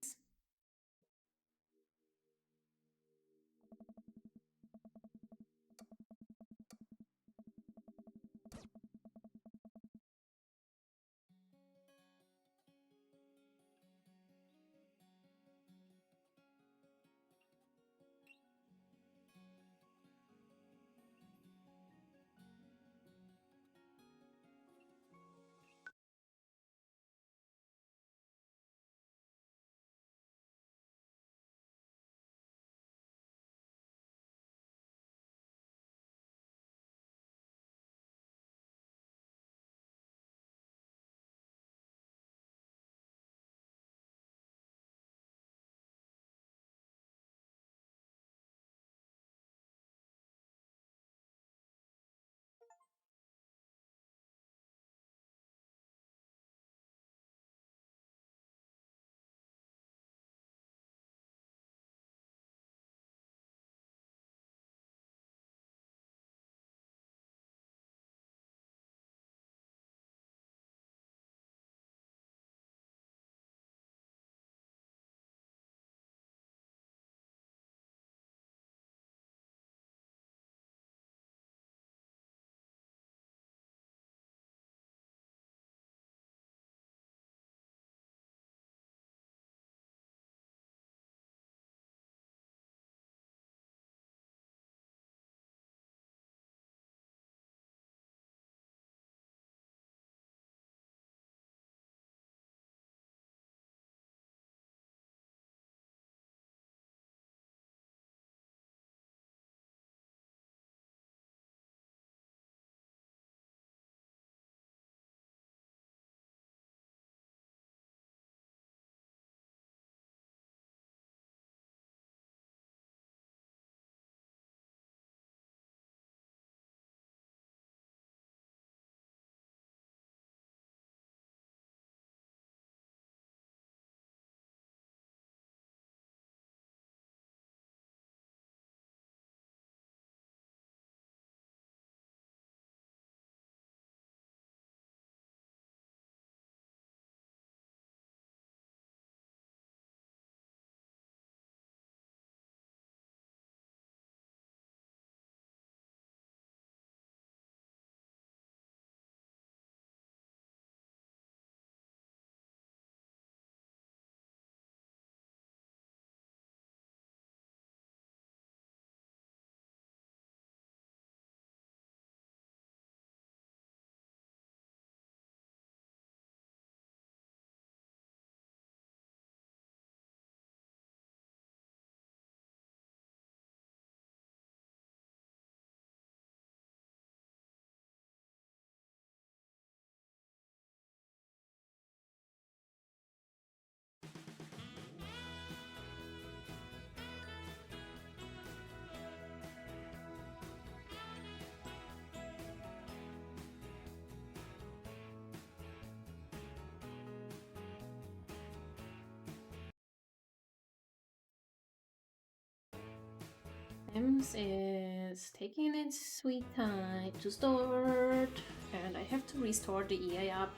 Sims is taking its sweet time to start, and I have to restart the EA app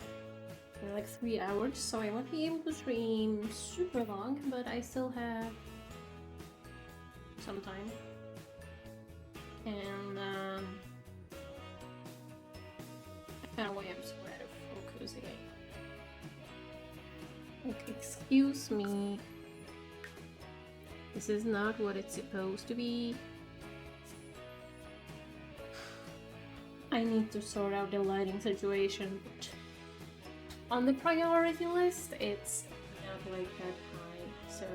for like 3 hours, so I won't be able to stream super long, but I still have some time. And I don't know why I'm so out of focus again. Like, excuse me. This is not what it's supposed to be. I need to sort out the lighting situation, but on the priority list, it's not like that high, so...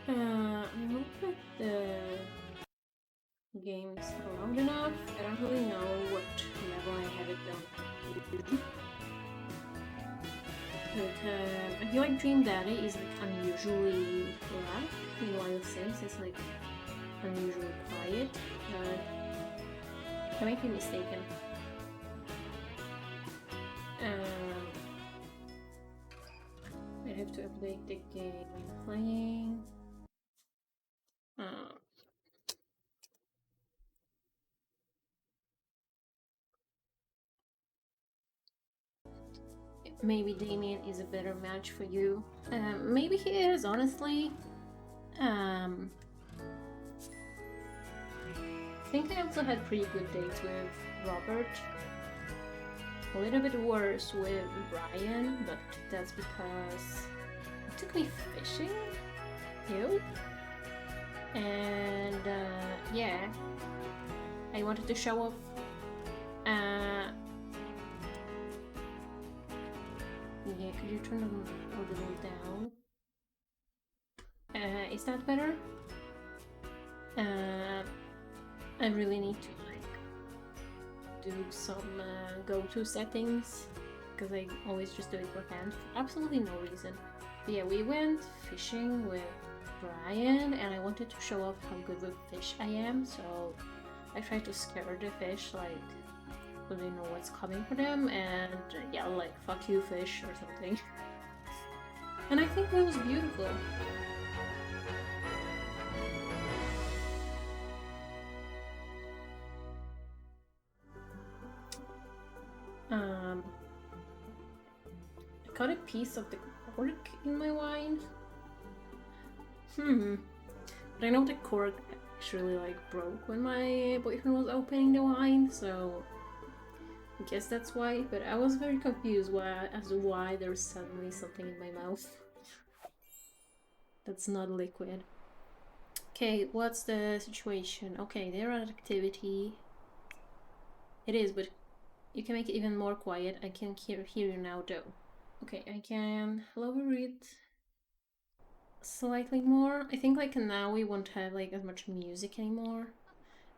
I hope that the game is long enough. I don't really know what level I have it done. But I feel like Dream Daddy is like unusually loud, meanwhile Sims is like unusually quiet, but I might be mistaken. I have to update the game I'm playing. maybe Damien is a better match for you. Maybe he is, honestly. I think I also had pretty good dates with Robert. A little bit worse with Brian, but that's because he took me fishing. Ew. And yeah, I wanted to show off. Yeah, could you turn them a little down? Is that better? I really need to like do some go-to settings because I always just do it for hand for absolutely no reason. But yeah, we went fishing with Brian and I wanted to show off how good with fish I am, so I tried to scare the fish like so they know what's coming for them and yell like fuck you fish or something. And I think it was beautiful. I got a piece of the cork in my wine. But I know the cork actually like broke when my boyfriend was opening the wine, so I guess that's why. But I was very confused as to why there's suddenly something in my mouth that's not liquid. Okay, what's the situation? Okay, they're at activity. It is, but you can make it even more quiet. I can hear you now though. Okay, I can lower it slightly more. I think like now we won't have like as much music anymore.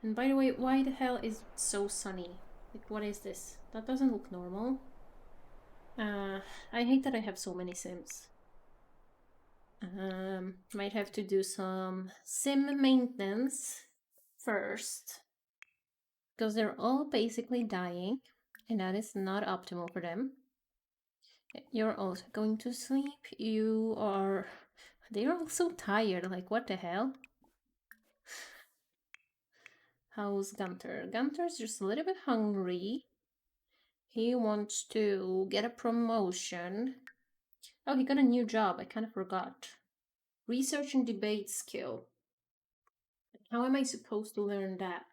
And by the way, why the hell is it so sunny? Like what is this? That doesn't look normal. I hate that I have so many sims. Might have to do some sim maintenance first. Because they're all basically dying. And that is not optimal for them. You're also going to sleep. You are... They're all so tired. Like, what the hell? How's Gunter? Gunter's just a little bit hungry. He wants to get a promotion. Oh, he got a new job. I kind of forgot. Research and debate skill. How am I supposed to learn that?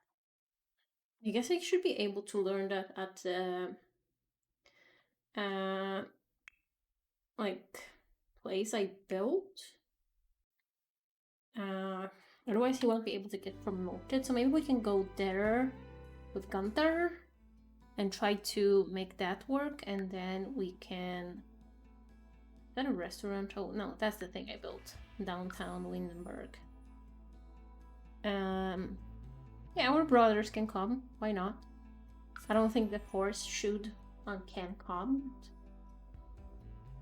I guess I should be able to learn that at the like place I built. Otherwise he won't be able to get promoted. So maybe we can go there with Gunther and try to make that work, and then we can... Is that a restaurant? Oh no, that's the thing I built. Downtown Windenburg. Yeah, our brothers can come. Why not? I don't think the force should can come.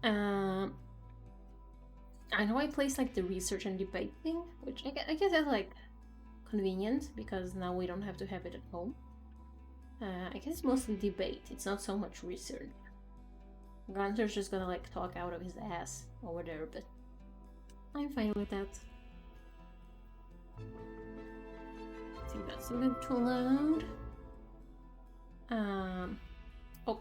I know I placed like the research and debate thing, which I guess is like convenient because now we don't have to have it at home. I guess it's mostly debate. It's not so much research. Gunter's just gonna like talk out of his ass over there, but I'm fine with that. I think that's a bit too loud. Oh.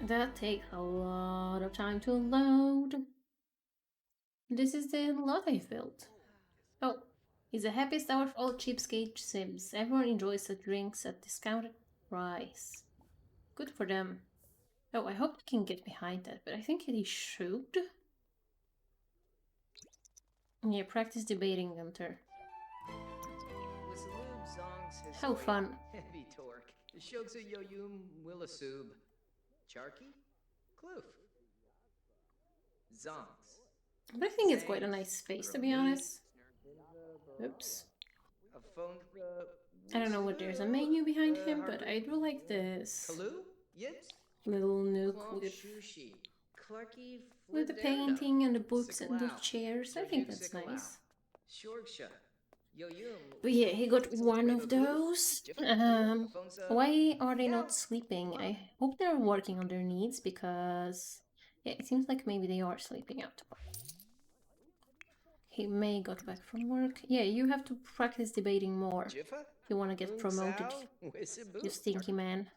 That takes a lot of time to load. This is the lot I built. Oh, it's the happiest hour of all cheapskate sims. Everyone enjoys the drinks at discounted price. Good for them. Oh, I hope I can get behind that, but I think he should. Yeah, practice debating, Gunter. How fun. Heavy torque. Shogsu yoyum willasub. Charky? Kloof. Zonks. But I think it's quite a nice space, to be honest. Oops. I don't know what there's a menu behind him, but I do like this little nook with the painting and the books and the chairs. I think that's nice. But yeah, he got one of those. Why are they not sleeping? I hope they're working on their needs because Yeah, it seems like maybe they are sleeping out tomorrow. He may got back from work. Yeah, you have to practice debating more. Jiffa? If you want to get promoted, you stinky man.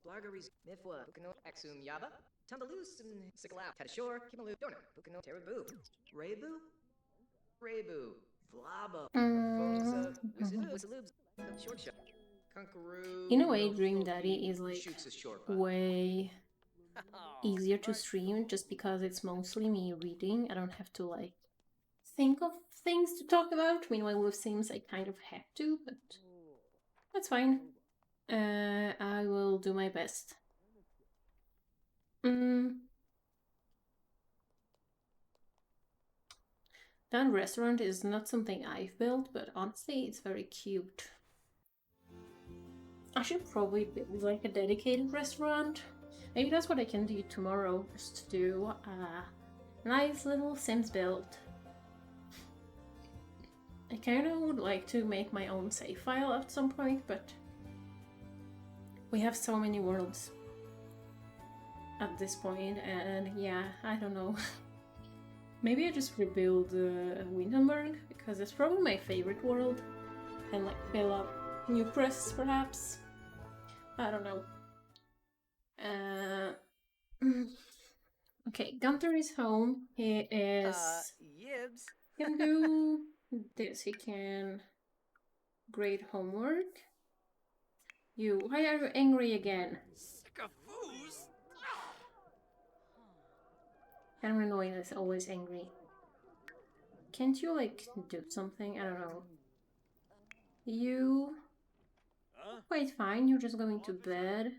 Largaries, Mifwa, Bukano, Exum Yaba, Tumbalus, Sikalao, Tadashore, Kimalu, Dorner, Bukano, Terabu, Rebu, Rebu, Vlaba, Fonza, Wizalubs, Short Shot, Kunkaroo, In a way, Dream Daddy is like Shoots a short way easier to stream just because it's mostly me reading. I don't have to like think of things to talk about. Meanwhile, with Sims, I kind of have to, but that's fine. I will do my best. That restaurant is not something I've built, but honestly, it's very cute. I should probably build like a dedicated restaurant. Maybe that's what I can do tomorrow, just do a nice little Sims build. I kind of would like to make my own save file at some point, but we have so many worlds at this point, and yeah, I don't know. Maybe I just rebuild Windenburg, because it's probably my favorite world, and like build up new press perhaps. I don't know. Okay, Gunter is home. He is... Yibs. can do this. He can grade homework. Why are you angry again? Paranoid is always angry. Can't you like do something? I don't know. You quite fine. You're just going to bed.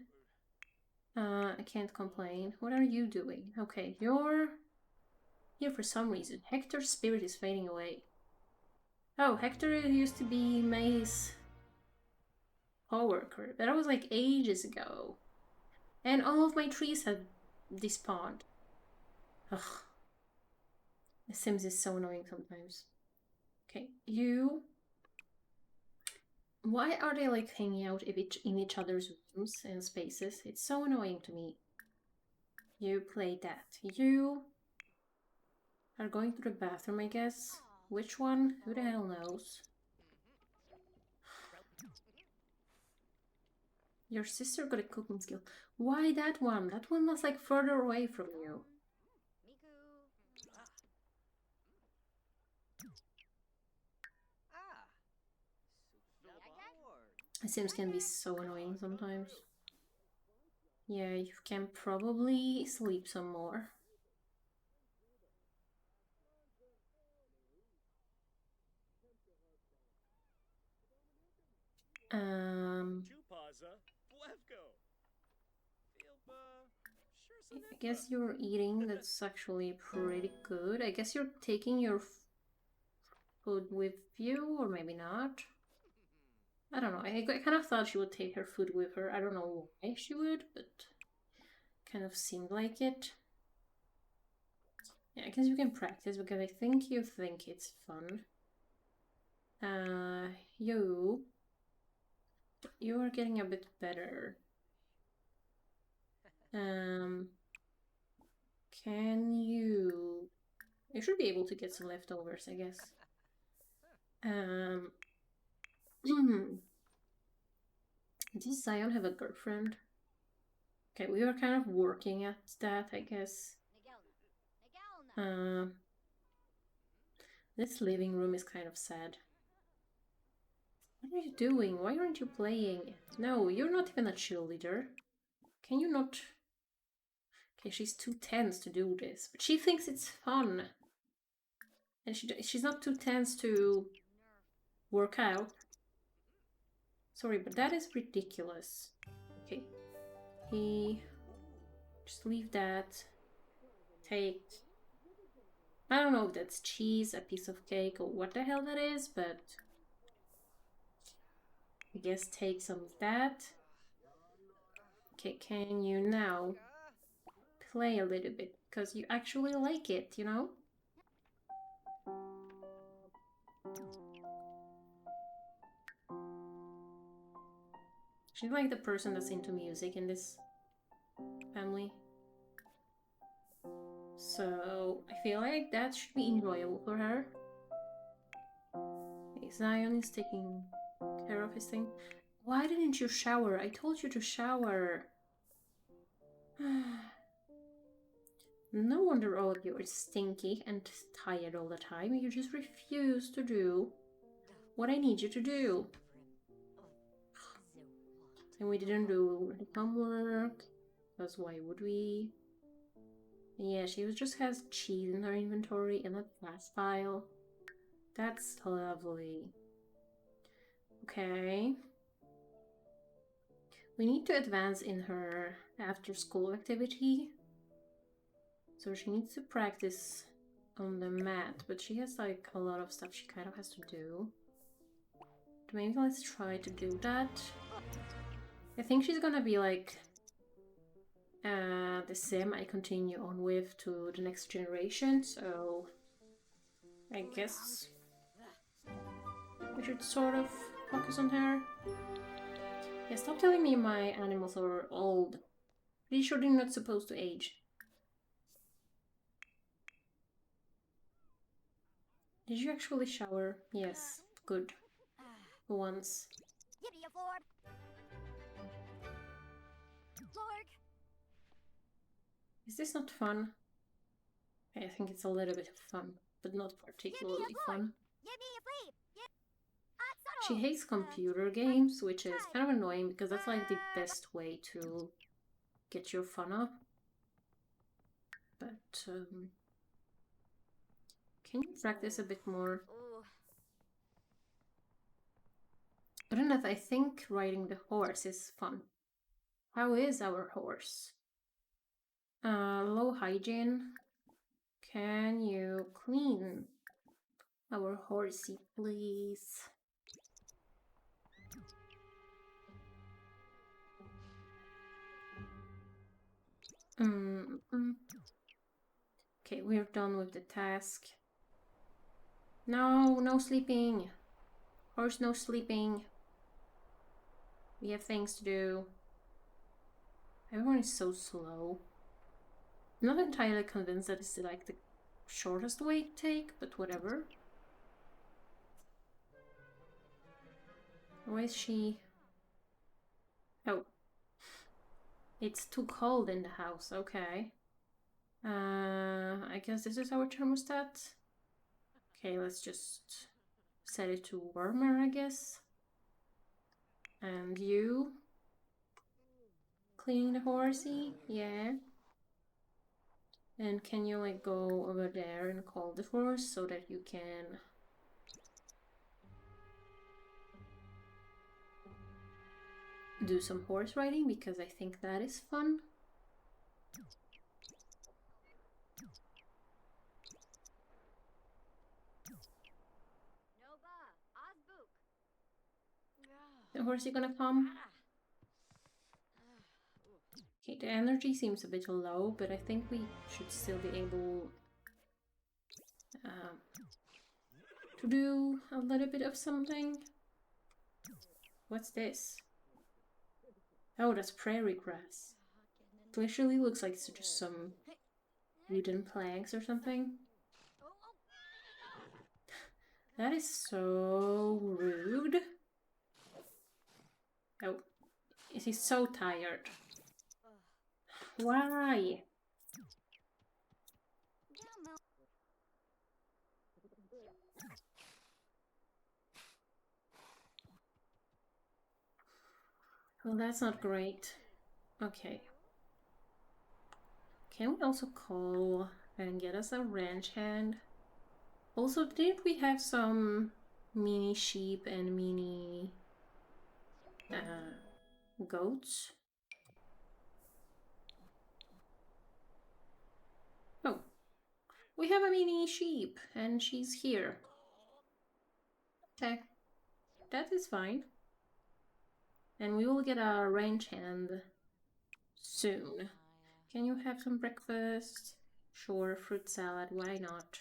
I can't complain. What are you doing? Okay, you're here for some reason. Hector's spirit is fading away. Oh, Hector used to be May's co-worker. That was like ages ago. And all of my trees have despawned. Ugh. The Sims is so annoying sometimes. Okay, you... Why are they like hanging out in each other's rooms and spaces? It's so annoying to me. You play that. You are going to the bathroom, I guess. Which one? Who the hell knows? Your sister got a cooking skill. Why that one? That one was like further away from you. Sims can be so annoying sometimes. Yeah, you can probably sleep some more. I guess you're eating. That's actually pretty good. I guess you're taking your food with you, or maybe not. I don't know. I kind of thought she would take her food with her. I don't know why she would, but kind of seemed like it. Yeah, I guess you can practice because I think you think it's fun. You are getting a bit better. Can you... You should be able to get some leftovers, I guess. Does Zion have a girlfriend? Okay, we are kind of working at that, I guess. This living room is kind of sad. What are you doing? Why aren't you playing? No, you're not even a cheerleader. Can you not... Okay, she's too tense to do this, but she thinks it's fun. And she's not too tense to work out. Sorry, but that is ridiculous. Okay. Just leave that. Take... I don't know if that's cheese, a piece of cake, or what the hell that is, but... I guess take some of that. Okay, can you now play a little bit? Because you actually like it, you know? She's like the person that's into music in this family. So I feel like that should be enjoyable for her. Okay, Zion is taking care of his thing. Why didn't you shower? I told you to shower. No wonder all of you are stinky and tired all the time. You just refuse to do what I need you to do. And we didn't do the homework, because why would we? Yeah, she just has cheese in her inventory and a glass file. That's lovely. Okay. We need to advance in her after-school activity. So she needs to practice on the mat, but she has like a lot of stuff she kind of has to do. Maybe let's try to do that. I think she's gonna be like the sim I continue on with to the next generation, so I guess we should sort of focus on her. Yeah, stop telling me my animals are old. Pretty sure they're not supposed to age. Did you actually shower? Yes, good. Once. Is this not fun? I think it's a little bit of fun, but not particularly fun. She hates computer games, which is kind of annoying because that's like the best way to get your fun up. But can you practice a bit more? Other than that, I think riding the horse is fun. How is our horse? Low hygiene. Can you clean our horsey, please? Okay, we're done with the task. No, no sleeping. Horse, no sleeping. We have things to do. Everyone is so slow. I'm not entirely convinced that it's like the shortest way to take, but whatever. Why is she? Oh. It's too cold in the house, okay. I guess this is our thermostat. Okay, let's just set it to warmer, I guess. And you? Cleaning the horsey? Yeah. And can you like go over there and call the horse so that you can do some horse riding, because I think that is fun. The horse is gonna come. Okay, the energy seems a bit low, but I think we should still be able to do a little bit of something. What's this? Oh, that's prairie grass. It literally looks like it's just some wooden planks or something. That is so rude. Oh, is he so tired? Why? Well, that's not great. Okay. Can we also call and get us a ranch hand? Also, didn't we have some mini sheep and mini goats? Oh, we have a mini sheep and she's here. Okay, that is fine. And we will get a ranch hand soon. Can you have some breakfast? Sure, fruit salad, why not?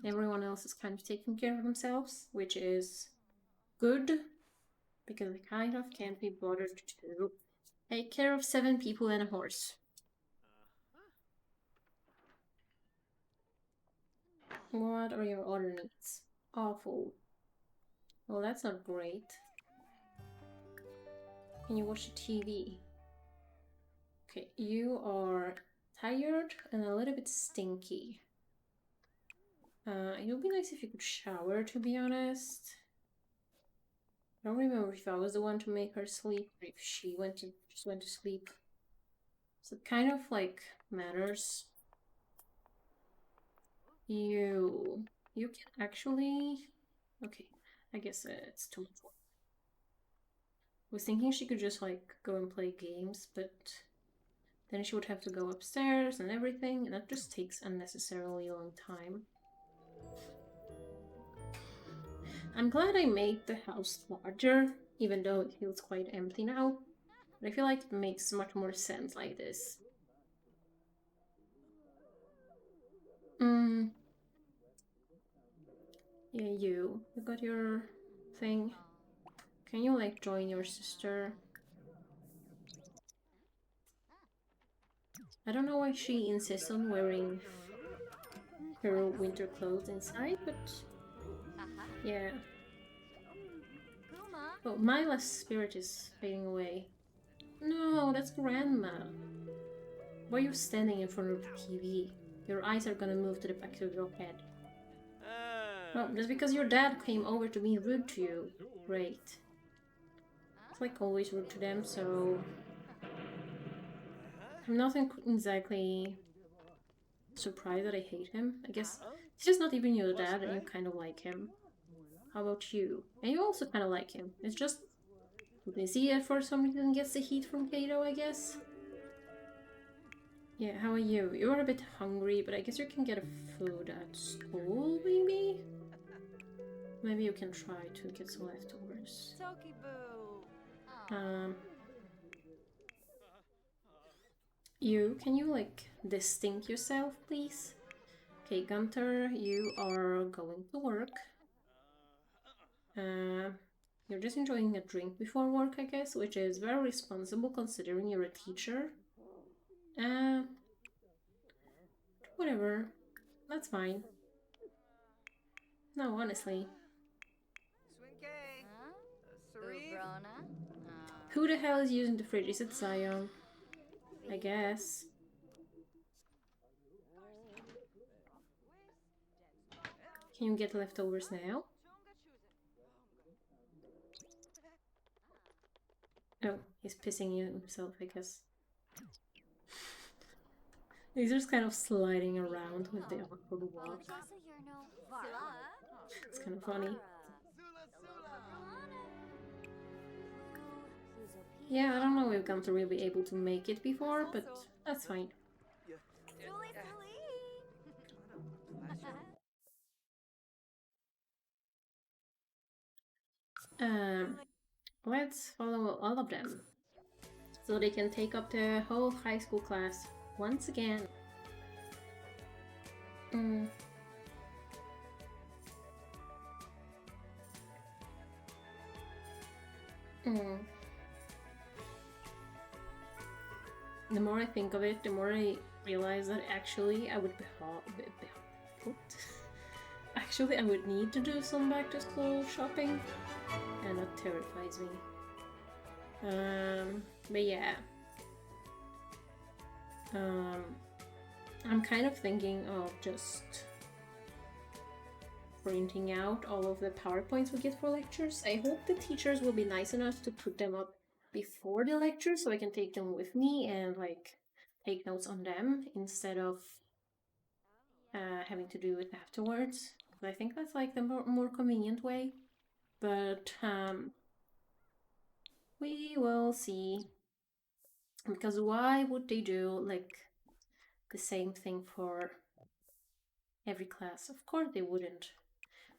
Everyone else is kind of taking care of themselves, which is good, because I kind of can't be bothered to take care of 7 people and a horse. What are your other needs? Awful. Well, that's not great. Can you watch the TV? Okay, you are tired and a little bit stinky. It would be nice if you could shower, to be honest. I don't remember if I was the one to make her sleep or if she just went to sleep. So it kind of like matters. You can actually... Okay, I guess it's too much work. I was thinking she could just like go and play games, but then she would have to go upstairs and everything, and that just takes unnecessarily long time. I'm glad I made the house larger, even though it feels quite empty now. But I feel like it makes much more sense like this. Yeah, you got your thing. Can you like join your sister? I don't know why she insists on wearing her winter clothes inside, but yeah. Oh, Mila's spirit is fading away. No, that's Grandma. Why are you standing in front of the TV? Your eyes are gonna move to the back of your head. Oh, just because your dad came over to be rude to you. Great. It's like always rude to them, so... I'm not exactly surprised that I hate him. I guess he's just not even your dad and you kind of like him. How about you? And you also kind of like him. It's just Lizzie for some reason gets the heat from Kato, I guess. Yeah, how are you? You're a bit hungry, but I guess you can get a food at school, maybe? Maybe you can try to get some leftovers. Can you like distinct yourself, please? Okay, Gunther, you are going to work. You're just enjoying a drink before work, I guess, which is very responsible considering you're a teacher. Whatever. That's fine. No, honestly. Who the hell is using the fridge? Is it Zion? I guess. Can you get leftovers now? Oh, he's pissing himself, I guess. He's just kind of sliding around with the awkward walk. It's kind of funny. Yeah, I don't know if Gunther will be able to make it before, but that's fine. Let's follow all of them so they can take up the whole high school class once again. The more I think of it, the more I realize that actually I would actually I would need to do some back to school shopping, and that terrifies me. But yeah. I'm kind of thinking of just printing out all of the PowerPoints we get for lectures. I hope the teachers will be nice enough to put them up before the lecture so I can take them with me and like take notes on them instead of having to do it afterwards. I think that's like the more convenient way. But we will see. Because why would they do like the same thing for every class? Of course they wouldn't.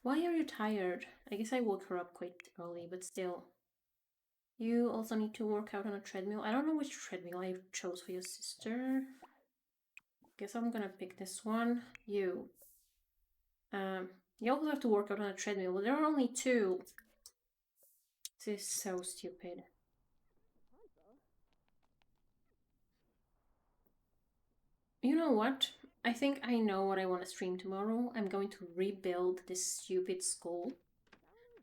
Why are you tired? I guess I woke her up quite early, but still. You also need to work out on a treadmill. I don't know which treadmill I chose for your sister. Guess I'm gonna pick this one. You also have to work out on a treadmill, but there are only two. This is so stupid. You know what? I think I know what I want to stream tomorrow. I'm going to rebuild this stupid school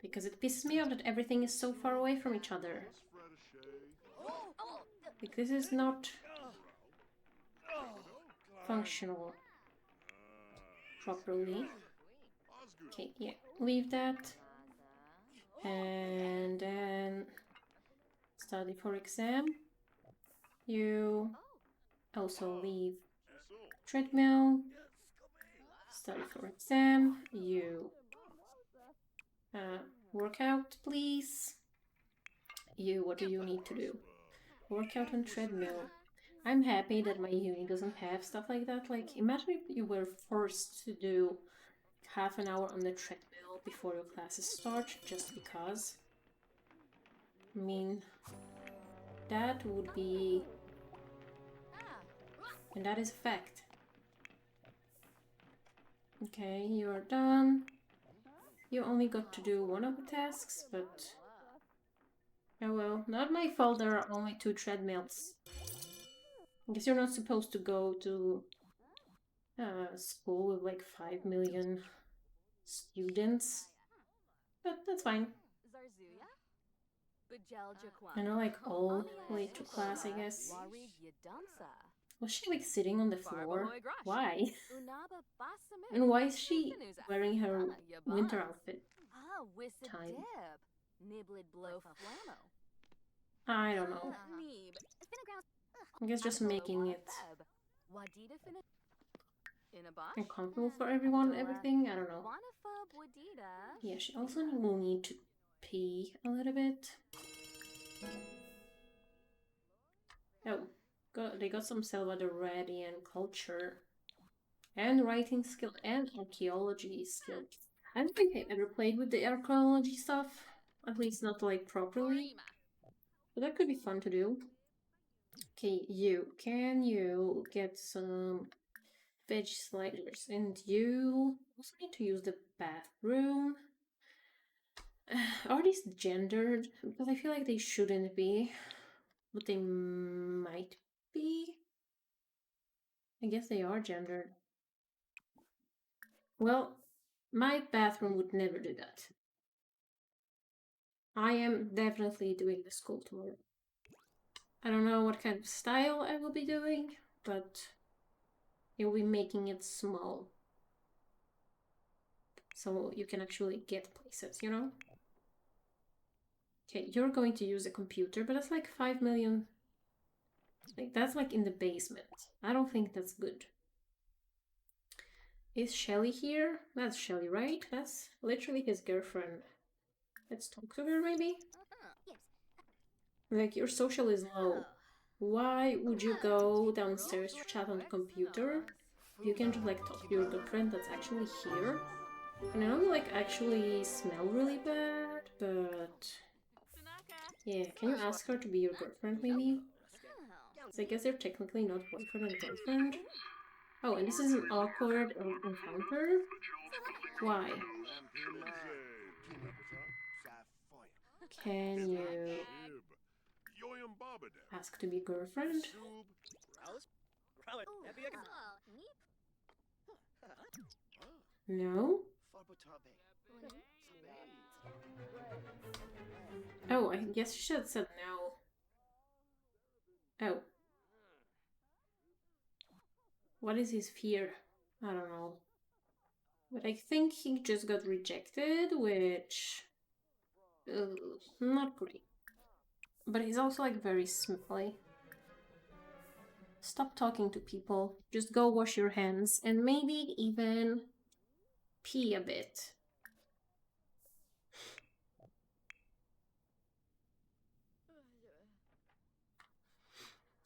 because it pisses me off that everything is so far away from each other. Like, this is not functional properly. Okay, yeah, leave that. And then study for exam. You also leave treadmill. Study for exam. You workout, please. You, what do you need to do? Workout on treadmill. I'm happy that my uni doesn't have stuff like that. Like, imagine if you were forced to do half an hour on the treadmill before your classes start just because. I mean, that would be... And that is a fact. Okay, you're done. You only got to do one of the tasks, but... Oh well, not my fault there are only 2 treadmills. I guess you're not supposed to go to school with like 5 million students. But that's fine. I know, like, all late to class, I guess. Was she like sitting on the floor? Why? And why is she wearing her winter outfit? Time. I don't know. I guess just making it uncomfortable for everyone, everything. I don't know. Yeah, she also will need to pee a little bit. Oh, they got some Salvadorian culture and writing skill and archaeology skill. I don't think I ever played with the archaeology stuff, at least not like properly, but that could be fun to do. Okay, can you get some veg sliders? And you also need to use the bathroom. Are these gendered? Because I feel like they shouldn't be, but they might be. I guess they are gendered. Well, my bathroom would never do that. I am definitely doing the school tomorrow. I don't know what kind of style I will be doing, but I will be making it small. So you can actually get places, you know? Okay, you're going to use a computer, but that's like 5 million. Like, that's like in the basement. I don't think that's good. Is Shelly here? That's Shelly, right? That's literally his girlfriend. Let's talk to her, maybe? Like, your social is low. Why would you go downstairs to chat on the computer? You can just like talk to your girlfriend that's actually here. And I know you like actually smell really bad, but yeah, can you ask her to be your girlfriend maybe? So I guess they're technically not boyfriend and girlfriend. Oh, and this is an awkward encounter? Why? Can you ask to be girlfriend? No? Oh, I guess she should have said no. Oh. What is his fear? I don't know. But I think he just got rejected, which... not great. But he's also like very smelly. Stop talking to people. Just go wash your hands and maybe even pee a bit.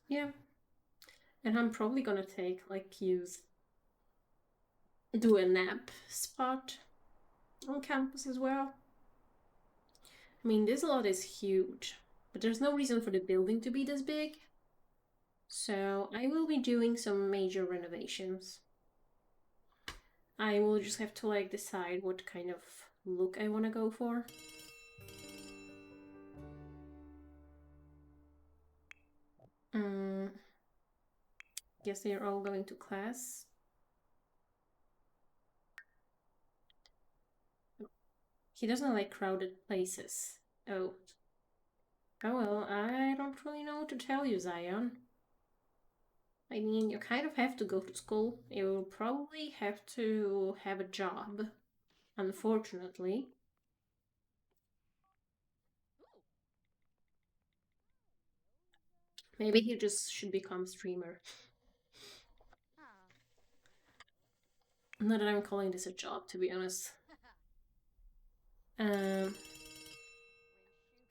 Yeah. And I'm probably gonna do a nap spot on campus as well. I mean, this lot is huge, but there's no reason for the building to be this big. So I will be doing some major renovations. I will just have to like decide what kind of look I want to go for. Guess they're all going to class. He doesn't like crowded places. Oh. Oh well, I don't really know what to tell you, Zion. I mean, you kind of have to go to school. You'll probably have to have a job, unfortunately. Maybe he just should become a streamer. Not that I'm calling this a job, to be honest.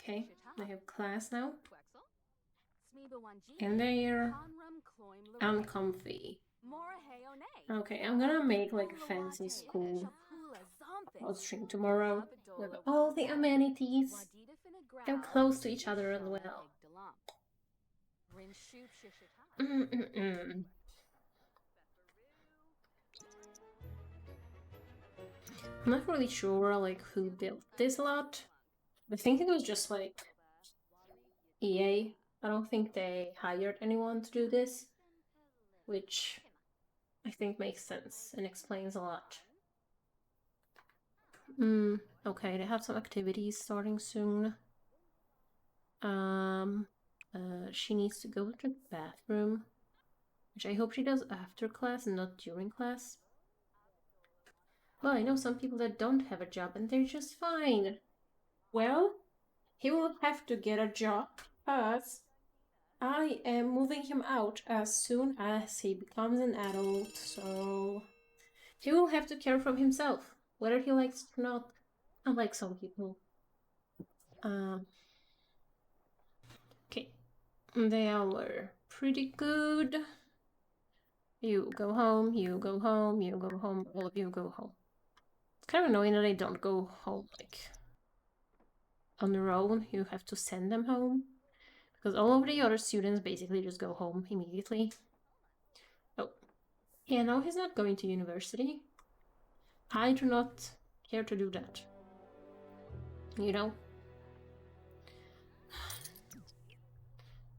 Okay, I have class now. And they're uncomfy. Okay, I'm gonna make like a fancy school. I'll stream tomorrow with all the amenities. And close to each other as well. I'm not really sure like who built this lot. I think it was just like EA. I don't think they hired anyone to do this, which I think makes sense and explains a lot. Okay, they have some activities starting soon. She needs to go to the bathroom, which I hope she does after class and not during class. Well, I know some people that don't have a job and they're just fine. Well, he will have to get a job because I am moving him out as soon as he becomes an adult, so he will have to care for himself, whether he likes it or not, unlike some people. Okay, they all were pretty good. You go home, you go home, you go home, all of you go home. It's kind of annoying that they don't go home, like, on their own. You have to send them home. Because all of the other students basically just go home immediately. Oh, yeah, now he's not going to university. I do not care to do that. You know?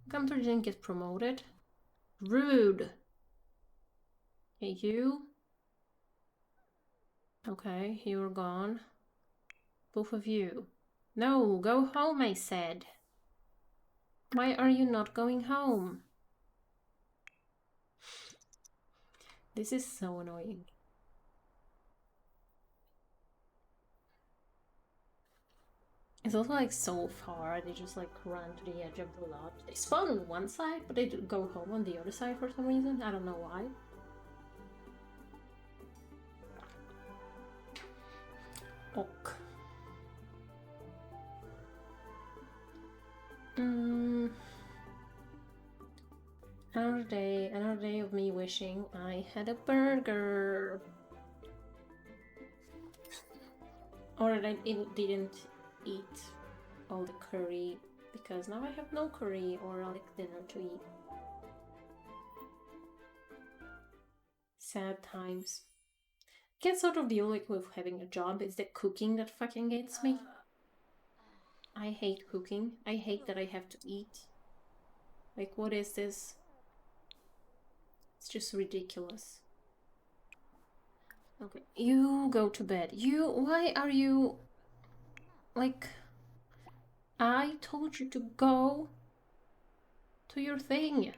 Gumter didn't get promoted. Rude! Hey, you? Okay, you're gone. Both of you. No, go home, I said. Why are you not going home? This is so annoying. It's also like so far, they just like run to the edge of the lot. They spawn on one side, but they go home on the other side for some reason. I don't know why. Ok. Another day of me wishing I had a burger. Or that I didn't eat all the curry, because now I have no curry or like dinner to eat. Sad times. Get sort of deal like with having a job. It's the cooking that fucking gets me. I hate cooking. I hate that I have to eat. Like, what is this? It's just ridiculous. Okay, you go to bed. Why are you... Like, I told you to go to your thing.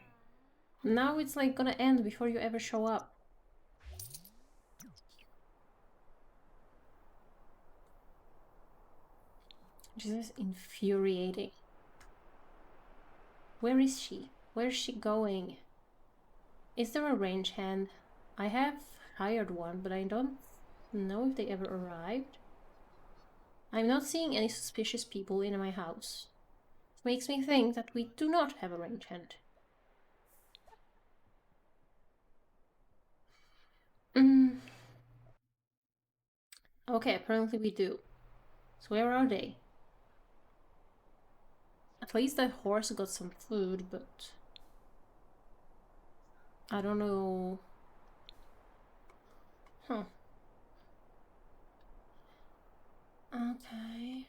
Now it's like gonna end before you ever show up. This is infuriating. Where is she? Where's she going? Is there a range hand? I have hired one, but I don't know if they ever arrived. I'm not seeing any suspicious people in my house. It makes me think that we do not have a range hand. Okay, apparently we do. So where are they? At least the horse got some food, but... I don't know... Huh. Okay.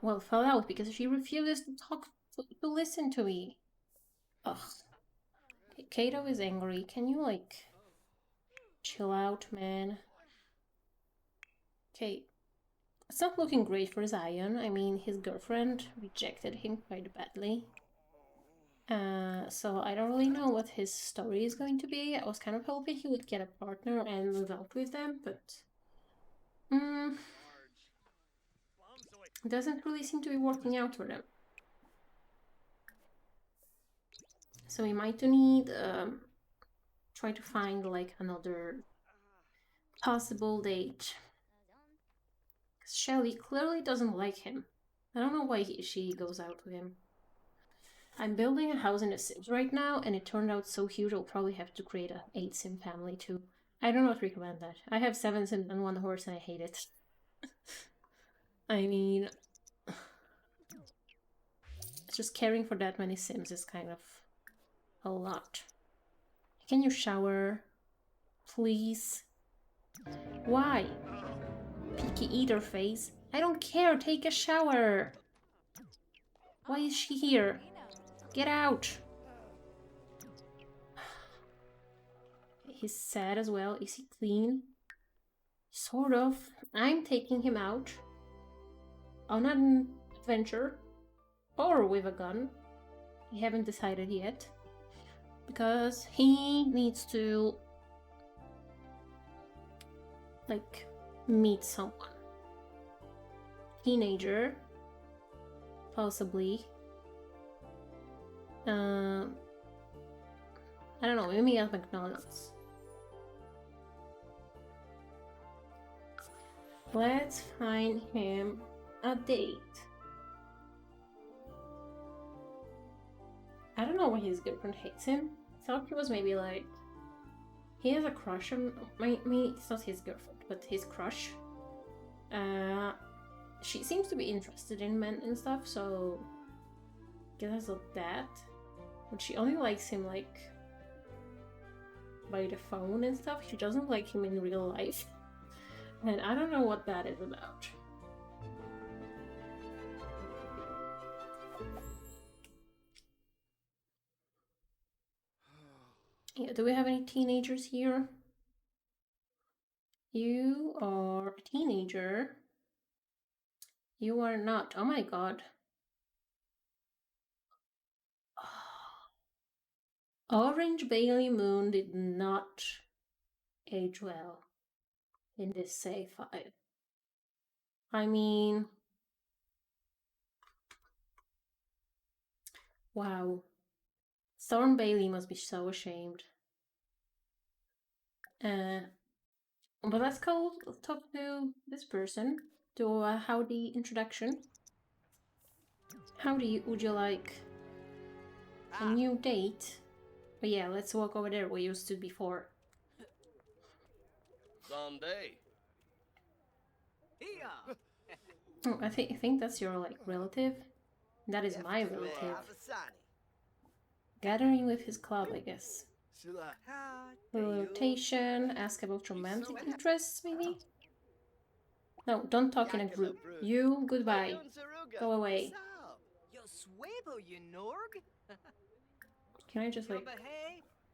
Well, fell out because she refuses to to listen to me. Ugh. Kato is angry. Can you, like, chill out, man? Okay, it's not looking great for Zion. I mean, his girlfriend rejected him quite badly. So I don't really know what his story is going to be. I was kind of hoping he would get a partner and move out with them, but it doesn't really seem to be working out for them. So we might need try to find like another possible date. Because Shelly clearly doesn't like him. I don't know why she goes out with him. I'm building a house in The Sims right now, and it turned out so huge I'll probably have to create a 8-sim family too. I do not recommend that. I have 7 Sims and 1 horse and I hate it. I mean, just caring for that many Sims is kind of a lot. Can you shower? Please? Why? Picky eater face. I don't care, take a shower! Why is she here? Get out! He's sad as well. Is he clean? Sort of. I'm taking him out on an adventure or with a gun. We haven't decided yet. Because he needs to like meet someone. Teenager. Possibly. I don't know, maybe at McDonald's. Let's find him a date. I don't know why his girlfriend hates him. I thought he was maybe like... He has a crush on... it's not his girlfriend, but his crush. She seems to be interested in men and stuff, so... Because of that. But she only likes him like... by the phone and stuff. She doesn't like him in real life. And I don't know what that is about. Yeah, do we have any teenagers here? You are a teenager. You are not. Oh my god. Orange Bailey Moon did not age well in this save file. I mean... Wow. Storm Bailey must be so ashamed. But let's go talk to this person. Do a howdy introduction. Howdy, would you like a new date? But yeah, let's walk over there we used to before. Sunday. Oh, I think that's your like relative. That is my relative. Gathering with his club, I guess. Rotation, ask about romantic interests, maybe? No, don't talk in a group. You, goodbye. Go away. Can I just like...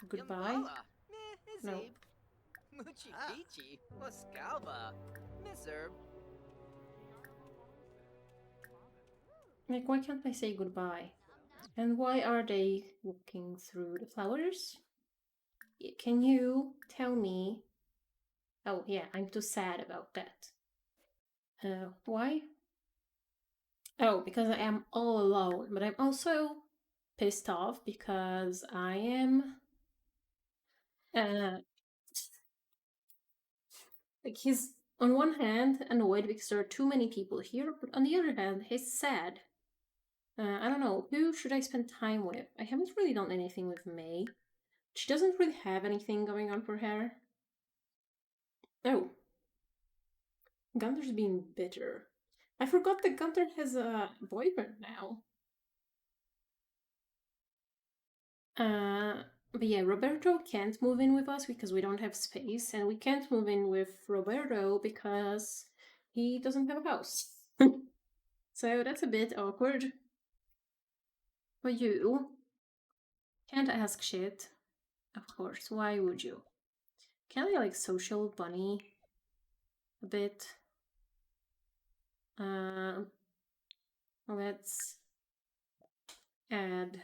Goodbye? No. Like, why can't I say goodbye? And why are they walking through the flowers? Can you tell me? Oh, yeah, I'm too sad about that. Why? Oh, because I am all alone, but I'm also pissed off because I am... like, he's on one hand annoyed because there are too many people here, but on the other hand, he's sad. I don't know, who should I spend time with? I haven't really done anything with May. She doesn't really have anything going on for her. Oh. Gunther's being bitter. I forgot that Gunther has a boyfriend now. But yeah, Roberto can't move in with us because we don't have space, and we can't move in with Roberto because he doesn't have a house. So that's a bit awkward. But you can't ask shit. Of course, why would you? Can I like social bunny a bit? Let's add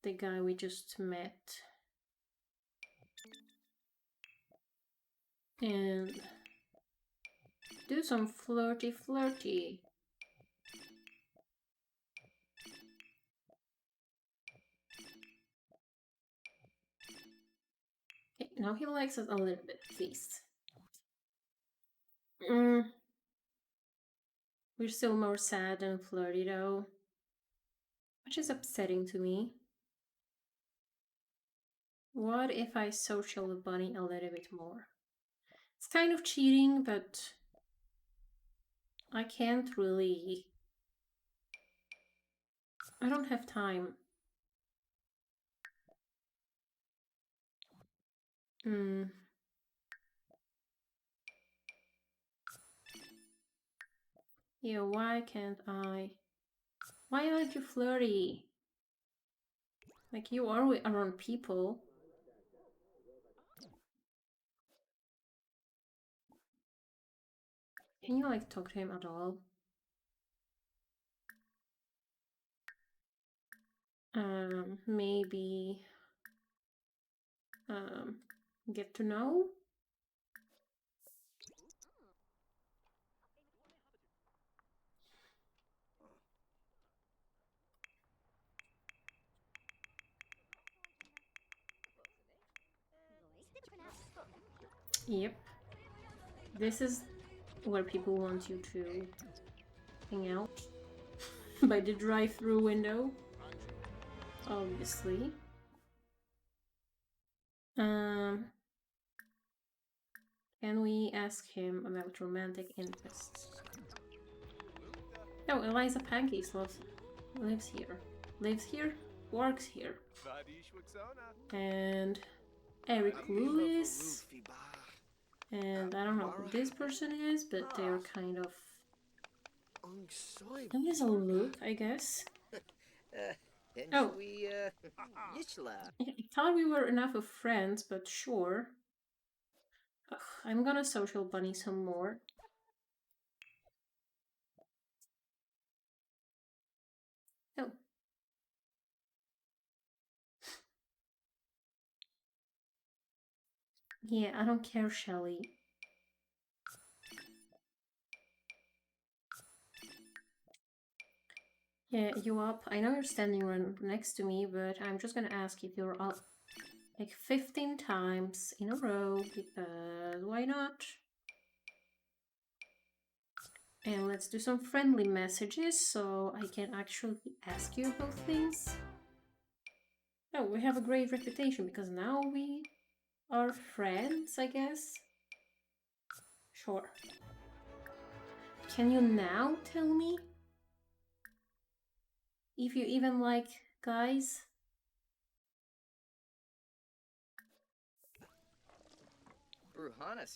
the guy we just met. And do some flirty. Okay, now he likes us a little bit, at least. We're still more sad than flirty though, which is upsetting to me. What if I social the bunny a little bit more? It's kind of cheating, but I can't really... I don't have time. Yeah, why can't I? Why aren't you flirty? Like, you are around people. Can you, like, talk to him at all? Maybe... get to know? Yep. This is where people want you to hang out. By the drive-through window. Obviously. Can we ask him about romantic interests? Oh, Eliza Pancakes lives here. Lives here? Works here. And Eric Lewis. And I don't know who this person is, but they're kind of... That is a look, I guess. Oh. I thought we were enough of friends, but sure. Ugh, I'm gonna social bunny some more. Oh. Yeah, I don't care, Shelly. Yeah, you up? I know you're standing right next to me, but I'm just gonna ask if you're up like 15 times in a row, because why not? And let's do some friendly messages so I can actually ask you about things. Oh, we have a great reputation because now we are friends, I guess. Sure. Can you now tell me if you even like guys?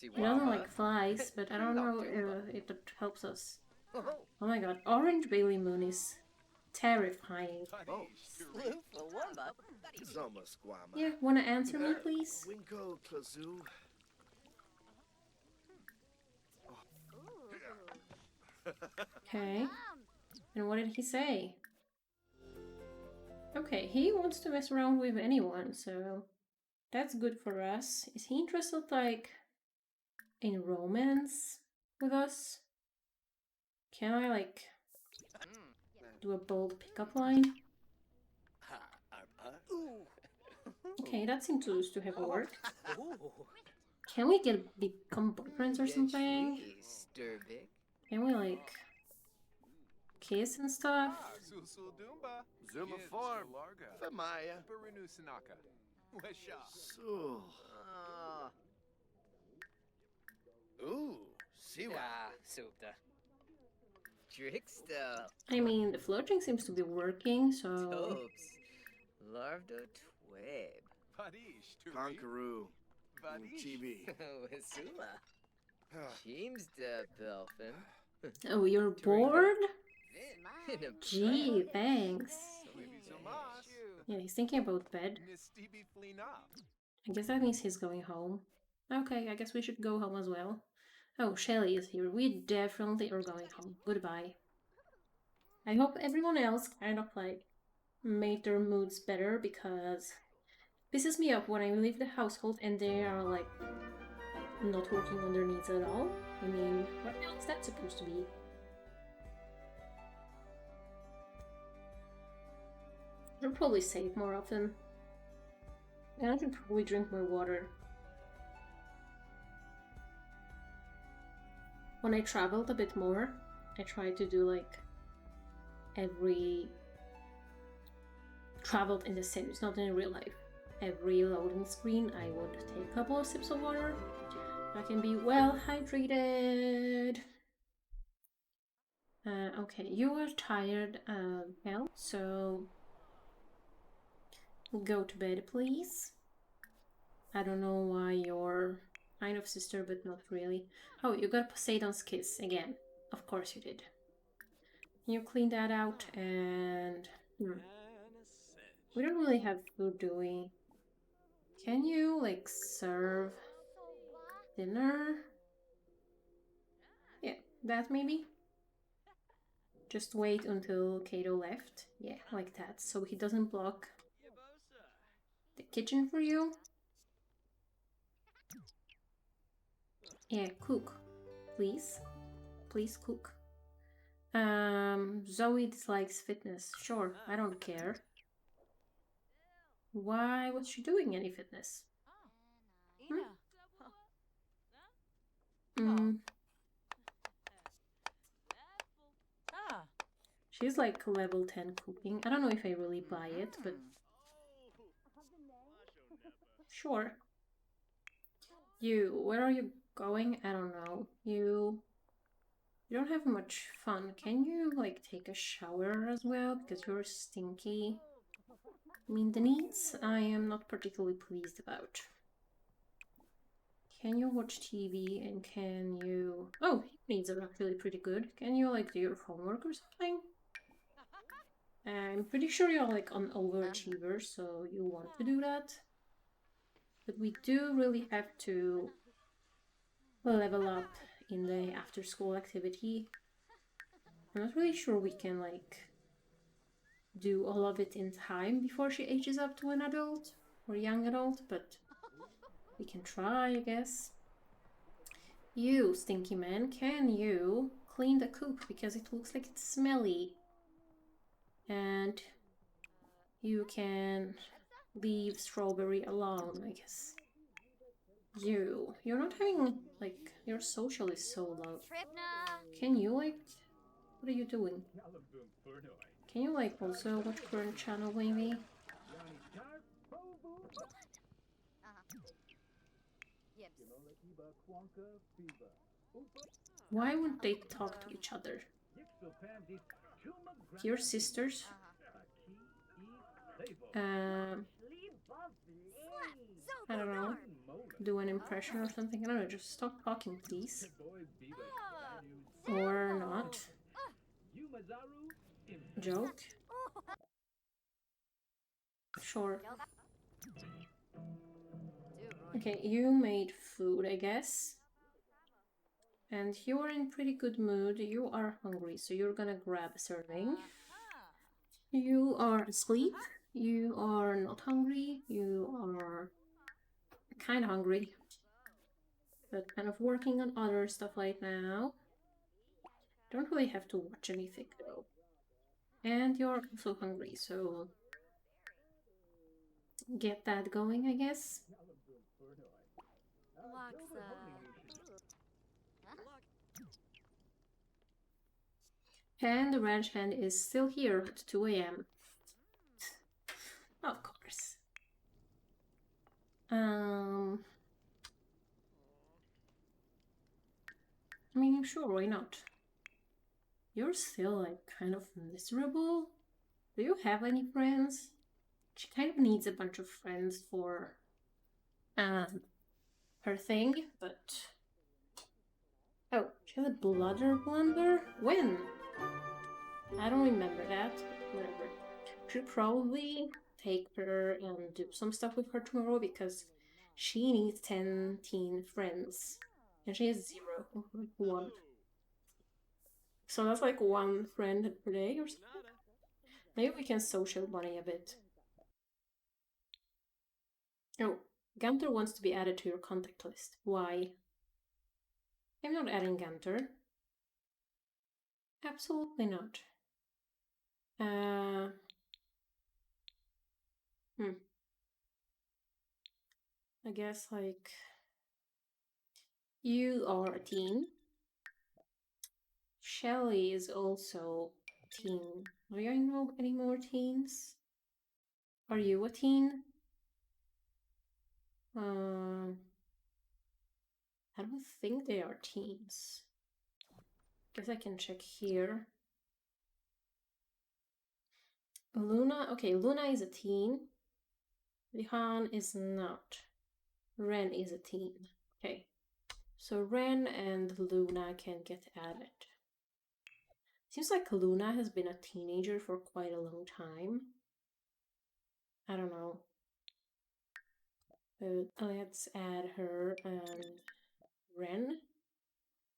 He doesn't like flies, but I don't know if it helps us. Oh my god, Orange Bailey Moon is terrifying. Yeah, wanna answer me, please? Okay. And what did he say? Okay, he wants to mess around with anyone, so that's good for us. Is he interested, like, in romance with us? Can I, like, do a bold pickup line? Okay, that seems to have worked. Can we become boyfriends or something? Can we, like, kiss and stuff? I mean, the flirting seems to be working, so... Conqueroo. Chibi. Oh, you're bored? Gee, thanks. Yeah, he's thinking about bed. I guess that means he's going home. Okay, I guess we should go home as well. Oh, Shelly is here. We definitely are going home. Goodbye. I hope everyone else kind of like made their moods better, because it pisses me off when I leave the household and they are like not working on their needs at all. I mean, what else is that supposed to be? I should probably save more often. And I should probably drink more water. When I traveled a bit more, I tried to do like every traveled in the Sims, not in real life. Every loading screen, I would take a couple of sips of water. I can be well hydrated. Okay, you are tired, Hel, so go to bed, please. I don't know why you're kind of sister, but not really. Oh, you got Poseidon's kiss again. Of course you did. You clean that out, and we don't really have food, do we? Can you like serve dinner? Yeah, that maybe. Just wait until Kato left. Yeah, like that, so he doesn't block the kitchen for you. Yeah, cook, please. Please cook. Zoe dislikes fitness. Sure, I don't care. Why was she doing any fitness? She's like level 10 cooking. I don't know if I really buy it, but sure. You, where are you going? I don't know. You don't have much fun. Can you like take a shower as well? Because you're stinky. I mean, the needs I am not particularly pleased about. Can you watch TV and can you... Oh, needs are actually pretty good. Can you like do your homework or something? I'm pretty sure you're like an overachiever, so you want to do that. But we do really have to level up in the after-school activity. I'm not really sure we can like do all of it in time before she ages up to an adult or young adult, but we can try, I guess. You, stinky man, can you clean the coop because it looks like it's smelly? And you can leave Strawberry alone, I guess. You're not having, like, your social is so low. Can you, like, what are you doing? Can you, like, also watch current channel, maybe? Why wouldn't they talk to each other? Your sisters? I don't know. Do an impression or something? I don't know, just stop talking, please. Or not. Joke? Sure. Okay, you made food, I guess. And you're in pretty good mood. You are hungry, so you're gonna grab a serving. You are asleep. You are not hungry. You are kind of hungry, but kind of working on other stuff right now. Don't really have to watch anything though. And you're also hungry, so get that going, I guess. And the ranch hand is still here at 2 a.m. Of course. I mean, sure, why not? You're still, like, kind of miserable? Do you have any friends? She kind of needs a bunch of friends for, her thing, but... Oh, she has a bladder blunder? When? I don't remember that, but whatever. Should probably take her and do some stuff with her tomorrow because she needs 10 teen friends. And she has 0, like 1. So that's like 1 friend per day or something. Maybe we can social bunny a bit. Oh, Gunter wants to be added to your contact list. Why? I'm not adding Gunter. Absolutely not. I guess, like, you are a teen. Shelly is also a teen. Do I know any more teens? Are you a teen? I don't think they are teens. Guess I can check here. Luna, okay, Luna is a teen. Lihan is not. Ren is a teen. Okay, so Ren and Luna can get added. Seems like Luna has been a teenager for quite a long time. I don't know. But let's add her and Ren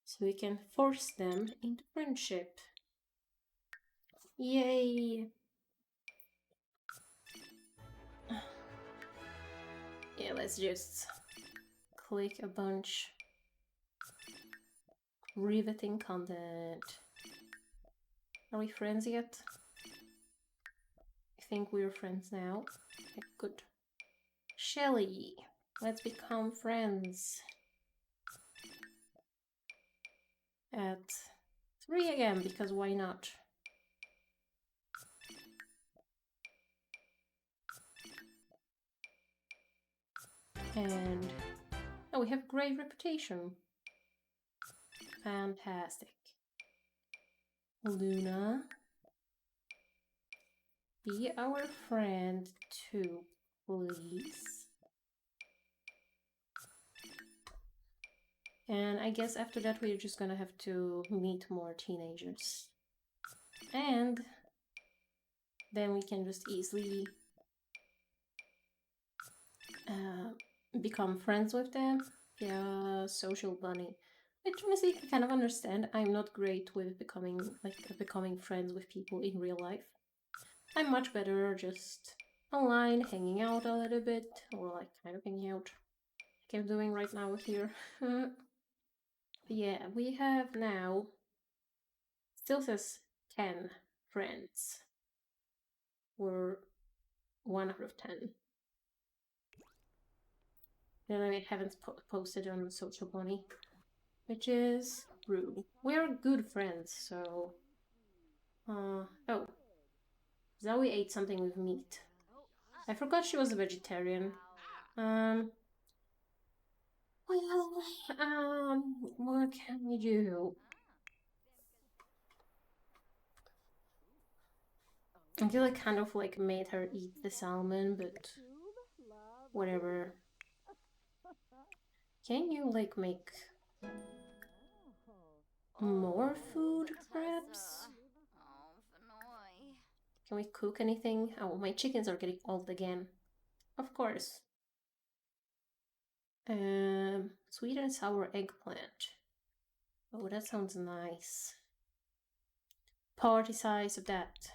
so we can force them into friendship. Yay! Yeah, let's just click a bunch. Riveting content. Are we friends yet? I think we're friends now. Okay, good. Shelly, let's become friends. At 3 again, because why not? And oh, we have great reputation. Fantastic. Luna, be our friend too, please. And I guess after that we're just gonna have to meet more teenagers. And then we can just easily become friends with them. Yeah, social bunny. Which honestly I kind of understand. I'm not great with becoming friends with people in real life. I'm much better just online, hanging out a little bit, or like kind of hanging out like I'm doing right now here. Yeah, we have now, still says 10 friends. We're 1 out of 10. Then I haven't posted on the social bunny, which is rude. We are good friends, so... oh, Zoe ate something with meat. I forgot she was a vegetarian. What can we do? I feel like kind of like made her eat the salmon, but whatever. Can you like make more food, perhaps? Can we cook anything? Oh, my chickens are getting old again. Of course. Sweet and sour eggplant. Oh, that sounds nice. Party size of that,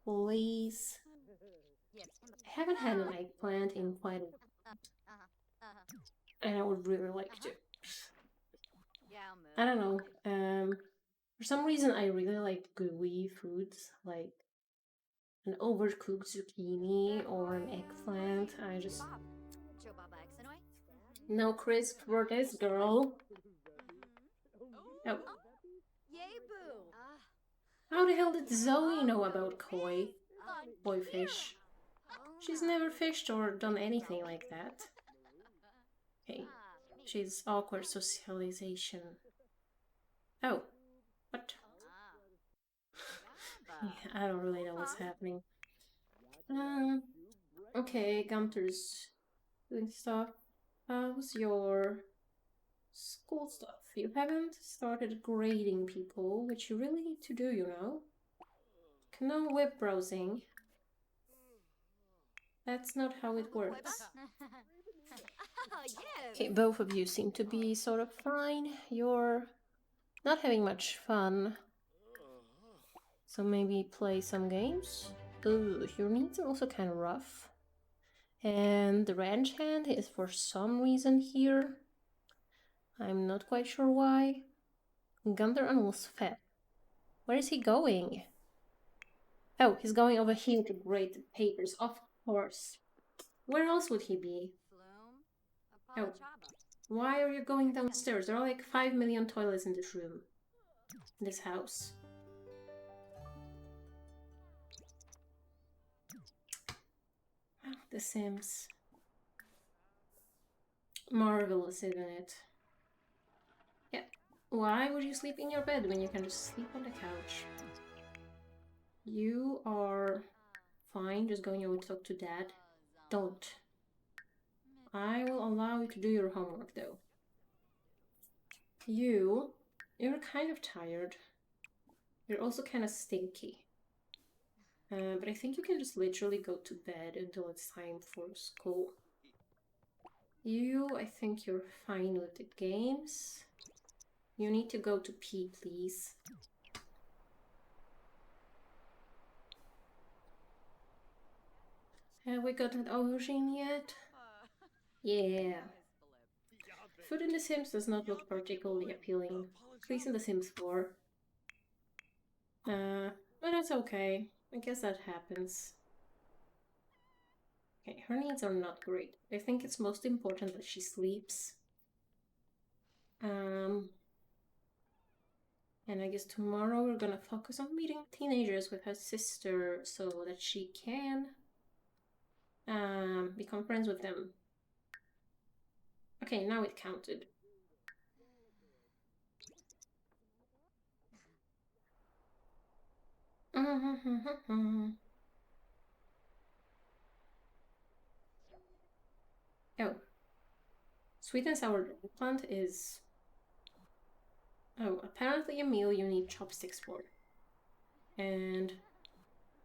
please. I haven't had an eggplant in quite a... and I would really like to. I don't know. For some reason I really like gooey foods, like an overcooked zucchini or an eggplant. I just... no crisp for this girl. Oh. How the hell did Zoe know about koi? Koi fish. She's never fished or done anything like that. Okay. She's awkward socialization. Oh. What? Yeah, I don't really know what's happening. Okay, Gunter's doing stuff. How's your school stuff? You haven't started grading people, which you really need to do, you know? No web browsing. That's not how it works. Okay, both of you seem to be sort of fine. You're not having much fun. So maybe play some games? Ooh, your needs are also kind of rough. And the ranch hand is for some reason here. I'm not quite sure why. Gunther almost fed. Where is he going? Oh, he's going over here to grade the papers, of course. Where else would he be? Oh, why are you going downstairs? There are like 5 million toilets in this room. In this house. Oh, The Sims. Marvelous, isn't it? Yeah. Why would you sleep in your bed when you can just sleep on the couch? You are fine, just going over to talk to Dad. Don't. I will allow you to do your homework, though. You're kind of tired. You're also kind of stinky. But I think you can just literally go to bed until it's time for school. I think you're fine with the games. You need to go to pee, please. Have we got an aubergine yet? Yeah. Food in The Sims does not look particularly appealing. At least in The Sims 4. But that's okay. I guess that happens. Okay, her needs are not great. I think it's most important that she sleeps. And I guess tomorrow we're gonna focus on meeting teenagers with her sister so that she can become friends with them. Okay, now it counted. Oh. Sweet and sour eggplant is... Oh, apparently a meal you need chopsticks for. And...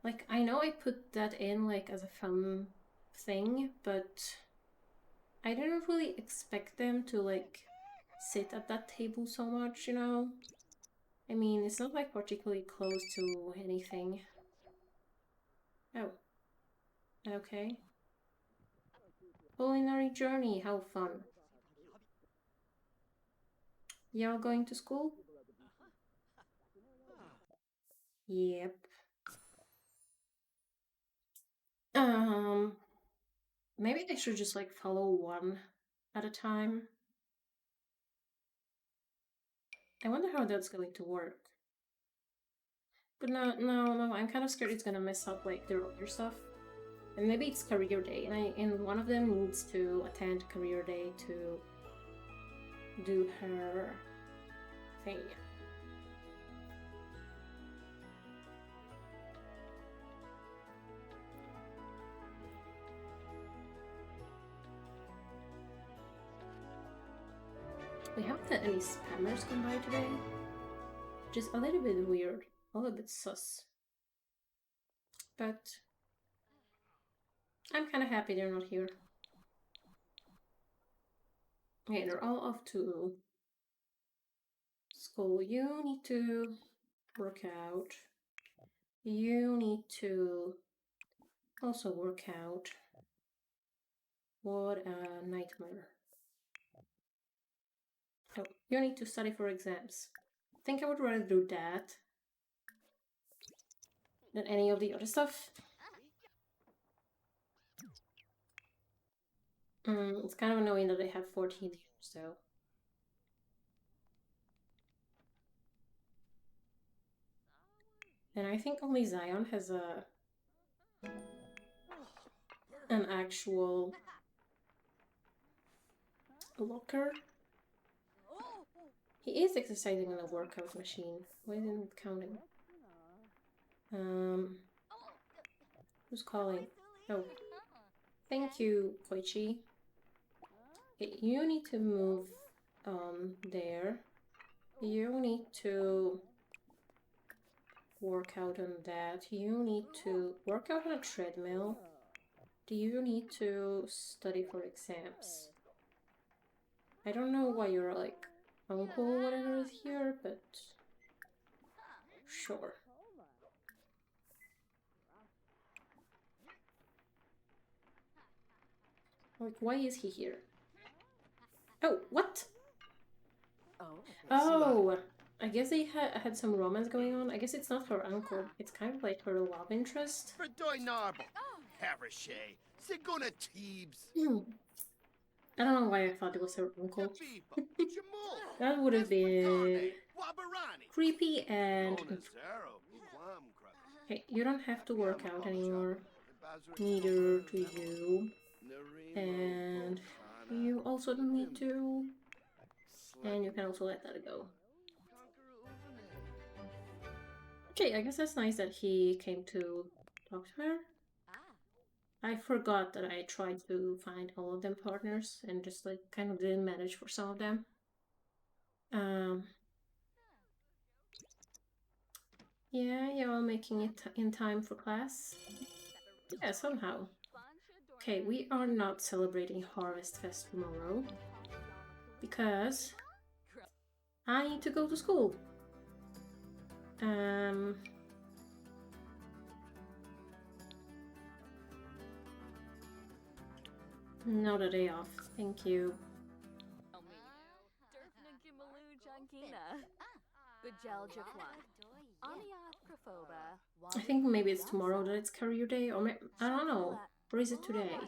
Like, I know I put that in, like, as a fun thing, but... I didn't really expect them to, like, sit at that table so much, you know? I mean, it's not, like, particularly close to anything. Oh. Okay. Culinary journey, how fun. You're going to school? Yep. Maybe I should just like follow one at a time. I wonder how that's going to work. But no, I'm kind of scared it's gonna mess up like their other stuff. And maybe it's career day, and one of them needs to attend career day to do her thing. We haven't had any spammers come by today, which is a little bit weird, a little bit sus. But I'm kind of happy they're not here. Okay, they're all off to school. You need to work out. You need to also work out. What a nightmare. Oh, you need to study for exams. I think I would rather do that than any of the other stuff. It's kind of annoying that they have 14 years though. And I think only Zion has an actual locker. He is exercising on a workout machine. Why isn't it counting? Who's calling? Oh, thank you, Koichi. Okay, you need to move there. You need to work out on that. You need to work out on a treadmill. Do you need to study for exams? I don't know why you're like uncle or whatever is here, but sure. Like, why is he here? Oh, what? Oh, I guess they had some romance going on. I guess it's not her uncle. It's kind of like her love interest. Verdoy Narble. Havershey. Siguna Teebs. I don't know why I thought it was her uncle. Yabiba. Jamul. That would have been Wabarani. creepy and... Onazero. Guam Krabby. Hey, you don't have to work out anymore. Neither do you. And you also don't need to. And you can also let that go. Okay, I guess that's nice that he came to talk to her. I forgot that I tried to find all of them partners and just like kind of didn't manage for some of them. Yeah, you're all making it in time for class. Yeah, somehow. Okay, we are not celebrating Harvest Fest tomorrow because I need to go to school. Not a day off, thank you. I think maybe it's tomorrow that it's career day, or I don't know. Or is it today?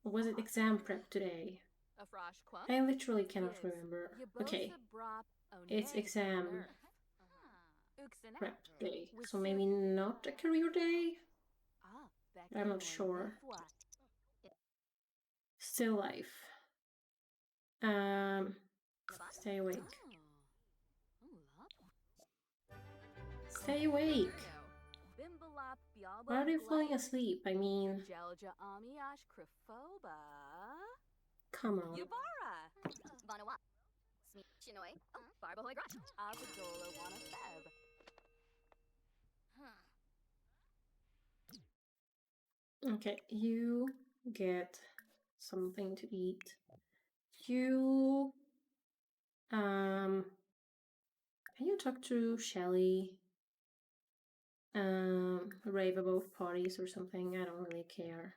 Or was it exam prep today? I literally cannot remember. Okay, it's exam prep day, so maybe not a career day? I'm not sure. Still life. Stay awake. Stay awake! Why are you falling asleep? I mean... Come on. Okay, you get something to eat. You... Can you talk to Shelly? Rave about parties or something? I don't really care.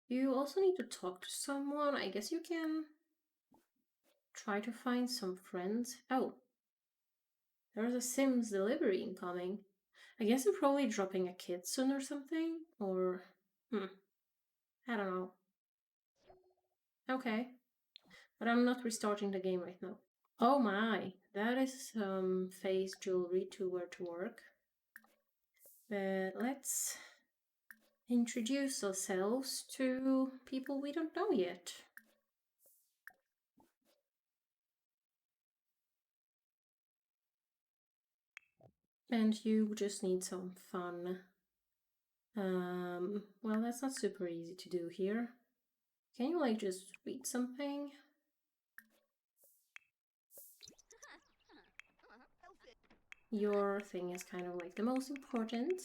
You also need to talk to someone. I guess you can try to find some friends. Oh, there's a Sims delivery incoming. I guess they're probably dropping a kid soon or something. Or, I don't know. Okay, but I'm not restarting the game right now. Oh my, that is some face jewelry to wear to work. But let's introduce ourselves to people we don't know yet. And you just need some fun. Well, that's not super easy to do here. Can you like just read something? Your thing is kind of like the most important.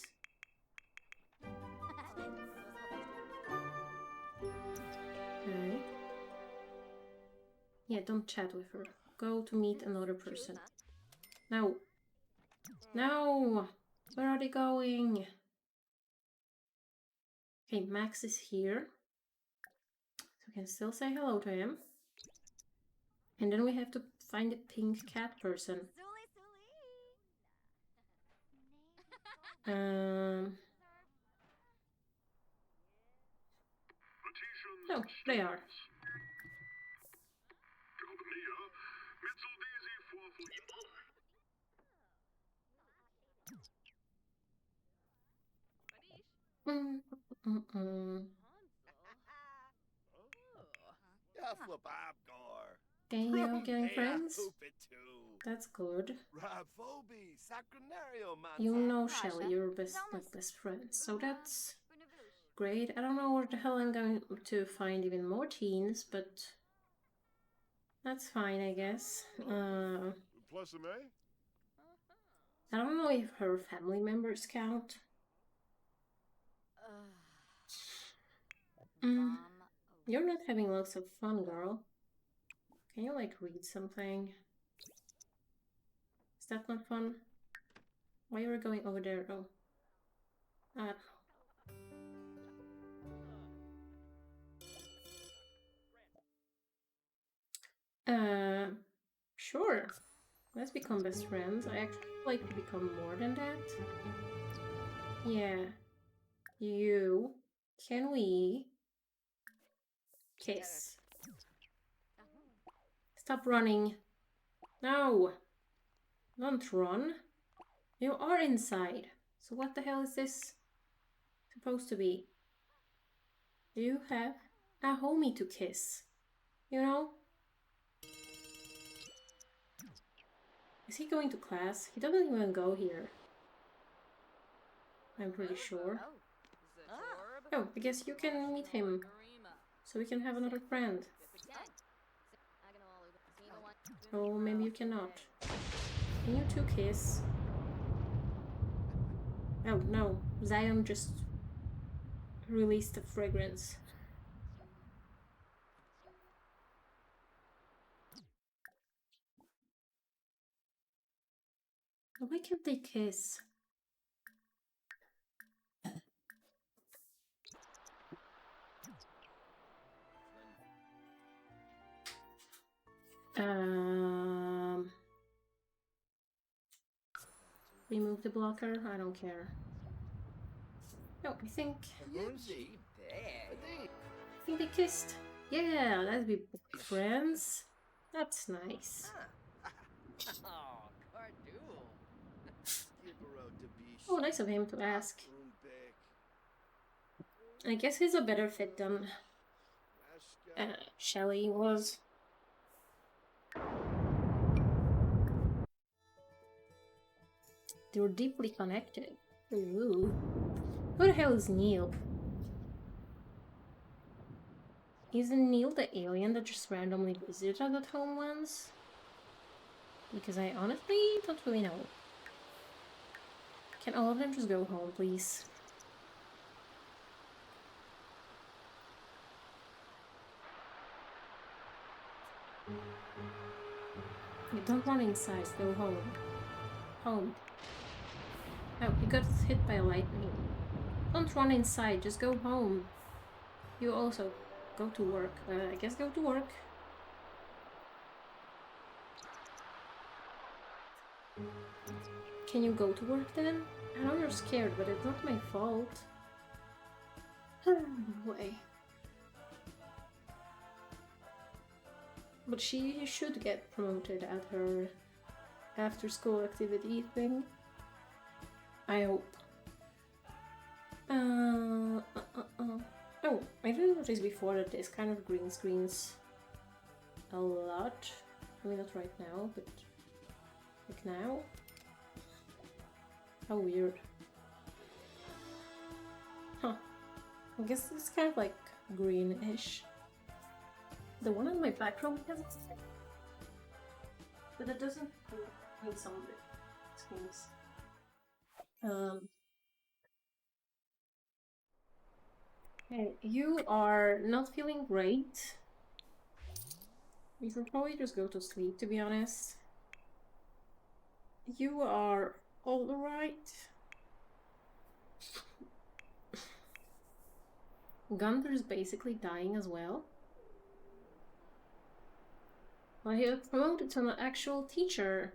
Okay. Yeah, don't chat with her. Go to meet another person. No. No! Where are they going? Okay, Max is here. So we can still say hello to him. And then we have to find a pink cat person. Oh, they are. Okay, you're getting friends? That's good. You know Shelly, you're best friends, so that's great. I don't know where the hell I'm going to find even more teens, but that's fine, I guess. I don't know if her family members count. You're not having lots of fun, girl. Can you like read something? Is that not fun? Why are we going over there? Oh. Sure. Let's become best friends. I actually like to become more than that. Yeah. You. Can we kiss? Stop running. No. Don't run. You are inside. So what the hell is this supposed to be? You have a homie to kiss. You know? Is he going to class? He doesn't even go here. I'm pretty sure. Oh, I guess you can meet him. So we can have another friend. Oh, maybe you cannot. Can you two kiss? Oh, no. Zion just released a fragrance. Why can't they kiss? Remove the blocker? I don't care. No, I think they kissed. Yeah, let's be friends. That's nice. Oh, nice of him to ask. I guess he's a better fit than Shelly was. They're deeply connected. Ooh. Who the hell is Neil? Isn't Neil the alien that just randomly visited at home once? Because I honestly don't really know. Can all of them just go home, please? You don't run inside, go home. Home. Oh, you got hit by lightning. Don't run inside, just go home. You also go to work. I guess go to work. Can you go to work then? I know you're scared, but it's not my fault. Way. But she should get promoted at her after-school activity thing. I hope. Oh, I didn't notice before that this kind of green screens a lot. I mean, not right now, but like now. How weird. Huh. I guess it's kind of like greenish. The one on my background has it, but it doesn't need some of the screens. Okay, you are not feeling great. You should probably just go to sleep, to be honest. You are alright. Gunther's basically dying as well. Well, he was promoted to an actual teacher.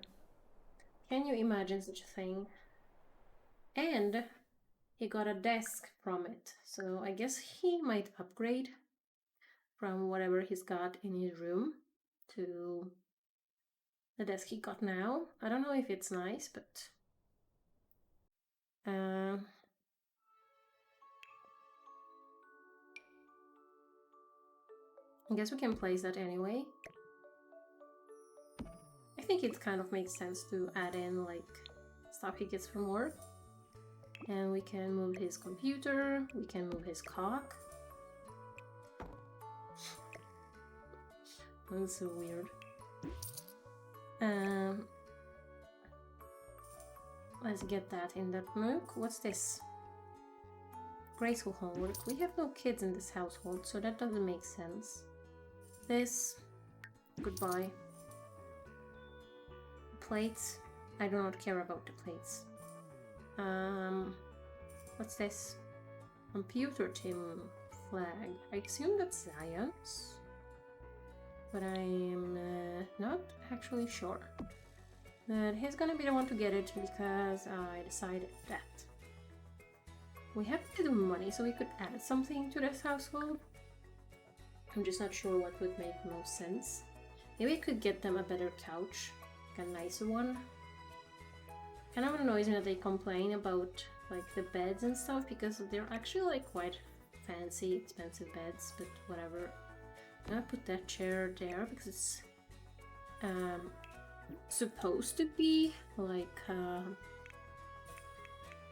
Can you imagine such a thing? And he got a desk from it, so I guess he might upgrade from whatever he's got in his room to the desk he got now. I don't know if it's nice, but I guess we can place that anyway. I think it kind of makes sense to add in like stuff he gets from work. And we can move his computer, we can move his cock. That's so weird. Let's get that in that nook. What's this? Graceful homework. We have no kids in this household, so that doesn't make sense. This. Goodbye. Plates. I do not care about the plates. What's this? Computer team flag. I assume that's Zion's, but I'm not actually sure. But he's gonna be the one to get it because I decided that. We have a bit of money, so we could add something to this household. I'm just not sure what would make most sense. Maybe I could get them a better couch, like a nicer one. Kind of annoys me that they complain about like the beds and stuff because they're actually like quite fancy, expensive beds, but whatever. I'm gonna put that chair there because it's supposed to be like I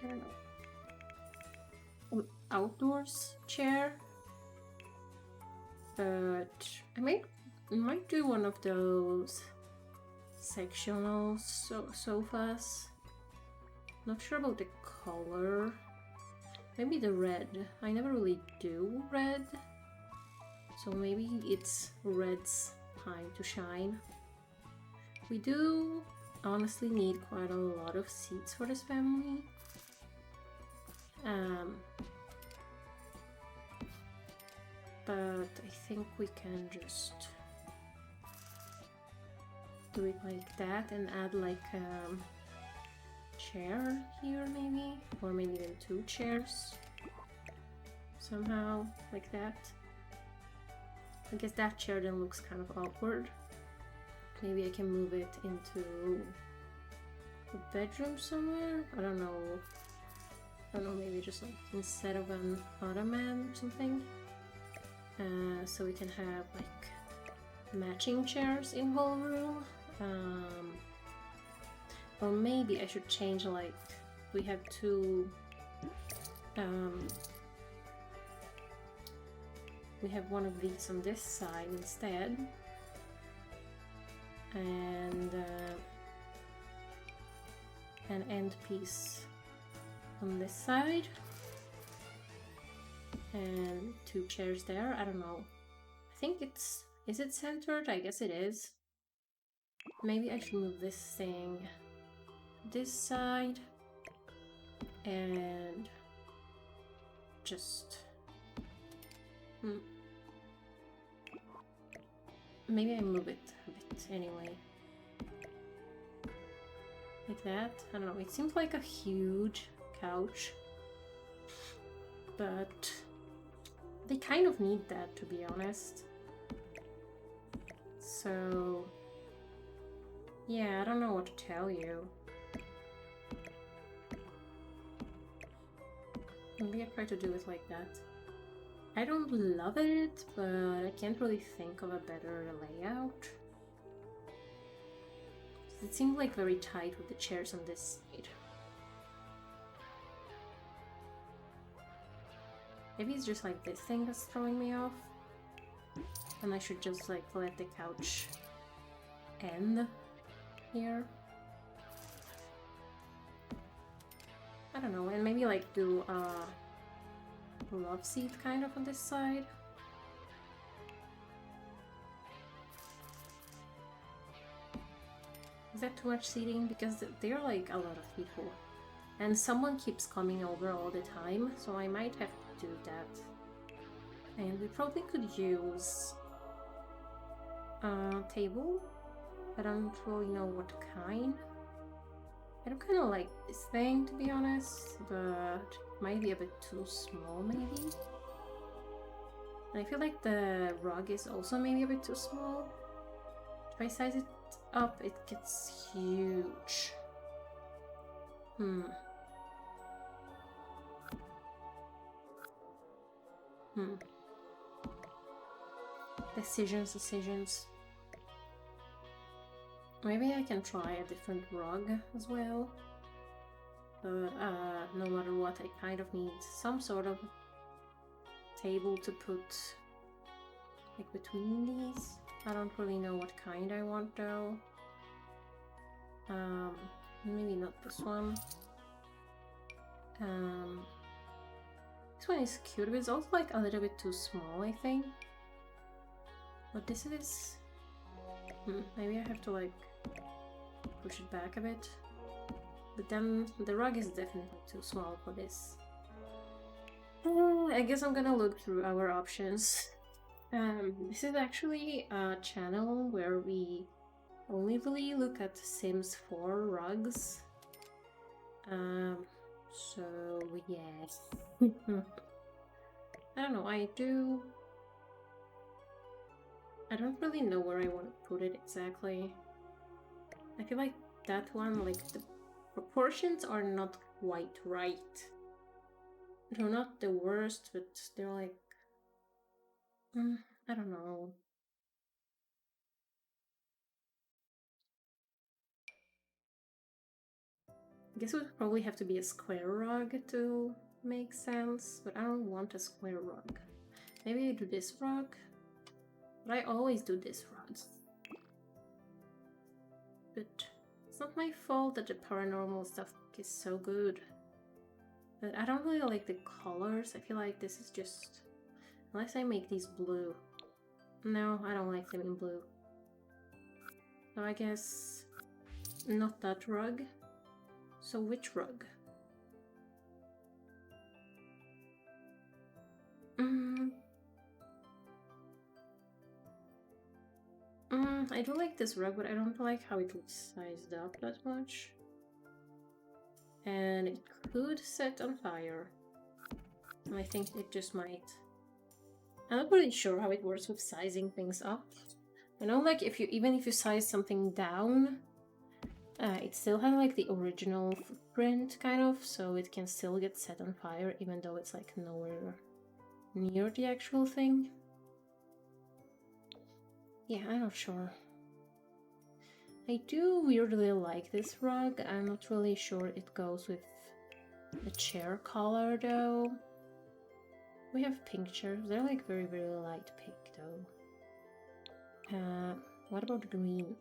don't know, an outdoors chair, but I might do one of those sectional sofas. Not sure about the color. Maybe the red. I never really do red, so maybe it's red's time to shine. We do honestly need quite a lot of seats for this family. But I think we can just do it like that and add like chair here maybe, or maybe even 2 chairs somehow like that. I guess that chair then looks kind of awkward. Maybe I can move it into the bedroom somewhere. I don't know, maybe just like instead of an ottoman or something, so we can have like matching chairs in whole room. Or maybe I should change, like, we have 2, we have one of these on this side instead, and an end piece on this side, and 2 chairs there. I don't know. I think is it centered? I guess it is. Maybe I should move this thing this side and just maybe I move it a bit anyway, like that. I don't know, it seems like a huge couch, but they kind of need that, to be honest. So yeah, I don't know what to tell you. Maybe I try to do it like that. I don't love it, but I can't really think of a better layout. It seems like very tight with the chairs on this side. Maybe it's just like this thing that's throwing me off. And I should just like let the couch end here. I don't know, and maybe like do a love seat kind of on this side. Is that too much seating? Because there are like a lot of people. And someone keeps coming over all the time, so I might have to do that. And we probably could use a table. I don't really know what kind. I don't kind of like this thing, to be honest, but might be a bit too small, maybe. And I feel like the rug is also maybe a bit too small. If I size it up, it gets huge. Decisions. Maybe I can try a different rug as well. But no matter what, I kind of need some sort of table to put like between these. I don't really know what kind I want though. Maybe not this one. This one is cute, but it's also like a little bit too small, I think. But this is Maybe I have to like push it back a bit. But then the rug is definitely too small for this. I guess I'm gonna look through our options. This is actually a channel where we only really look at Sims 4 rugs. So yes. I don't know, I don't really know where I want to put it exactly. I feel like that one, like the proportions are not quite right. They're not the worst, but they're like, I don't know. I guess it would probably have to be a square rug to make sense, but I don't want a square rug. Maybe I do this rug, but I always do this rug. But it's not my fault that the paranormal stuff is so good. But I don't really like the colors. I feel like this is just... Unless I make these blue. No, I don't like them in blue. So I guess... not that rug. So which rug? I do like this rug, but I don't like how it looks sized up that much. And it could set on fire. I think it just might. I'm not really sure how it works with sizing things up. I know, like, even if you size something down, it still has like the original footprint, kind of, so it can still get set on fire, even though it's like nowhere near the actual thing. Yeah, I'm not sure. I do weirdly like this rug. I'm not really sure it goes with the chair color, though. We have pink chairs. They're like very, very light pink, though. What about green?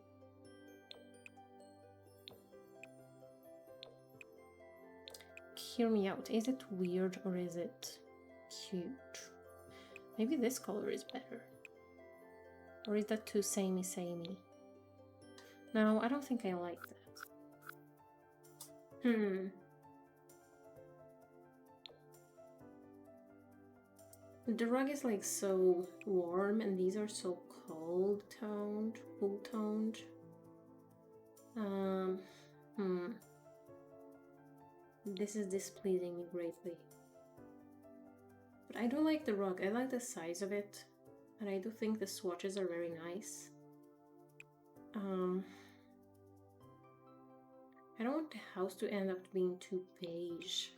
Hear me out. Is it weird or is it cute? Maybe this color is better. Or is that too samey? No, I don't think I like that. The rug is like so warm and these are so cool toned. This is displeasing me greatly. But I do like the rug. I like the size of it. And I do think the swatches are very nice. I don't want the house to end up being too beige.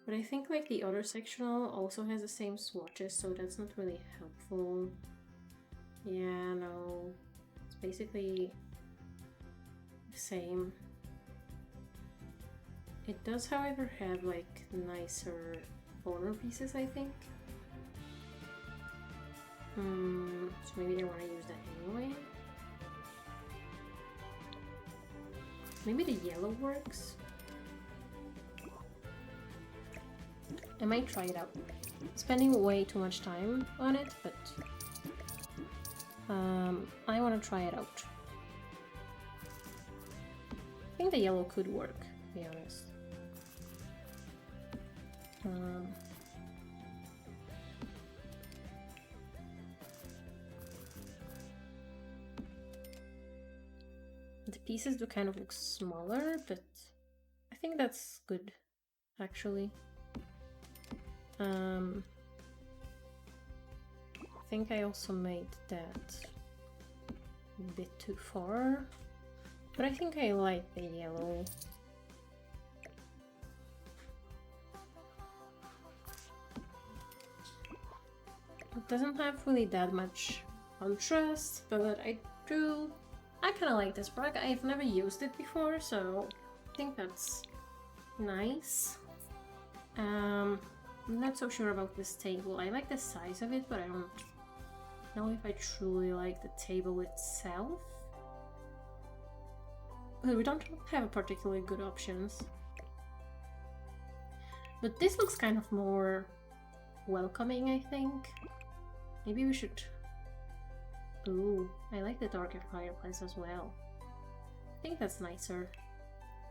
But I think like the other sectional also has the same swatches, so that's not really helpful. Yeah, no. It's basically the same. It does, however, have like nicer corner pieces, I think. So maybe they want to use that anyway. Maybe the yellow works. I might try it out. Spending way too much time on it, but I want to try it out. I think the yellow could work, to be honest. The pieces do kind of look smaller, but I think that's good, actually. I think I also made that a bit too far, but I think I like the yellow. It doesn't have really that much contrast, but I kind of like this rug. I've never used it before, so I think that's nice. I'm not so sure about this table. I like the size of it, but I don't know if I truly like the table itself. But we don't have particularly good options. But this looks kind of more welcoming, I think. Maybe we should... Ooh, I like the darker fireplace as well. I think that's nicer.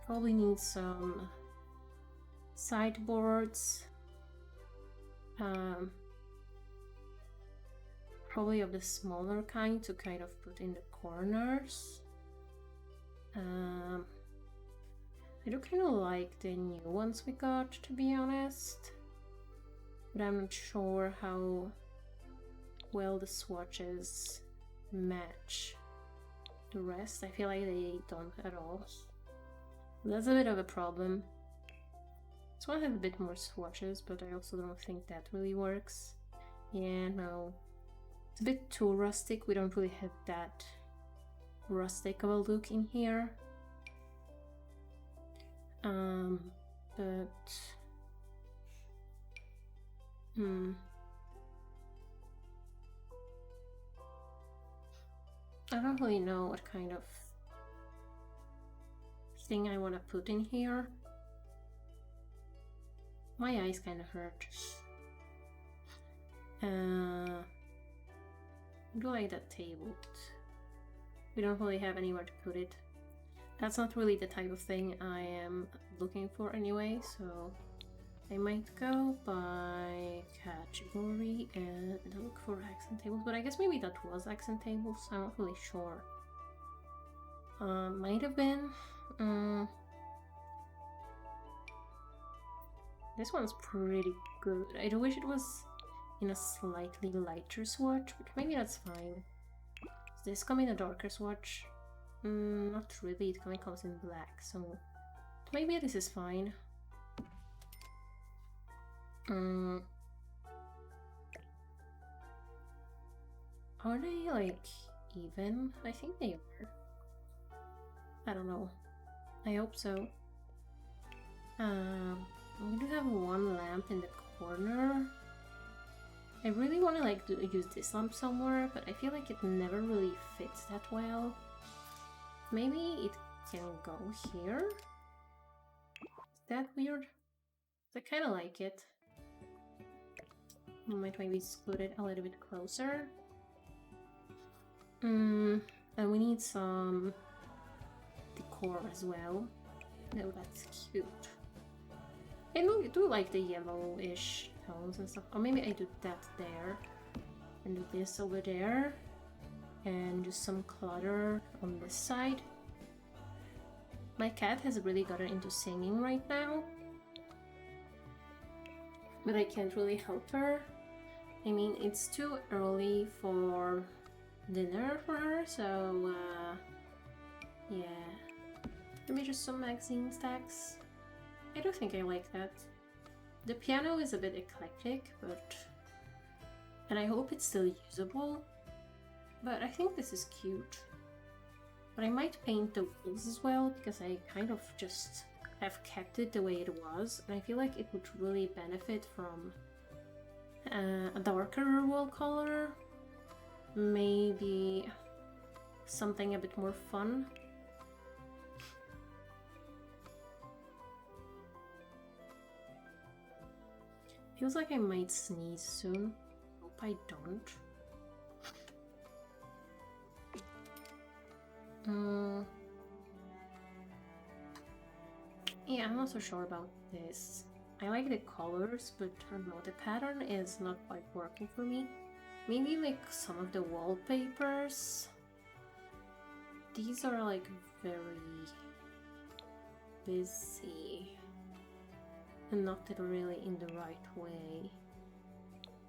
Probably need some sideboards. Probably of the smaller kind to kind of put in the corners. I do kind of like the new ones we got, to be honest. But I'm not sure how well the swatches match the rest. I feel like they don't at all. That's a bit of a problem. This one has a bit more swatches, but I also don't think that really works. Yeah, no. It's a bit too rustic. We don't really have that rustic of a look in here. But... I don't really know what kind of thing I want to put in here. My eyes kind of hurt. I do like that table, but we don't really have anywhere to put it. That's not really the type of thing I am looking for anyway, so I might go by category and look for accent tables, but I guess maybe that was accent tables, I'm not really sure. Might have been. This one's pretty good. I do wish it was in a slightly lighter swatch, but maybe that's fine. Does this come in a darker swatch? Not really, it only comes in black, so maybe this is fine. Are they like even? I think they are. I don't know. I hope so. We do have one lamp in the corner. I really want to like use this lamp somewhere, but I feel like it never really fits that well. Maybe it can go here? Is that weird? I kind of like it. I might maybe scoot it a little bit closer. And we need some decor as well. No, that's cute. I do like the yellowish tones and stuff. Or maybe I do that there. And do this over there. And just some clutter on this side. My cat has really gotten into singing right now. But I can't really help her. I mean, it's too early for dinner for her, so yeah. Maybe just some magazine stacks. I do think I like that. The piano is a bit eclectic, but... and I hope it's still usable. But I think this is cute. But I might paint the walls as well, because I kind of just have kept it the way it was. And I feel like it would really benefit from a darker wall color. Maybe something a bit more fun. Feels like I might sneeze soon. Hope I don't. Yeah, I'm not so sure about this. I like the colors, but I don't know, the pattern is not quite working for me. Maybe like some of the wallpapers. These are like very busy and not really in the right way.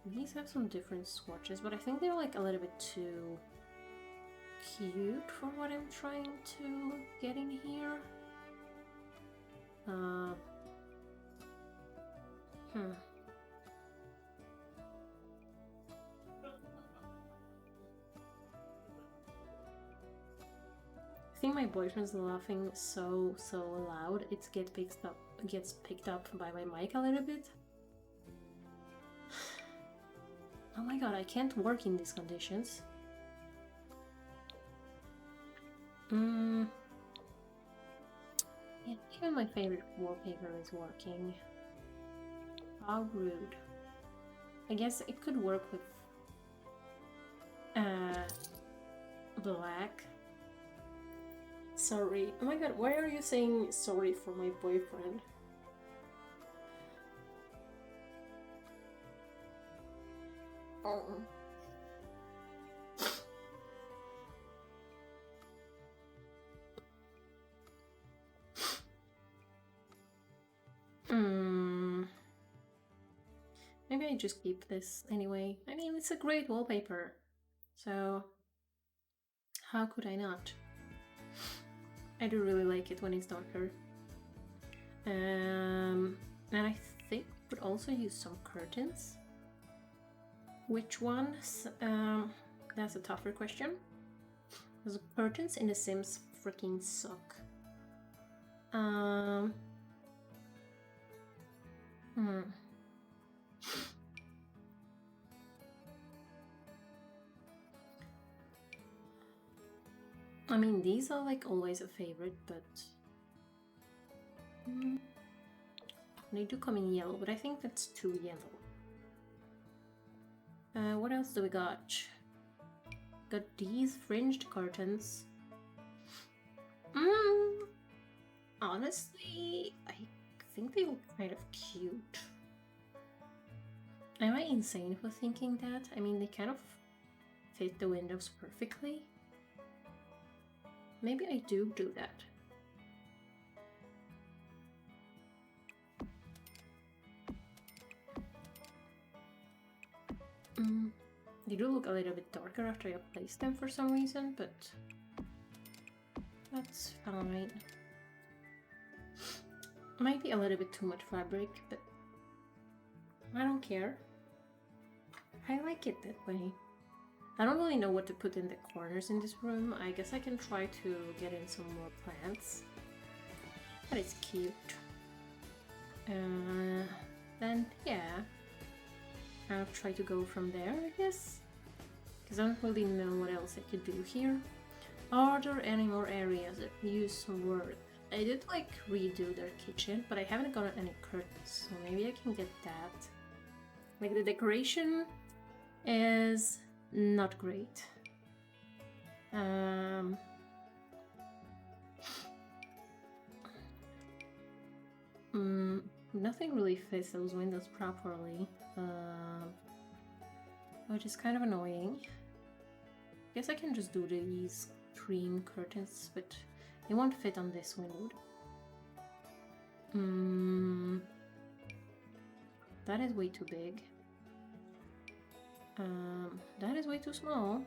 These have some different swatches, but I think they're like a little bit too cute for what I'm trying to get in here. I think my boyfriend's laughing so loud it gets picked up by my mic a little bit. Oh my god, I can't work in these conditions. Yeah, even my favorite wallpaper is working. How rude. I guess it could work with black. Sorry. Oh my god, why are you saying sorry for my boyfriend? Oh. Maybe I just keep this anyway. I mean, it's a great wallpaper. So, how could I not? I do really like it when it's darker. And I think we could also use some curtains. Which ones? That's a tougher question. Because curtains in The Sims freaking suck. I mean, these are like always a favorite, but they do come in yellow, but I think that's too yellow. What else do we got? Got these fringed curtains. Honestly, I think they look kind of cute. Am I insane for thinking that? I mean, they kind of fit the windows perfectly. Maybe I do that. They do look a little bit darker after I place them for some reason, but that's fine. Might be a little bit too much fabric, but I don't care. I like it that way. I don't really know what to put in the corners in this room. I guess I can try to get in some more plants. But it's cute. Then, yeah. I'll try to go from there, I guess. Because I don't really know what else I could do here. Are there any more areas that use some work? I did like redo their kitchen, but I haven't gotten any curtains, so maybe I can get that. Like the decoration is not great. Nothing really fits those windows properly, which is kind of annoying. Guess I can just do these cream curtains, but they won't fit on this window. That is way too big. That is way too small.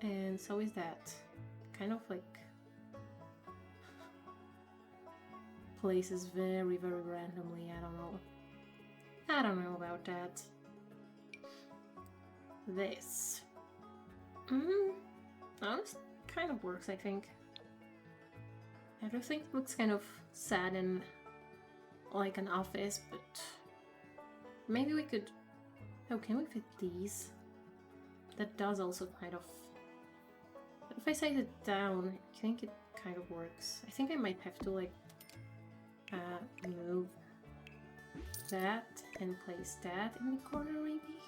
And so is that. Kind of like places very, very randomly. I don't know. I don't know about that. This. Honestly, kind of works, I think. Everything looks kind of sad and like an office, but maybe we could... Oh, can we fit these? That does also kind of... But if I size it down, I think it kind of works. I think I might have to like move that and place that in the corner maybe.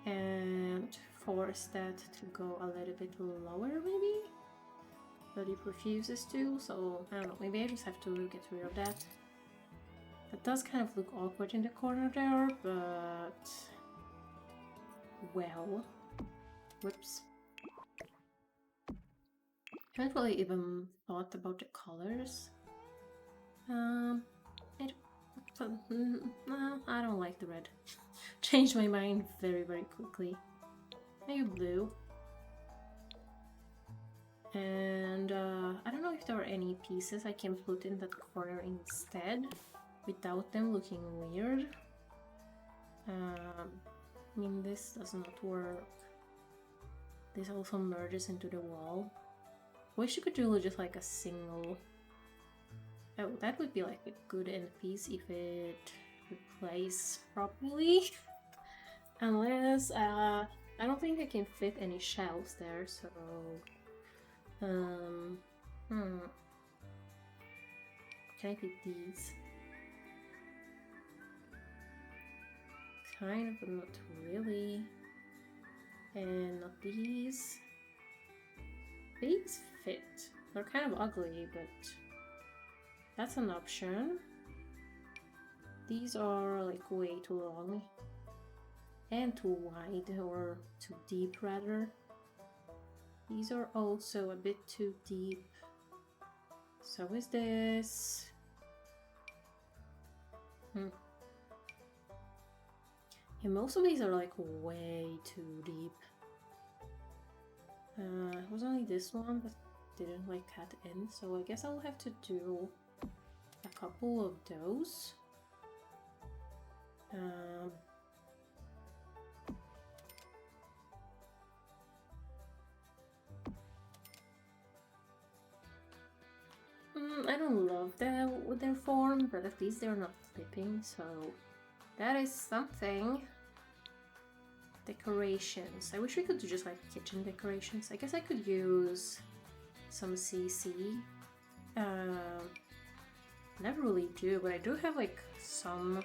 And force that to go a little bit lower maybe. But it refuses to, so I don't know, maybe I just have to get rid of that. That does kind of look awkward in the corner there, but... Well... Whoops. I haven't really even thought about the colors. I don't like the red. Changed my mind very, very quickly. Maybe blue. And I don't know if there are any pieces I can put in that corner instead without them looking weird. I mean, this does not work. This also merges into the wall. Wish you could do just like a single... Oh, that would be like a good end piece if it replaced properly. Unless, I don't think I can fit any shelves there, so... Can I fit these? kind of, but not really. And not these. These fit. They're kind of ugly, but that's an option. These are like way too long. And too wide, or too deep rather. These are also a bit too deep. So is this. Yeah, most of these are like way too deep. It was only this one that didn't like cut in, so I guess I'll have to do a couple of those. I don't love their form, but at least they're not flipping, so that is something. Decorations. I wish we could do just like kitchen decorations. I guess I could use some CC. Never really do, but I do have like some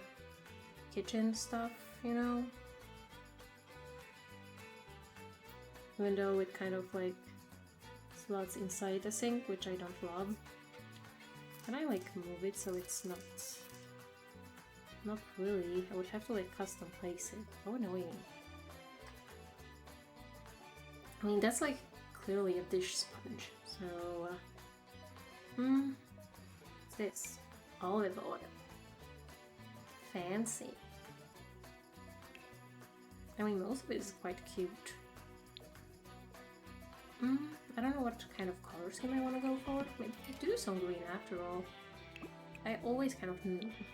kitchen stuff, you know? Even though it kind of like slots inside the sink, which I don't love. Can I like move it so it's not really? I would have to like custom place it. How annoying. I mean, that's like clearly a dish sponge, so what's this? Olive oil. Fancy. I mean, most of it is quite cute. I don't know what kind of color scheme I want to go for. Maybe I could do some green after all. I always kind of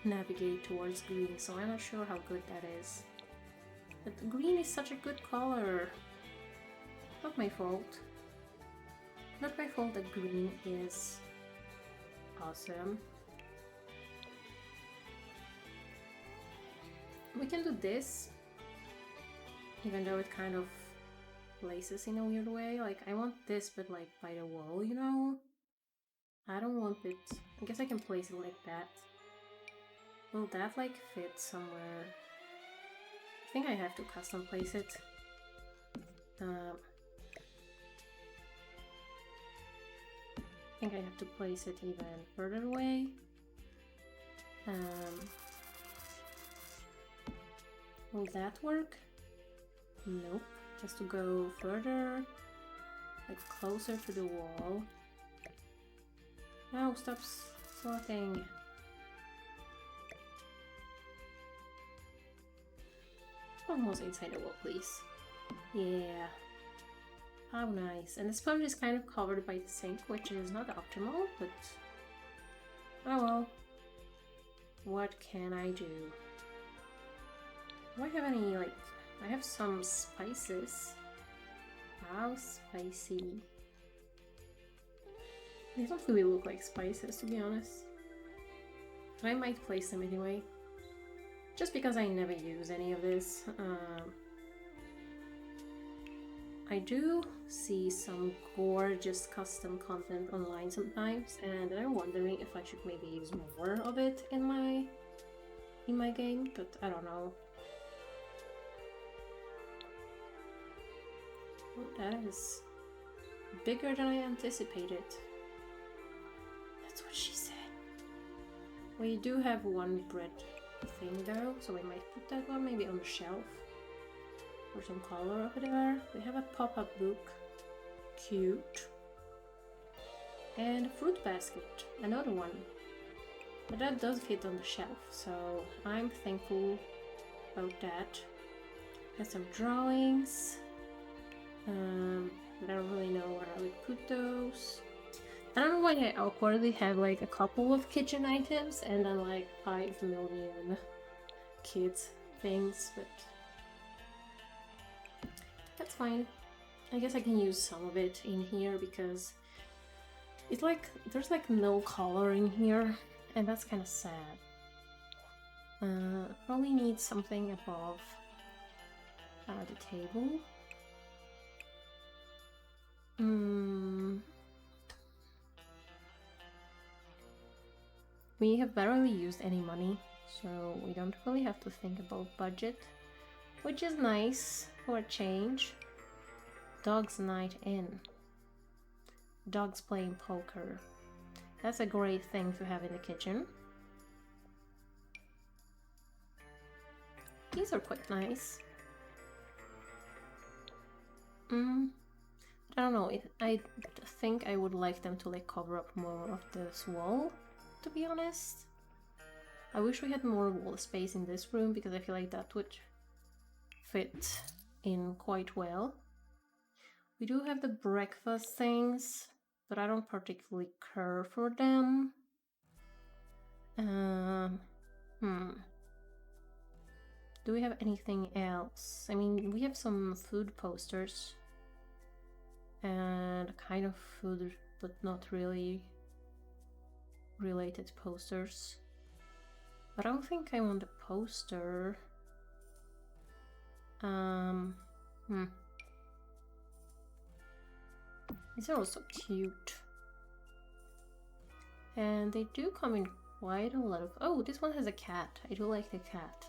navigate towards green, so I'm not sure how good that is. But green is such a good color. Not my fault. Not my fault that green is awesome. We can do this, even though it kind of places in a weird way. Like, I want this, but like by the wall, you know? I don't want it. I guess I can place it like that. Will that like fit somewhere? I think I have to custom place it. I think I have to place it even further away. Will that work? Nope. Just to go further, like closer to the wall. No, stop slotting. Almost inside the wall, please. Yeah. How nice. And the sponge is kind of covered by the sink, which is not optimal, but oh well. What can I do? Do I have any, like, I have some spices. How spicy. They don't really look like spices, to be honest. But I might place them anyway. Just because I never use any of this. I do see some gorgeous custom content online sometimes, and I'm wondering if I should maybe use more of it in my game, but I don't know. Oh, that is bigger than I anticipated. That's what she said. We do have one bread thing though, so we might put that one maybe on the shelf. For some color over there. We have a pop-up book. Cute. And a fruit basket. Another one. But that does fit on the shelf, so I'm thankful about that. Got some drawings. I don't really know where I would put those. I don't know why I awkwardly have like a couple of kitchen items and then like 5 million kids things, but that's fine. I guess I can use some of it in here because it's like there's like no color in here, and that's kind of sad. Probably need something above the table. We have barely used any money, so we don't really have to think about budget. which is nice for a change. Dog's night in. Dogs playing poker. That's a great thing to have in the kitchen. These are quite nice. I don't know, I think I would like them to like cover up more of this wall, to be honest. I wish we had more wall space in this room because I feel like that would fit in quite well. We do have the breakfast things, but I don't particularly care for them. Do we have anything else? I mean, we have some food posters and kind of food, but not really related posters. But I don't think I want a poster. These are also cute. And they do come in quite a lot of... Oh, this one has a cat. I do like the cat.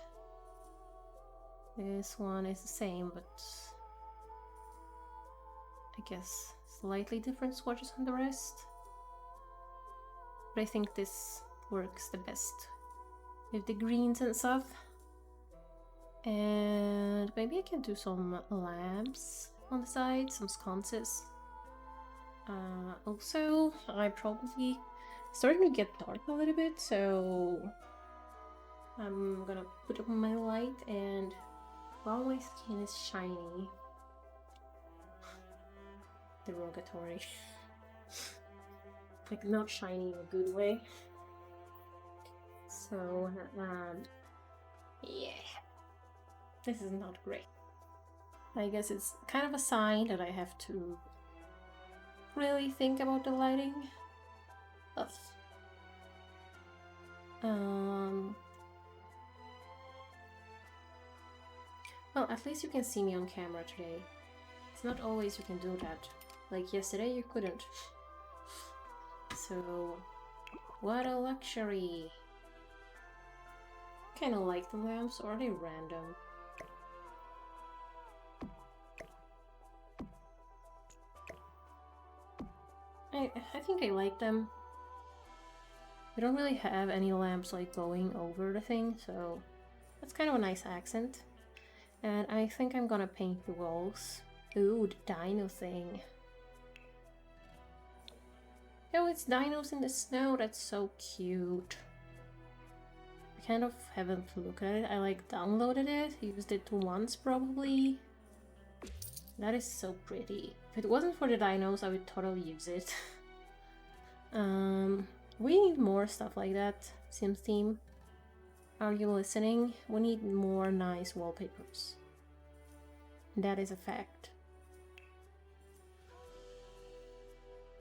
This one is the same, but I guess slightly different swatches than the rest. But I think this works the best with the greens and stuff. And maybe I can do some lamps on the side, some sconces. Also, I probably starting to get dark a little bit, so I'm gonna put up my light, and while my skin is shiny, derogatory, like not shiny in a good way. So, yeah, this is not great. I guess it's kind of a sign that I have to really think about the lighting. Ugh. Well, at least you can see me on camera today. It's not always you can do that. Like yesterday you couldn't. So, what a luxury. Kinda like the lamps, or are they random? I think I like them. We don't really have any lamps like going over the thing, so that's kind of a nice accent. And I think I'm gonna paint the walls. Ooh, the dino thing. Oh, it's dinos in the snow, that's so cute. I kind of haven't looked at it. I like downloaded it, used it once probably. That is so pretty. If it wasn't for the dinos, I would totally use it. We need more stuff like that, Sims team. Are you listening? We need more nice wallpapers. That is a fact.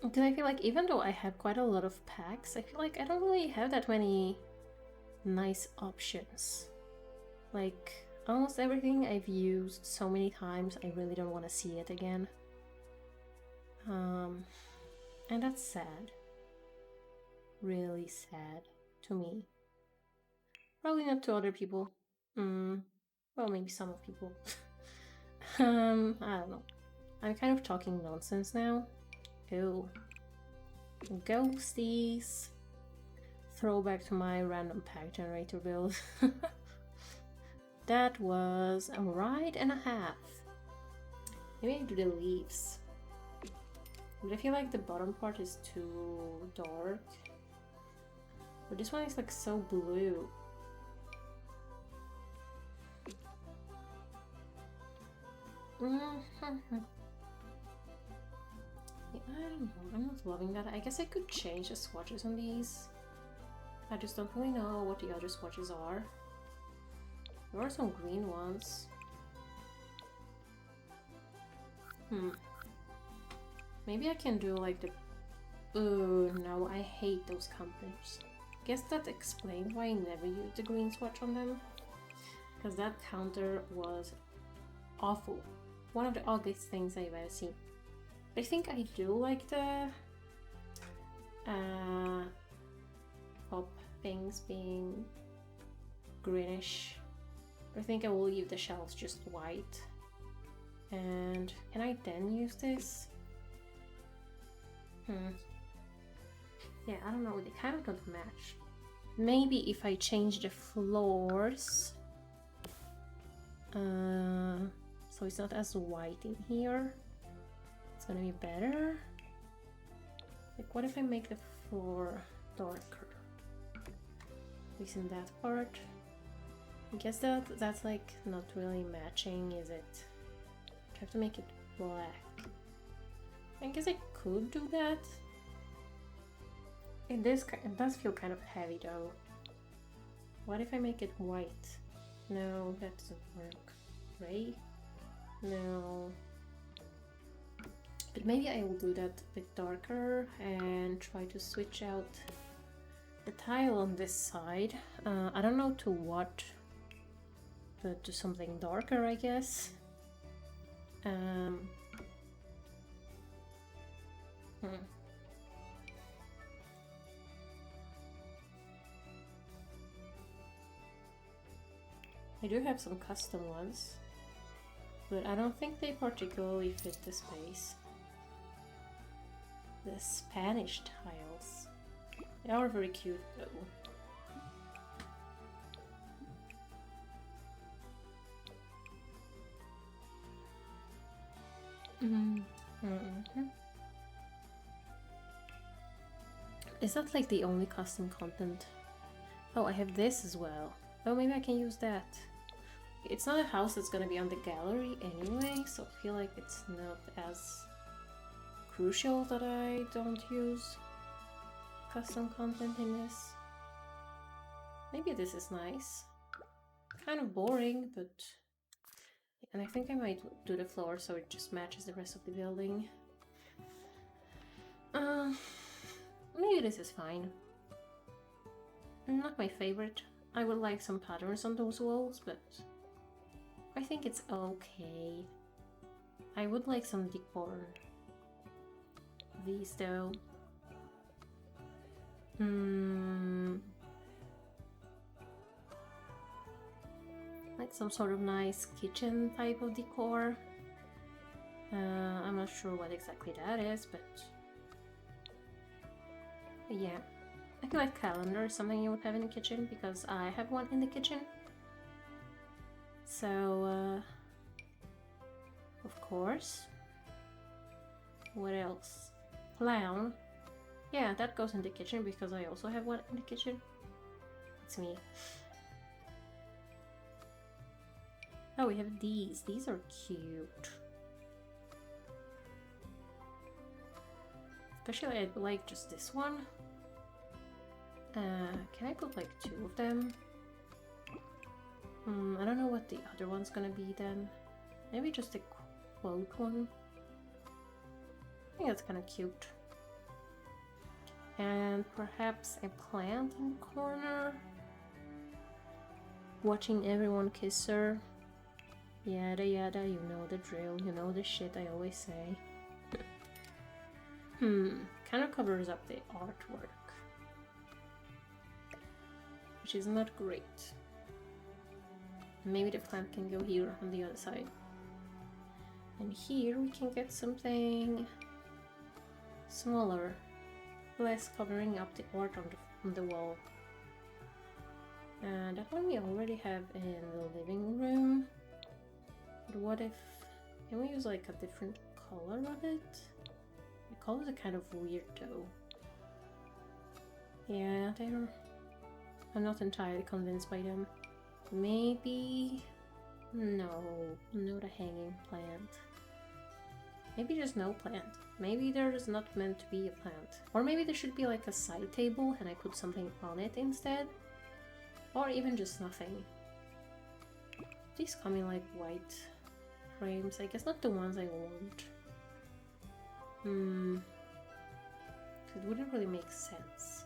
Because I feel like even though I have quite a lot of packs, I feel like I don't really have that many nice options. Like, almost everything I've used so many times, I really don't want to see it again. And that's sad. Really sad to me. Probably not to other people. Well, maybe some of people. I don't know. I'm kind of talking nonsense now. Ew. Ghosties. Throwback to my random pack generator build. That was a ride and a half. Maybe I do the leaves. But I feel like the bottom part is too dark. But this one is like so blue. Yeah, I don't know. I'm not loving that. I guess I could change the swatches on these. I just don't really know what the other swatches are. There are some green ones. Maybe I can do like the... Oh no, I hate those counters. Guess that explains why I never used the green swatch on them. Because that counter was awful. One of the ugliest things I've ever seen. I think I do like the top things being greenish. I think I will leave the shelves just white. And can I then use this? Yeah, I don't know, they kind of don't match. Maybe if I change the floors, so it's not as white in here, it's gonna be better. Like, what if I make the floor darker? At least in that part. I guess that's like not really matching, is it? I have to make it black. I guess I could do that. It does feel kind of heavy though. What if I make it white? No, that doesn't work. Gray? No. But maybe I will do that a bit darker and try to switch out the tile on this side. I don't know to what, but to something darker, I guess. I do have some custom ones, but I don't think they particularly fit the space. The Spanish tiles. They are very cute though. Is that like the only custom content? Oh, I have this as well. Oh, maybe I can use that. It's not a house that's gonna be on the gallery anyway, so I feel like it's not as crucial that I don't use custom content in this. Maybe this is nice. Kind of boring, but... And I think I might do the floor so it just matches the rest of the building. Maybe this is fine. Not my favorite. I would like some patterns on those walls, but I think it's okay. I would like some decor. These though. Like some sort of nice kitchen type of decor. I'm not sure what exactly that is, but yeah. I feel like calendar is something you would have in the kitchen because I have one in the kitchen. So, of course. What else? Clown. Yeah, that goes in the kitchen because I also have one in the kitchen. It's me. Oh, we have these. These are cute. Especially I like just this one. Can I put like 2 of them? I don't know what the other one's gonna be then. Maybe just a quote one. I think that's kind of cute. And perhaps a plant in the corner. Watching everyone kiss her. Yada yada, you know the drill, you know the shit I always say. Kind of covers up the artwork. Which is not great. Maybe the plant can go here on the other side. And here we can get something smaller, less covering up the art on the wall. And that one we already have in the living room. But what if, can we use like a different color of it? The colors are kind of weird though. Yeah, I'm not entirely convinced by them. Maybe... No, not a hanging plant. Maybe there's no plant. Maybe there's not meant to be a plant. Or maybe there should be like a side table and I put something on it instead. Or even just nothing. These come in like white frames. I guess not the ones I want. It wouldn't really make sense.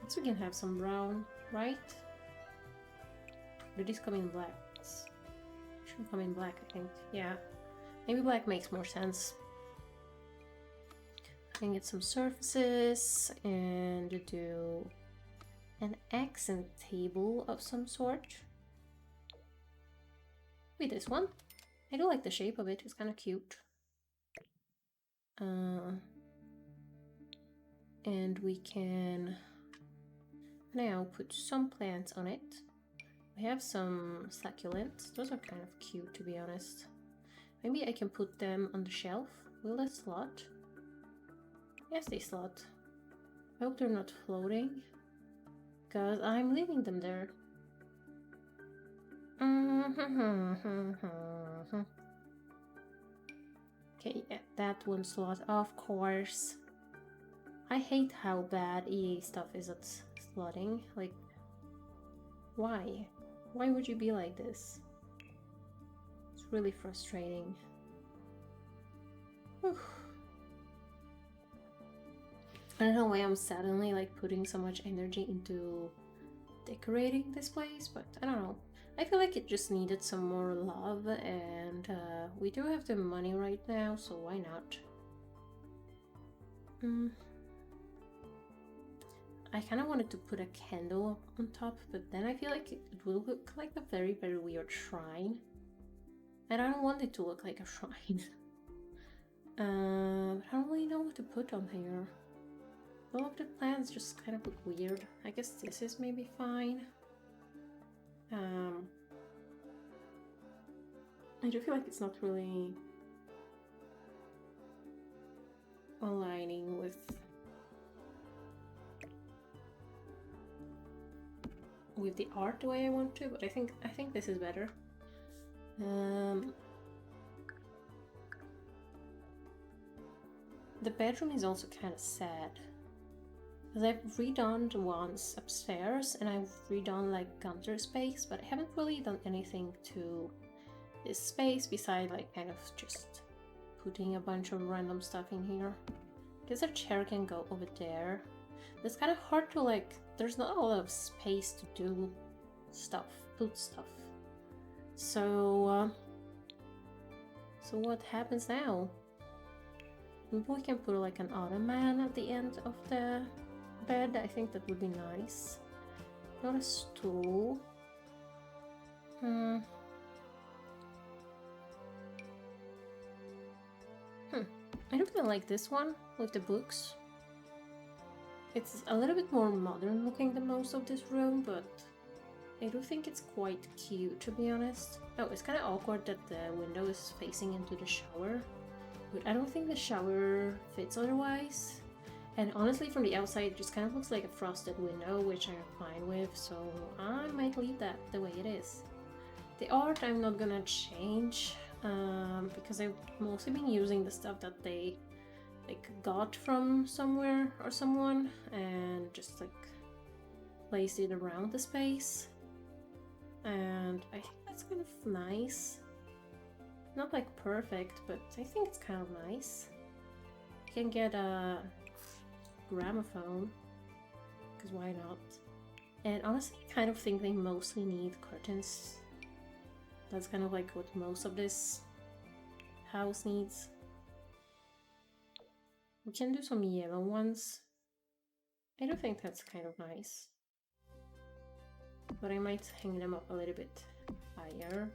So we can have some brown, right? Do these come in black? Should come in black, I think. Yeah. Maybe black makes more sense. I can get some surfaces and do an accent table of some sort. Maybe this one. I do like the shape of it, it's kind of cute. And we can now put some plants on it. We have some succulents. Those are kind of cute, to be honest. Maybe I can put them on the shelf. Will they slot? Yes, they slot. I hope they're not floating, because I'm leaving them there. Okay, yeah, that one slot, of course. I hate how bad EA stuff is at slotting. Like, why? Why would you be like this? It's really frustrating. Whew. I don't know why I'm suddenly like putting so much energy into decorating this place, but I don't know. I feel like it just needed some more love, and we do have the money right now, so why not? I kind of wanted to put a candle on top, but then I feel like it will look like a very, very weird shrine. And I don't want it to look like a shrine. But I don't really know what to put on here. All of the plants just kind of look weird. I guess this is maybe fine. I do feel like it's not really aligning with the art the way I want to, but I think this is better. The bedroom is also kind of sad, because I've redone once upstairs and I've redone like counter space, but I haven't really done anything to this space beside like kind of just putting a bunch of random stuff in here. Because a chair can go over there. It's kind of hard to like, there's not a lot of space to do stuff, put stuff. So what happens now? Maybe we can put like an ottoman at the end of the bed. I think that would be nice. Not a stool. I don't really like this one with the books. It's a little bit more modern looking than most of this room, but I do think it's quite cute, to be honest. Oh, it's kind of awkward that the window is facing into the shower, but I don't think the shower fits otherwise. And honestly, from the outside, it just kind of looks like a frosted window, which I'm fine with, so I might leave that the way it is. The art I'm not gonna change, because I've mostly been using the stuff that they like got from somewhere or someone and just like placed it around the space, and I think that's kind of nice. Not like perfect, but I think it's kind of nice. You can get a gramophone, because why not? And honestly, I kind of think they mostly need curtains. That's kind of like what most of this house needs. We can do some yellow ones. I do think that's kind of nice. But I might hang them up a little bit higher.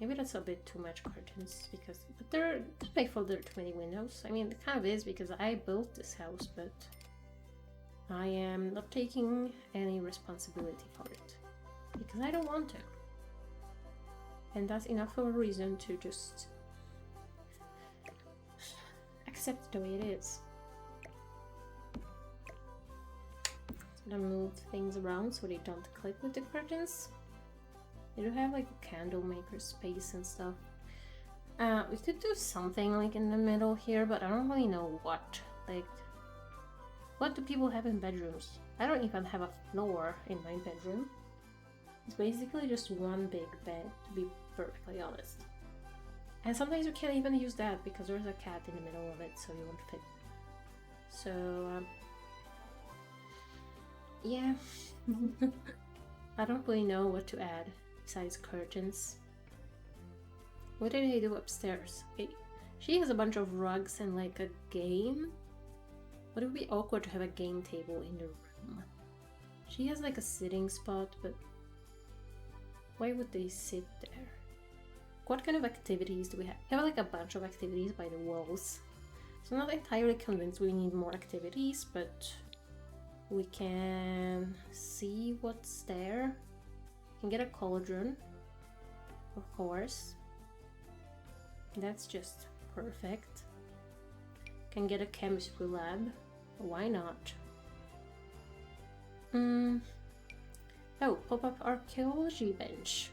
Maybe that's a bit too much curtains, because but they're big for their 20 windows. I mean, it kind of is because I built this house, but I am not taking any responsibility for it because I don't want to. And that's enough of a reason to just accept the way it is. So I'm gonna move things around so they don't click with the curtains. They do have like a candle maker space and stuff. We could do something like in the middle here, but I don't really know what. Like, what do people have in bedrooms? I don't even have a floor in my bedroom. It's basically just one big bed, to be perfectly honest. And sometimes you can't even use that because there's a cat in the middle of it, so you won't fit. So, yeah. I don't really know what to add besides curtains. What did I do upstairs? Okay. She has a bunch of rugs and like a game. But it would be awkward to have a game table in the room. She has like a sitting spot, but why would they sit there? What kind of activities do we have? We have like a bunch of activities by the walls. So I'm not entirely convinced we need more activities, but we can see what's there. We can get a cauldron, of course. That's just perfect. Can get a chemistry lab. Why not? Oh, pop-up archaeology bench.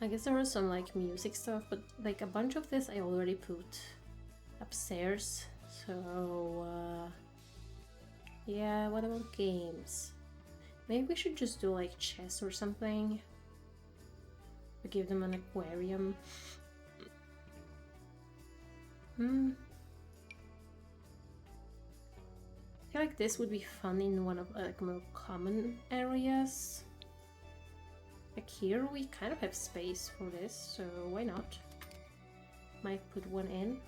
I guess there was some like music stuff, but like a bunch of this I already put upstairs. So yeah, what about games? Maybe we should just do like chess or something. We give them an aquarium. I feel like this would be fun in one of like more common areas. Like here we kind of have space for this, so why not? Might put one in.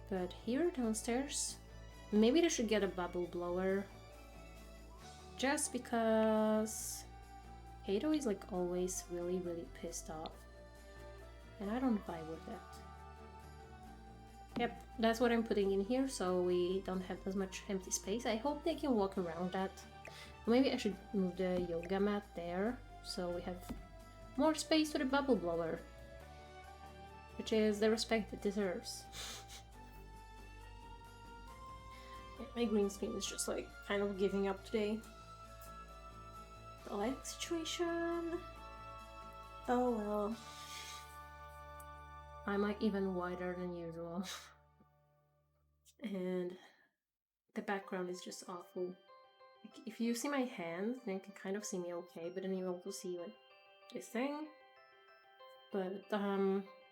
But here downstairs, maybe they should get a bubble blower. Just because Kato is like always really pissed off. And I don't vibe with that. Yep, that's what I'm putting in here, so we don't have as much empty space. I hope they can walk around that. Maybe I should move the yoga mat there, so we have more space for the bubble blower. Which is the respect it deserves. Yeah, my green screen is just like kind of giving up today. The light situation... Oh well. I'm like even wider than usual. And the background is just awful. Like, if you see my hand, then you can kind of see me okay, but then you also see like this thing. But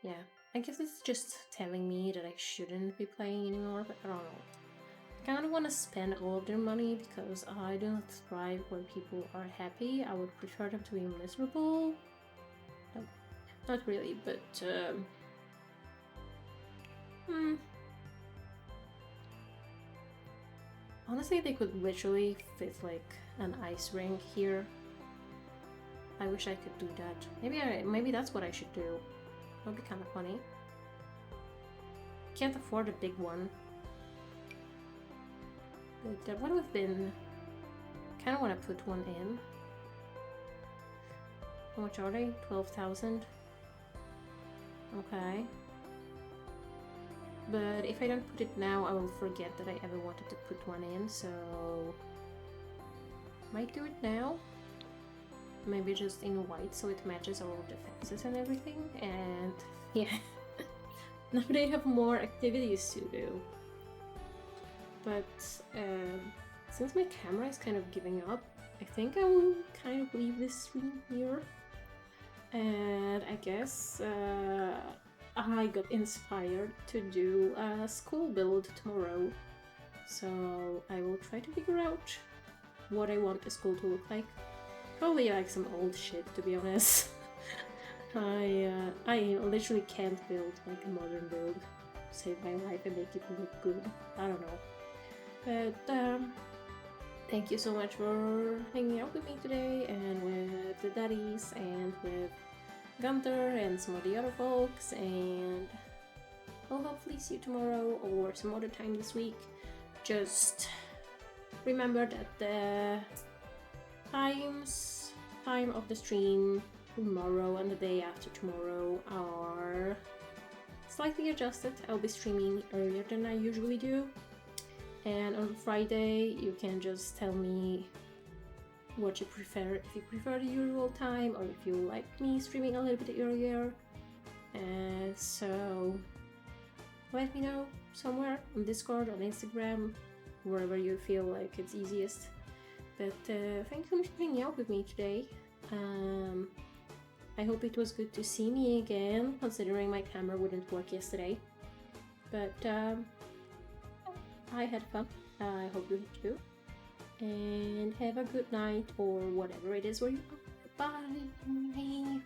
yeah, I guess it's just telling me that I shouldn't be playing anymore, but I don't know. I kind of want to spend all of their money because I do not thrive where people are happy. I would prefer them to be miserable. No, not really, but honestly, they could literally fit like an ice rink here. I wish I could do that. Maybe that's what I should do. That'd be kind of funny. Can't afford a big one. But that would have been... kind of want to put one in. How much are they? 12,000? Okay. But if I don't put it now, I will forget that I ever wanted to put one in, so... might do it now. Maybe just in white so it matches all of the fences and everything, and yeah. Now they have more activities to do. But since my camera is kind of giving up, I think I will kind of leave this stream here. And I guess I got inspired to do a school build tomorrow. So I will try to figure out what I want the school to look like. Probably like some old shit, to be honest. I literally can't build like a modern build, save my life and make it look good. I don't know. But thank you so much for hanging out with me today, and with the daddies, and with Gunther and some of the other folks, and I'll hopefully see you tomorrow or some other time this week. Just remember that the time of the stream tomorrow and the day after tomorrow are slightly adjusted. I'll be streaming earlier than I usually do, and on Friday you can just tell me what you prefer, if you prefer the usual time or if you like me streaming a little bit earlier. And so let me know somewhere on Discord, on Instagram, wherever you feel like it's easiest. But thank you so much for hanging out with me today. I hope it was good to see me again, considering my camera wouldn't work yesterday. But I had fun. I hope you did too. And have a good night or whatever it is where you are. Bye!